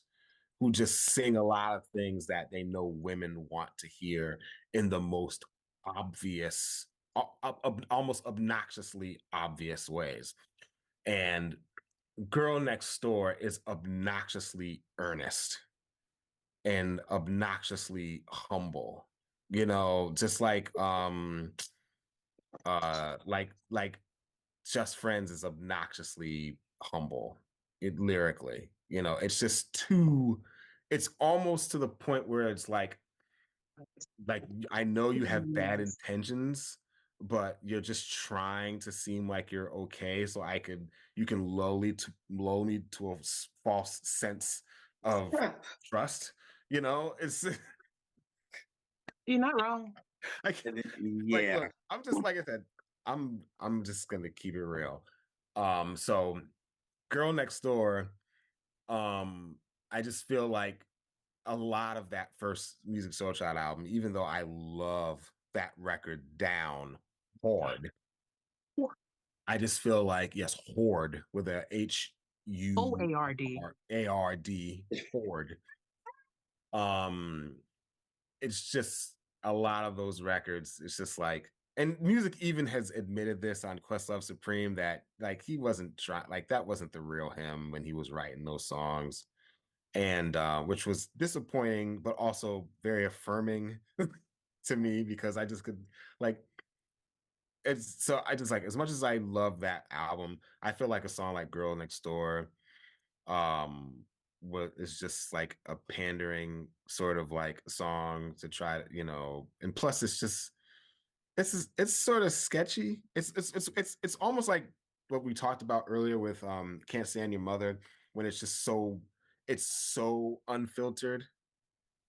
who just sing a lot of things that they know women want to hear in the most obvious, almost obnoxiously obvious ways. And Girl Next Door is obnoxiously earnest and obnoxiously humble. Just like Just Friends is obnoxiously humble lyrically. It's almost to the point where it's like I know you have bad intentions, but you're just trying to seem like you're okay, so you can lull me to a false sense of trust. It's You're not wrong. Look, I'm just like I said, I'm just gonna keep it real. So Girl Next Door, I just feel like a lot of that first Music Soul Child album, even though I love that record down hard, I just feel like, yes, Horde with a HUARD, Horde. It's just a lot of those records. It's just like, and Music even has admitted this on Questlove Supreme that like he wasn't trying, like that wasn't the real him when he was writing those songs, and which was disappointing, but also very affirming to me because I just could like it's so I just like as much as I love that album, I feel like a song like Girl Next Door what is just like a pandering sort of like song to try to, and plus it's sort of sketchy. It's almost like what we talked about earlier with Can't Stand Your Mother, when it's so unfiltered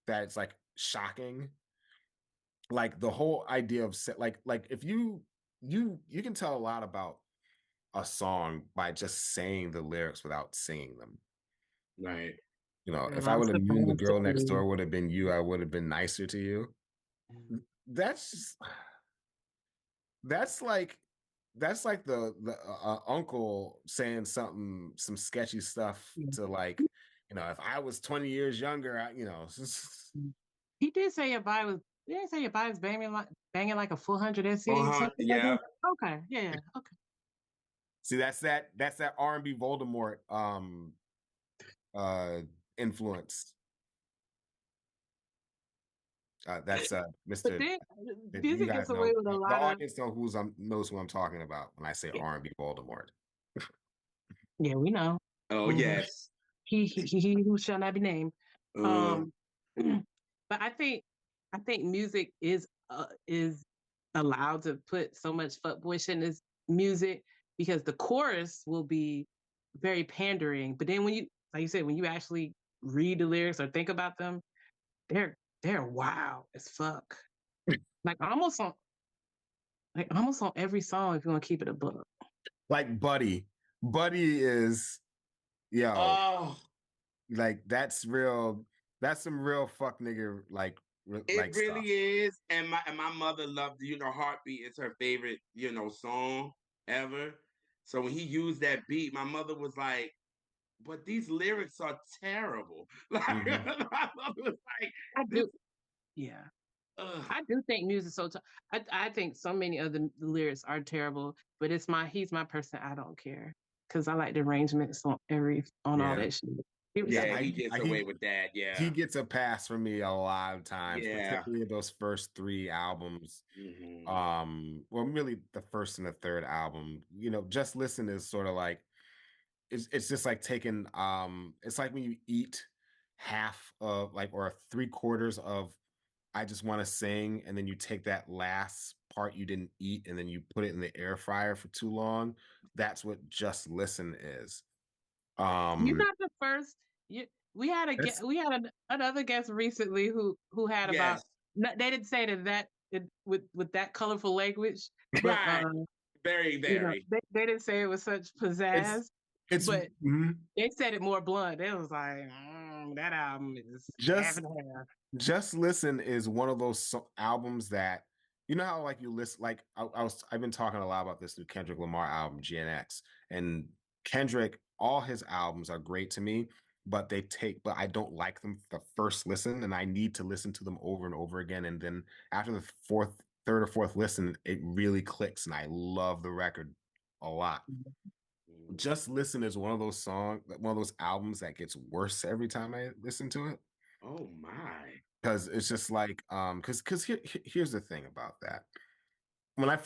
that it's like shocking. Like the whole idea of like if you can tell a lot about a song by just saying the lyrics without singing them. Right. If I would have known the girl next door would have been you, I would have been nicer to you. That's like the uncle saying some sketchy stuff to like, if I was 20 years younger, He did say your body was. He didn't say your body was banging like a 400 SE. Something yeah. like that. Okay. Yeah. Okay. See, that's that R&B Voldemort influence. That's But Mr. then You music guys gets know away with a the lot of. audience knows who I'm talking about when I say R&B Voldemort. Yeah, we know. Oh Hmm. yes. He who shall not be named. Uh, Um, but I think music is allowed to put so much fuckboy shit in this music because the chorus will be very pandering. But then when you, like you said, when you actually read the lyrics or think about them, they're they're wild as fuck. Like almost on every song if you want to keep it a book. Like Buddy is yo, oh, like that's real. That's some real fuck nigga it like really stuff. is. And my mother loved, Heartbeat is her favorite, song ever. So when he used that beat, my mother was like, but these lyrics are terrible. Like Hmm. my mother was like, I this do, yeah. ugh. I do think music so. I think so many of the lyrics are terrible, but he's my person. I don't care because I like the arrangements on all Yeah, that shit. He was yeah. Yeah, sweet. he gets away with that. He Yeah. gets a pass from me a lot of times, Yeah. particularly those first three albums. Hmm. Well, really the first and the third album. Just Listen is sort of like it's just like taking it's like when you eat half of like or three quarters of I Just Want to Sing, and then you take that last part you didn't eat and then you put it in the air fryer for too long. That's what Just Listen is. You're Um not the first. You, that's another guest recently who had about. Yes. They didn't say that with that colorful language, but Right. Very, very. they didn't say it with such it's pizzazz, it's but mhm. they said it more blunt. It was like that album is half just and half. Just Listen is one of those albums that how like you listen like I've been talking a lot about this new Kendrick Lamar album GNX, and Kendrick, all his albums are great to me, but I don't like them the first listen, and I need to listen to them over and over again, and then after the third or fourth listen it really clicks and I love the record a lot. Mhm. Just Listen is one of those albums that gets worse every time I listen to it, Oh my. because it's just like here's the thing about that. When I've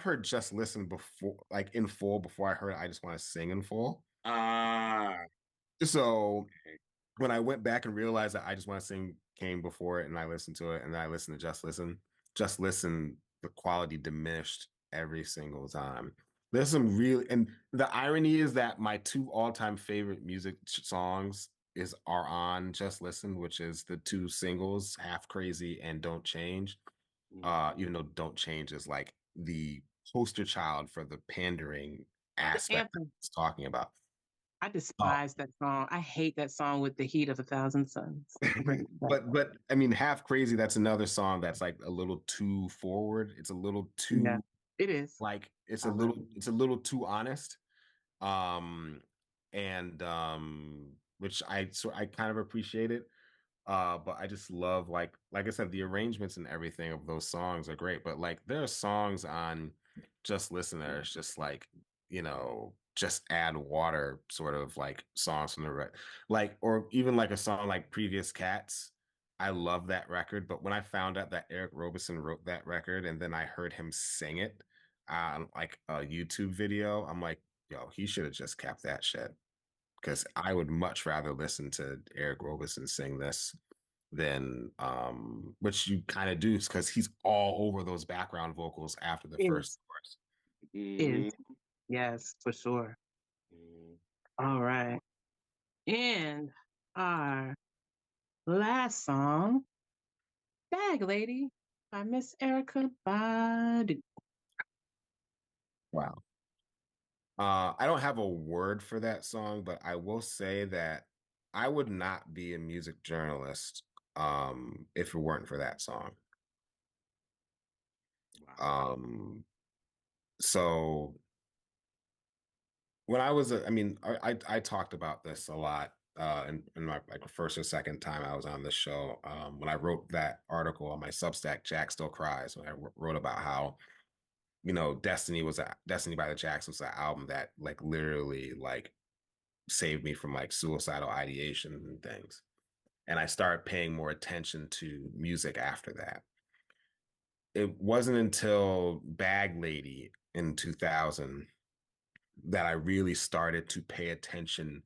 heard Just Listen before, like in full, before I heard I Just Want to Sing in full. Ah. So when I went back and realized that I Just Want to Sing came before it, and I listened to it, and then I listened to Just Listen, the quality diminished every single time. There's some really, and the irony is that my two all-time favorite music songs are on Just Listen, which is the two singles, Half Crazy and Don't Change. Mhm. Even though Don't Change is like the poster child for the pandering The aspect that anthem. it's talking about. I Oh, despise that song. I hate that song with the heat of a thousand suns. Bring it back. but I mean, Half Crazy, that's another song that's like a little too forward. It's a little Yeah, too it is. like I love it. it's a little too honest. And which I kind of appreciate it. But I just love like I said, the arrangements and everything of those songs are great. But like there are songs on Just Listen that it's just like, just add water sort of like songs from the like, or even like a song like Previous Cats. I love that record, but when I found out that Eric Roberson wrote that record and then I heard him sing it on like a YouTube video, I'm like, yo, he should have just kept that shit, because I would much rather listen to Eric Roberson sing this than which you kind of do, because he's all over those background vocals after the first Is chorus. is Mhm. yes for sure. Mhm. All right, and our last song, "Bag Lady" by Miss Erica Badu. Wow. I don't have a word for that song, but I will say that I would not be a music journalist if it weren't for that song. Wow. So when I was, I mean, I talked about this a lot in my like first or second time I was on this show. When I wrote that article on my Substack, Jack Still Cries, when I wrote about how Destiny by the Jacks was an album that like literally like saved me from like suicidal ideation and things. And I started paying more attention to music after that. It wasn't until Bag Lady in 2000 that I really started to pay attention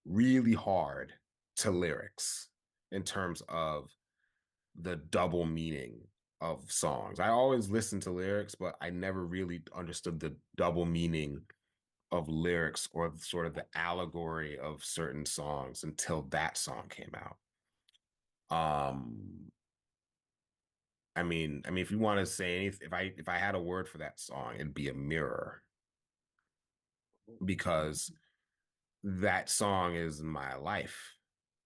really hard to lyrics in terms of the double meaning of songs. I always listened to lyrics, but I never really understood the double meaning of lyrics or sort of the allegory of certain songs until that song came out. I mean, if you want to say anything, if I had a word for that song, it'd be a mirror, because that song is my life.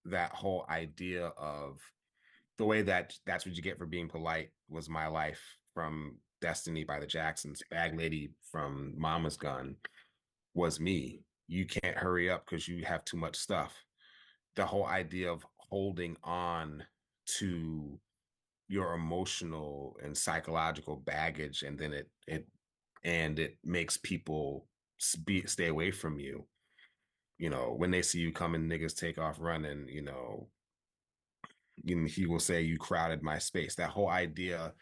That whole idea of the way that That's What You Get for Being Polite was my life from Destiny by the Jacksons. Bag Lady from Mama's Gun was me. You can't hurry up because you have too much stuff. The whole idea of holding on to your emotional and psychological baggage, and then it makes people stay away from you. You know, when they see you coming, niggas take off running. He will say, you crowded my space. That whole idea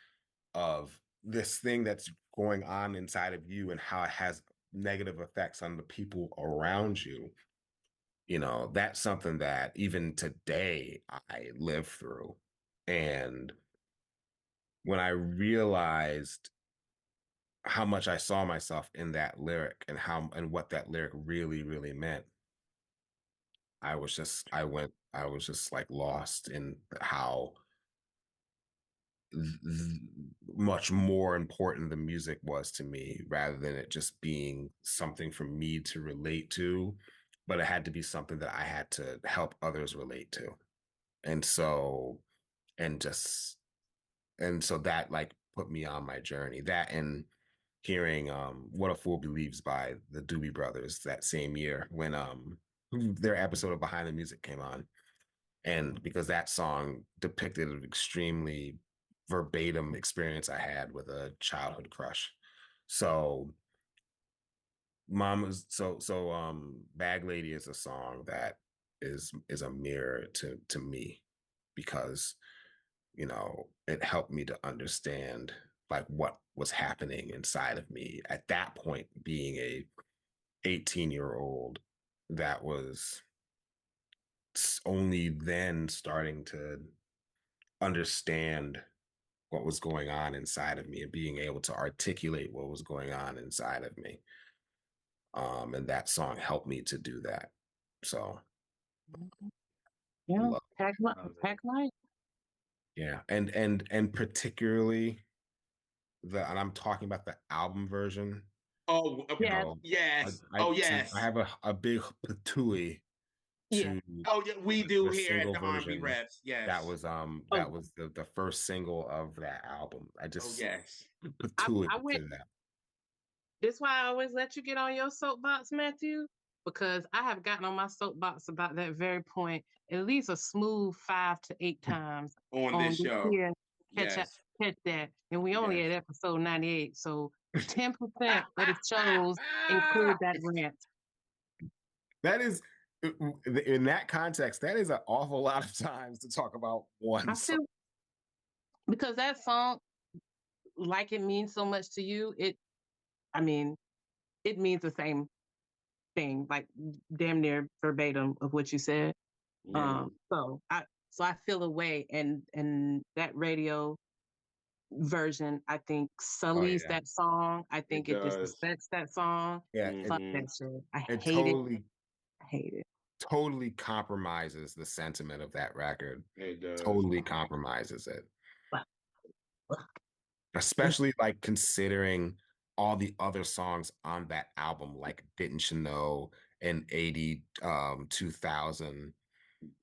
of this thing that's going on inside of you and how it has negative effects on the people around you. That's something that even today I live through. And when I realized how much I saw myself in that lyric and what that lyric really, really meant, I was just like lost in how much more important the music was to me, rather than it just being something for me to relate to, but it had to be something that I had to help others relate to. And so, and just, and so that like put me on my journey. That, and hearing What a Fool Believes by the Doobie Brothers that same year when their episode of Behind the Music came on. And because that song depicted an extremely verbatim experience I had with a childhood crush. So Bag Lady is a song that is a mirror to me, because it helped me to understand like what was happening inside of me at that point, being a 18-year-old that was only then starting to understand what was going on inside of me and being able to articulate what was going on inside of me. And that song helped me to do that. So Yeah, love, pack light. yeah. And particularly and I'm talking about the album version. Oh, You Yeah, know, yes. I Oh, see I yes. have a big patooey yeah. to Oh, yeah. We do the here at single the R&B version Reps. that Yes. was Oh, the first single of that album. I Oh, just yes. patooey I went. to that. This why I always let you get on your soapbox, Matthew, because I have gotten on my soapbox about that very point at least a smooth 5 to 8 times On on this this show. here Yes. catch that, and we only Yes. at episode 98, so 10% of the shows include that rant. That is, in that context, that is an awful lot of times to talk about one I song. feel because that song, like it means so much to you, I mean, it means the same thing, like damn near verbatim of what you said. Yeah. So I feel a way, and that radio version I think Oh sullies yeah, that song. I It think it does. disrespects that song. yeah. Fuck Mm-hmm. that shit. I It hate it. I hate it. totally compromises the sentiment of that record. It does. Totally compromises it, But, especially like considering all the other songs on that album, like Didn't You Know, and 80, 2000,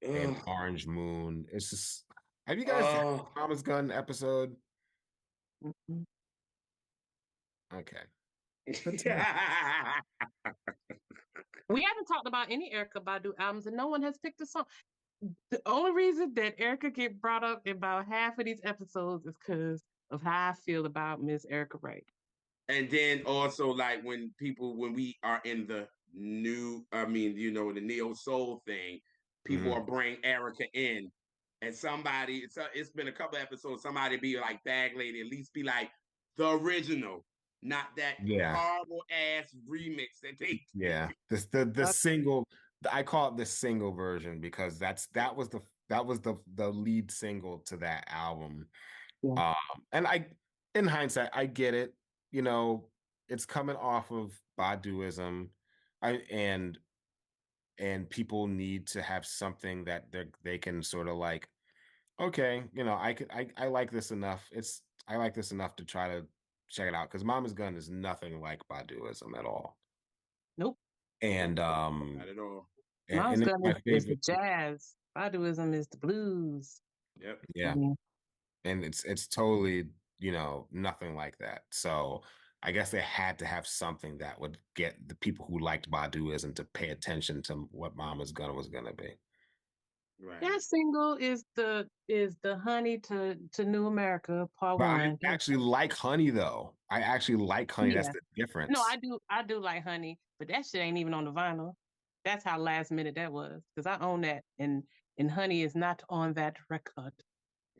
and Ugh. Orange Moon. It's just, have you guys had Oh. Mama's Gun episode? mhm. Okay. Good to know. We haven't talked about any Erica Badu albums, and no one has picked a song. The only reason that Erica get brought up in about half of these episodes is because of how I feel about Miss Erica Wright. And then also like when we are in the the neo soul thing, people Mm-hmm. are bring Erica in, and it's been a couple episodes. Somebody be like Bag Lady, at least be like the original, not that Yeah. horrible ass remix that they did. Yeah. The Uh, single, I call it the single version because that was the lead single to that album. yeah. Um, and in hindsight, I get it. You know, it's coming off of Baduism, I and people need to have something that they can sort of like, okay, I like this enough. I like this enough to try to check it out because Mama's Gun is nothing like Baduism at all. Nope. And Not at all. Mom's it's gun my is the favorite. jazz. Baduism is the blues. Yep. I Yeah. mean, And it's totally, nothing like that. So I guess they had to have something that would get the people who liked Baduism to pay attention to what Mama's Gun was gonna be. Right. that single is the honey to New America Part But I One. actually like Honey though. I actually like Honey. That's Yeah. the No, difference. I do like honey, but that shit ain't even on the vinyl. That's how last minute that was. Because I own that and honey is not on that record.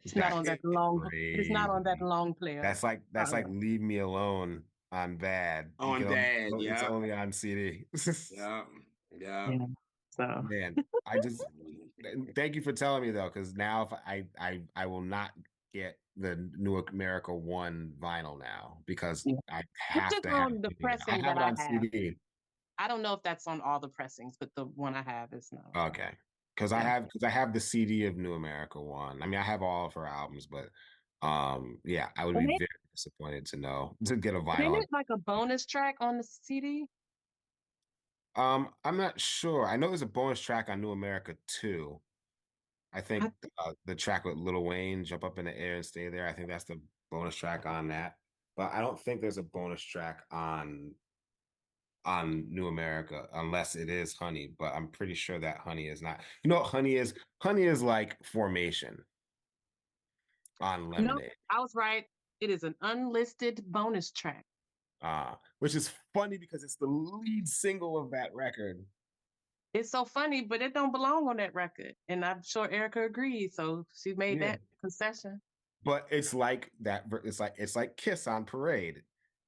It's not That's on that long it's not on that crazy. long player. That's like Leave Me Alone on Bad. You On can Bad. it's Yep. only on CD. Yep. Yep. yeah. So Man, I just thank you for telling me though, because now if I will not get the New America One vinyl now because yeah. I It's have just to have on the it. I pressing have that it I on have. CD. I don't know if that's on all the pressings, but the one I have is not on all. Okay. Because I Yeah. have the CD of New America One. I mean, I have all of her albums, but yeah, I would And be they very disappointed to get a Ain't vinyl. it like a bonus track on the CD? I'm not sure. I know there's a bonus track on New America 2. I I, think the track with Lil Wayne, Jump Up in the Air and Stay There. I think that's the bonus track on that. But I don't think there's a bonus track on New America unless it is Honey. But I'm pretty sure that Honey is not. You know what Honey is? Honey is like Formation on no, Lemonade. I was right. It is an unlisted bonus track. Which is funny because it's the lead single of that record. It's so funny, but it don't belong on that record. And I'm sure Erica agreed. So she made Yeah. that concession. But it's like that. It's like Kiss on Parade.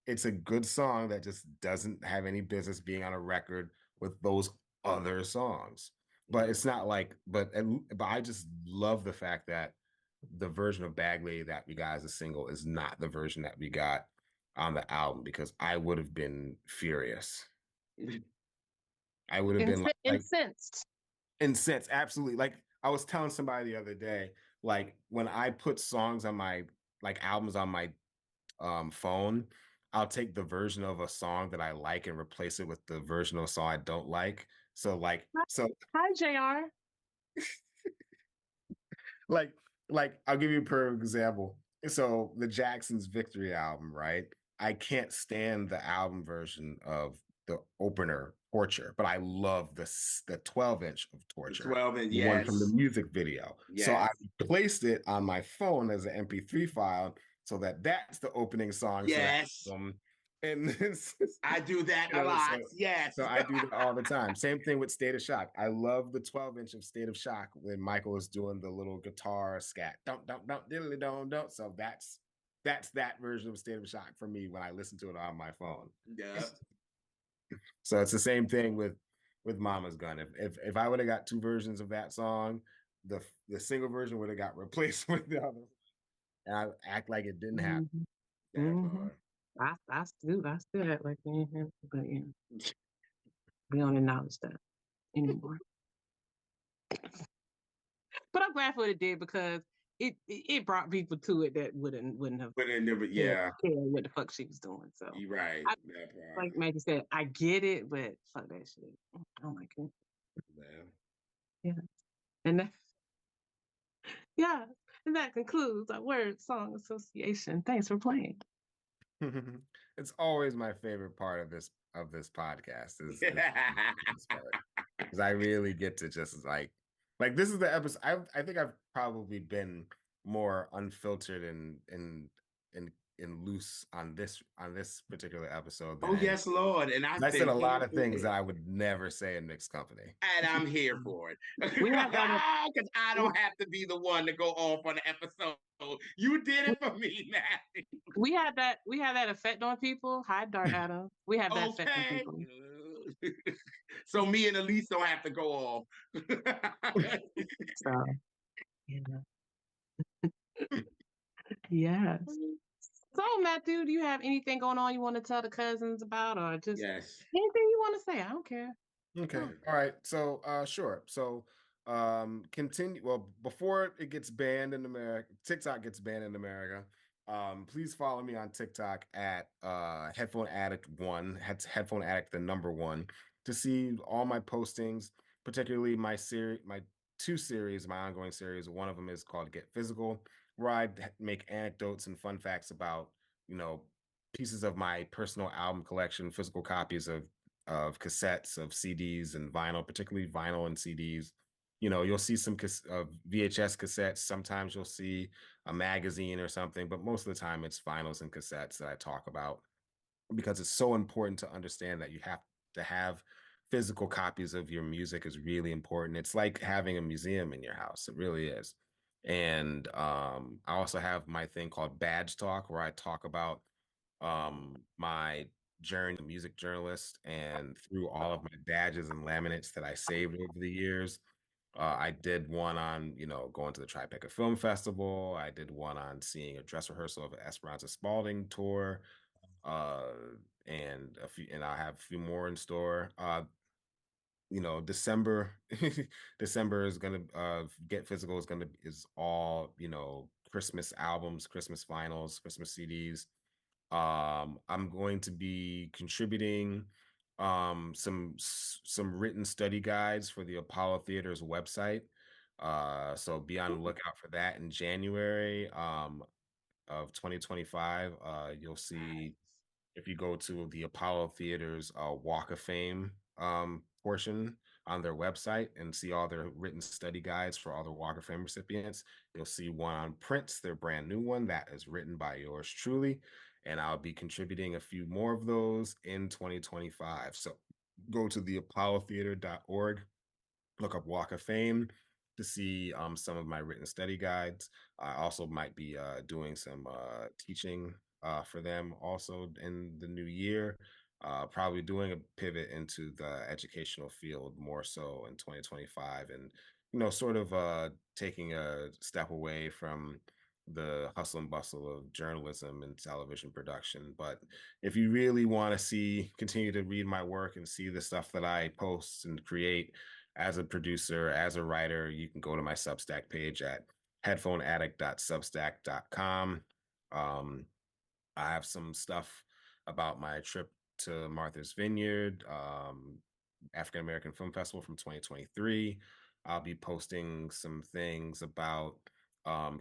It's a good song that just doesn't have any business being on a record with those other songs. But it's not like. But I just love the fact that the version of Bag Lady that we got as a single is not the version that we got on the album because I would have been furious. I would have been Incensed. incensed. Absolutely. Like I was telling somebody the other day, like when I put songs on my like albums on my phone, I'll take the version of a song that I like and replace it with the version of a song I don't like. So Hi, JR. like I'll give you a perfect example. So the Jacksons Victory album, right? I can't stand the album version of the opener Torture, but I love the 12-inch of The Torture, 12 and the one from the yes. music video. So I Yes. placed it on my phone as an MP3 file so that's the opening song to that Yes. album. And I do that a lot. so Yes. I do that all the time. Same thing with State of Shock. I love the 12-inch of State of Shock when Michael is doing the little guitar scat. Don't diddly don't. So that's that version of State of Shock for me when I listen to it on my phone. Yep. So it's the same thing with Mama's Gun. If I would have got two versions of that song, the single version would have got replaced with the other, and I act like it didn't happen. Mm-hmm. That Mm-hmm. part. I still act like but we don't acknowledge that anymore. But I'm glad for what it did because it brought people to it that wouldn't have But it never, cared, yeah, cared what the fuck she was doing. So you're right. I That part. like Maggie said, I get it, but fuck that shit. Oh my god. Yeah. Yeah. And that, yeah. And that concludes our word song association. Thanks for playing. It's always my favorite part of this podcast is this part because I really get to just like this is the episode. I think I've probably been more unfiltered and and loose on this particular episode. Oh yes, Lord. And I've I said been a here lot of for things it. that I would never say in mixed company. And I'm here for it. We had that. Because I don't have to be the one to go off on the episode. You did it for me, Matthew. We had that effect on people. Hi, Dart Adam. We have that effect on Okay. people. So me and Elise don't have to go off. So yeah. Yes. So Matthew, do you have anything going on you want to tell the cousins about, or just Yes. anything you want to say? I don't care. Okay. Oh. All right. So sure. So continue well before it gets banned in America, TikTok gets banned in America. Please follow me on TikTok at Headphone Addict 1, Headphone Addict the number 1 to see all my postings, particularly my my ongoing series. One of them is called Get Physical, where I make anecdotes and fun facts about, you know, pieces of my personal album collection, physical copies of cassettes, of CDs and vinyl, particularly vinyl and CDs. You know, you'll see some VHS cassettes. Sometimes you'll see a magazine or something, but most of the time it's vinyls and cassettes that I talk about because it's so important to understand that you have to have physical copies of your music is really important. It's like having a museum in your house. It really is. And I also have my thing called Badge Talk, where I talk about my journey as a music journalist and through all of my badges and laminates that I saved over the years. I did one on, you know, going to the Tribeca Film Festival. I did one on seeing a dress rehearsal of an Esperanza Spalding tour, uh, and and I have a few more in store. You know, December, December is gonna Get Physical is all, you know, Christmas albums, Christmas vinyls, Christmas CDs. I'm going to be contributing some written study guides for the Apollo Theater's website. So be on the lookout for that in January of 2025. You'll see if you go to the Apollo Theater's Walk of Fame portion on their website and see all their written study guides for all the Walk of Fame recipients. You'll see one on Prince, their brand new one that is written by yours truly. And I'll be contributing a few more of those in 2025. So go to theapollotheater.org, look up Walk of Fame to see some of my written study guides. I also might be doing some teaching for them also in the new year. Probably doing a pivot into the educational field more so in 2025, and you know, sort of taking a step away from the hustle and bustle of journalism and television production. But if you really want to continue to read my work and see the stuff that I post and create as a producer, as a writer, you can go to my Substack page at headphoneaddict.substack.com. I have some stuff about my trip to Martha's Vineyard, African American Film Festival from 2023. I'll be posting some things about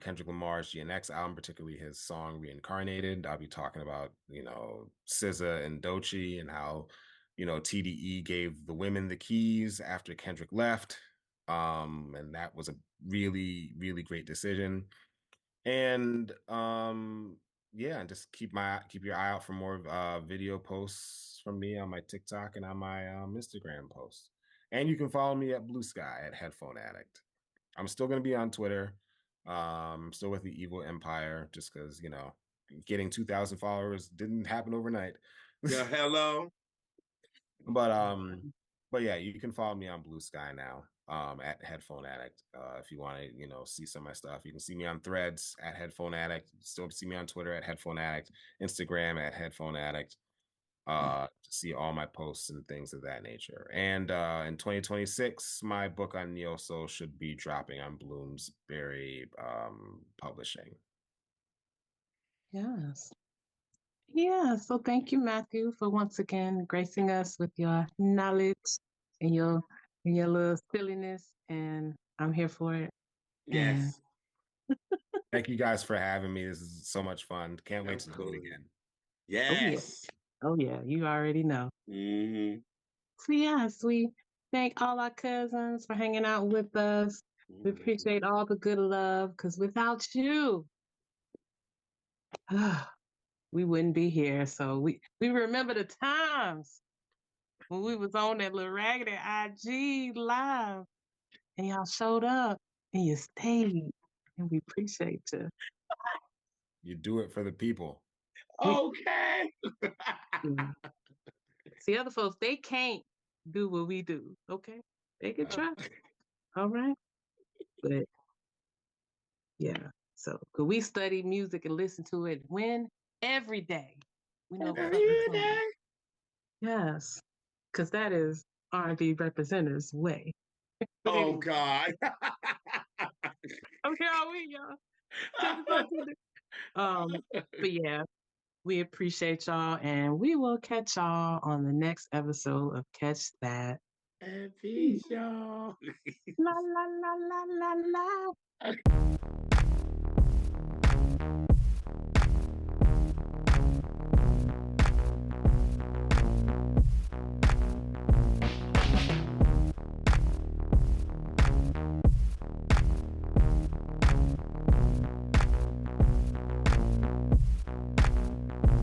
Kendrick Lamar's GNX album, particularly his song Reincarnated. I'll be talking about, you know, SZA and Doechii and how, you know, TDE gave the women the keys after Kendrick left. And that was a really, really great decision. And yeah, and just keep your eye out for more video posts from me on my TikTok and on my Instagram posts. And you can follow me at Blue Sky at Headphone Addict. I'm still going to be on Twitter. Still with the Evil Empire, just because, you know, getting 2,000 followers didn't happen overnight. Yeah, hello. But but yeah, you can follow me on Blue Sky now, at Headphone Addict. If you want to, you know, see some of my stuff, you can see me on Threads at Headphone Addict. Still see me on Twitter at Headphone Addict, Instagram at Headphone Addict. To see all my posts and things of that nature. And in 2026, my book on neo soul should be dropping on Bloomsbury Publishing. Yes. Yeah. So thank you, Matthew, for once again gracing us with your knowledge and your little silliness. And I'm here for it. And Yes. Thank you guys for having me. This is so much fun. Can't wait to do it again. oh yeah. Yes. Oh yeah. You already know. Mm-hmm. So yes, we thank all our cousins for hanging out with us. We Mm-hmm. appreciate all the good love because without you, we wouldn't be here. So we remember the times when we was on that little raggedy IG live and y'all showed up and you stayed. And we appreciate you. You do it for the people. Okay. Yeah. See, other folks, they can't do what we do. Okay. They can try. All right. But yeah. So could we study music and listen to it when? Every day. We know what's Every up with day. tunes. Yes. Because that is R&B representatives way. But Oh anyway, God. I'm here all week, y'all. Because it's so good. But yeah, we appreciate y'all and we will catch y'all on the next episode of Catch That. And peace, y'all. La la la la la la.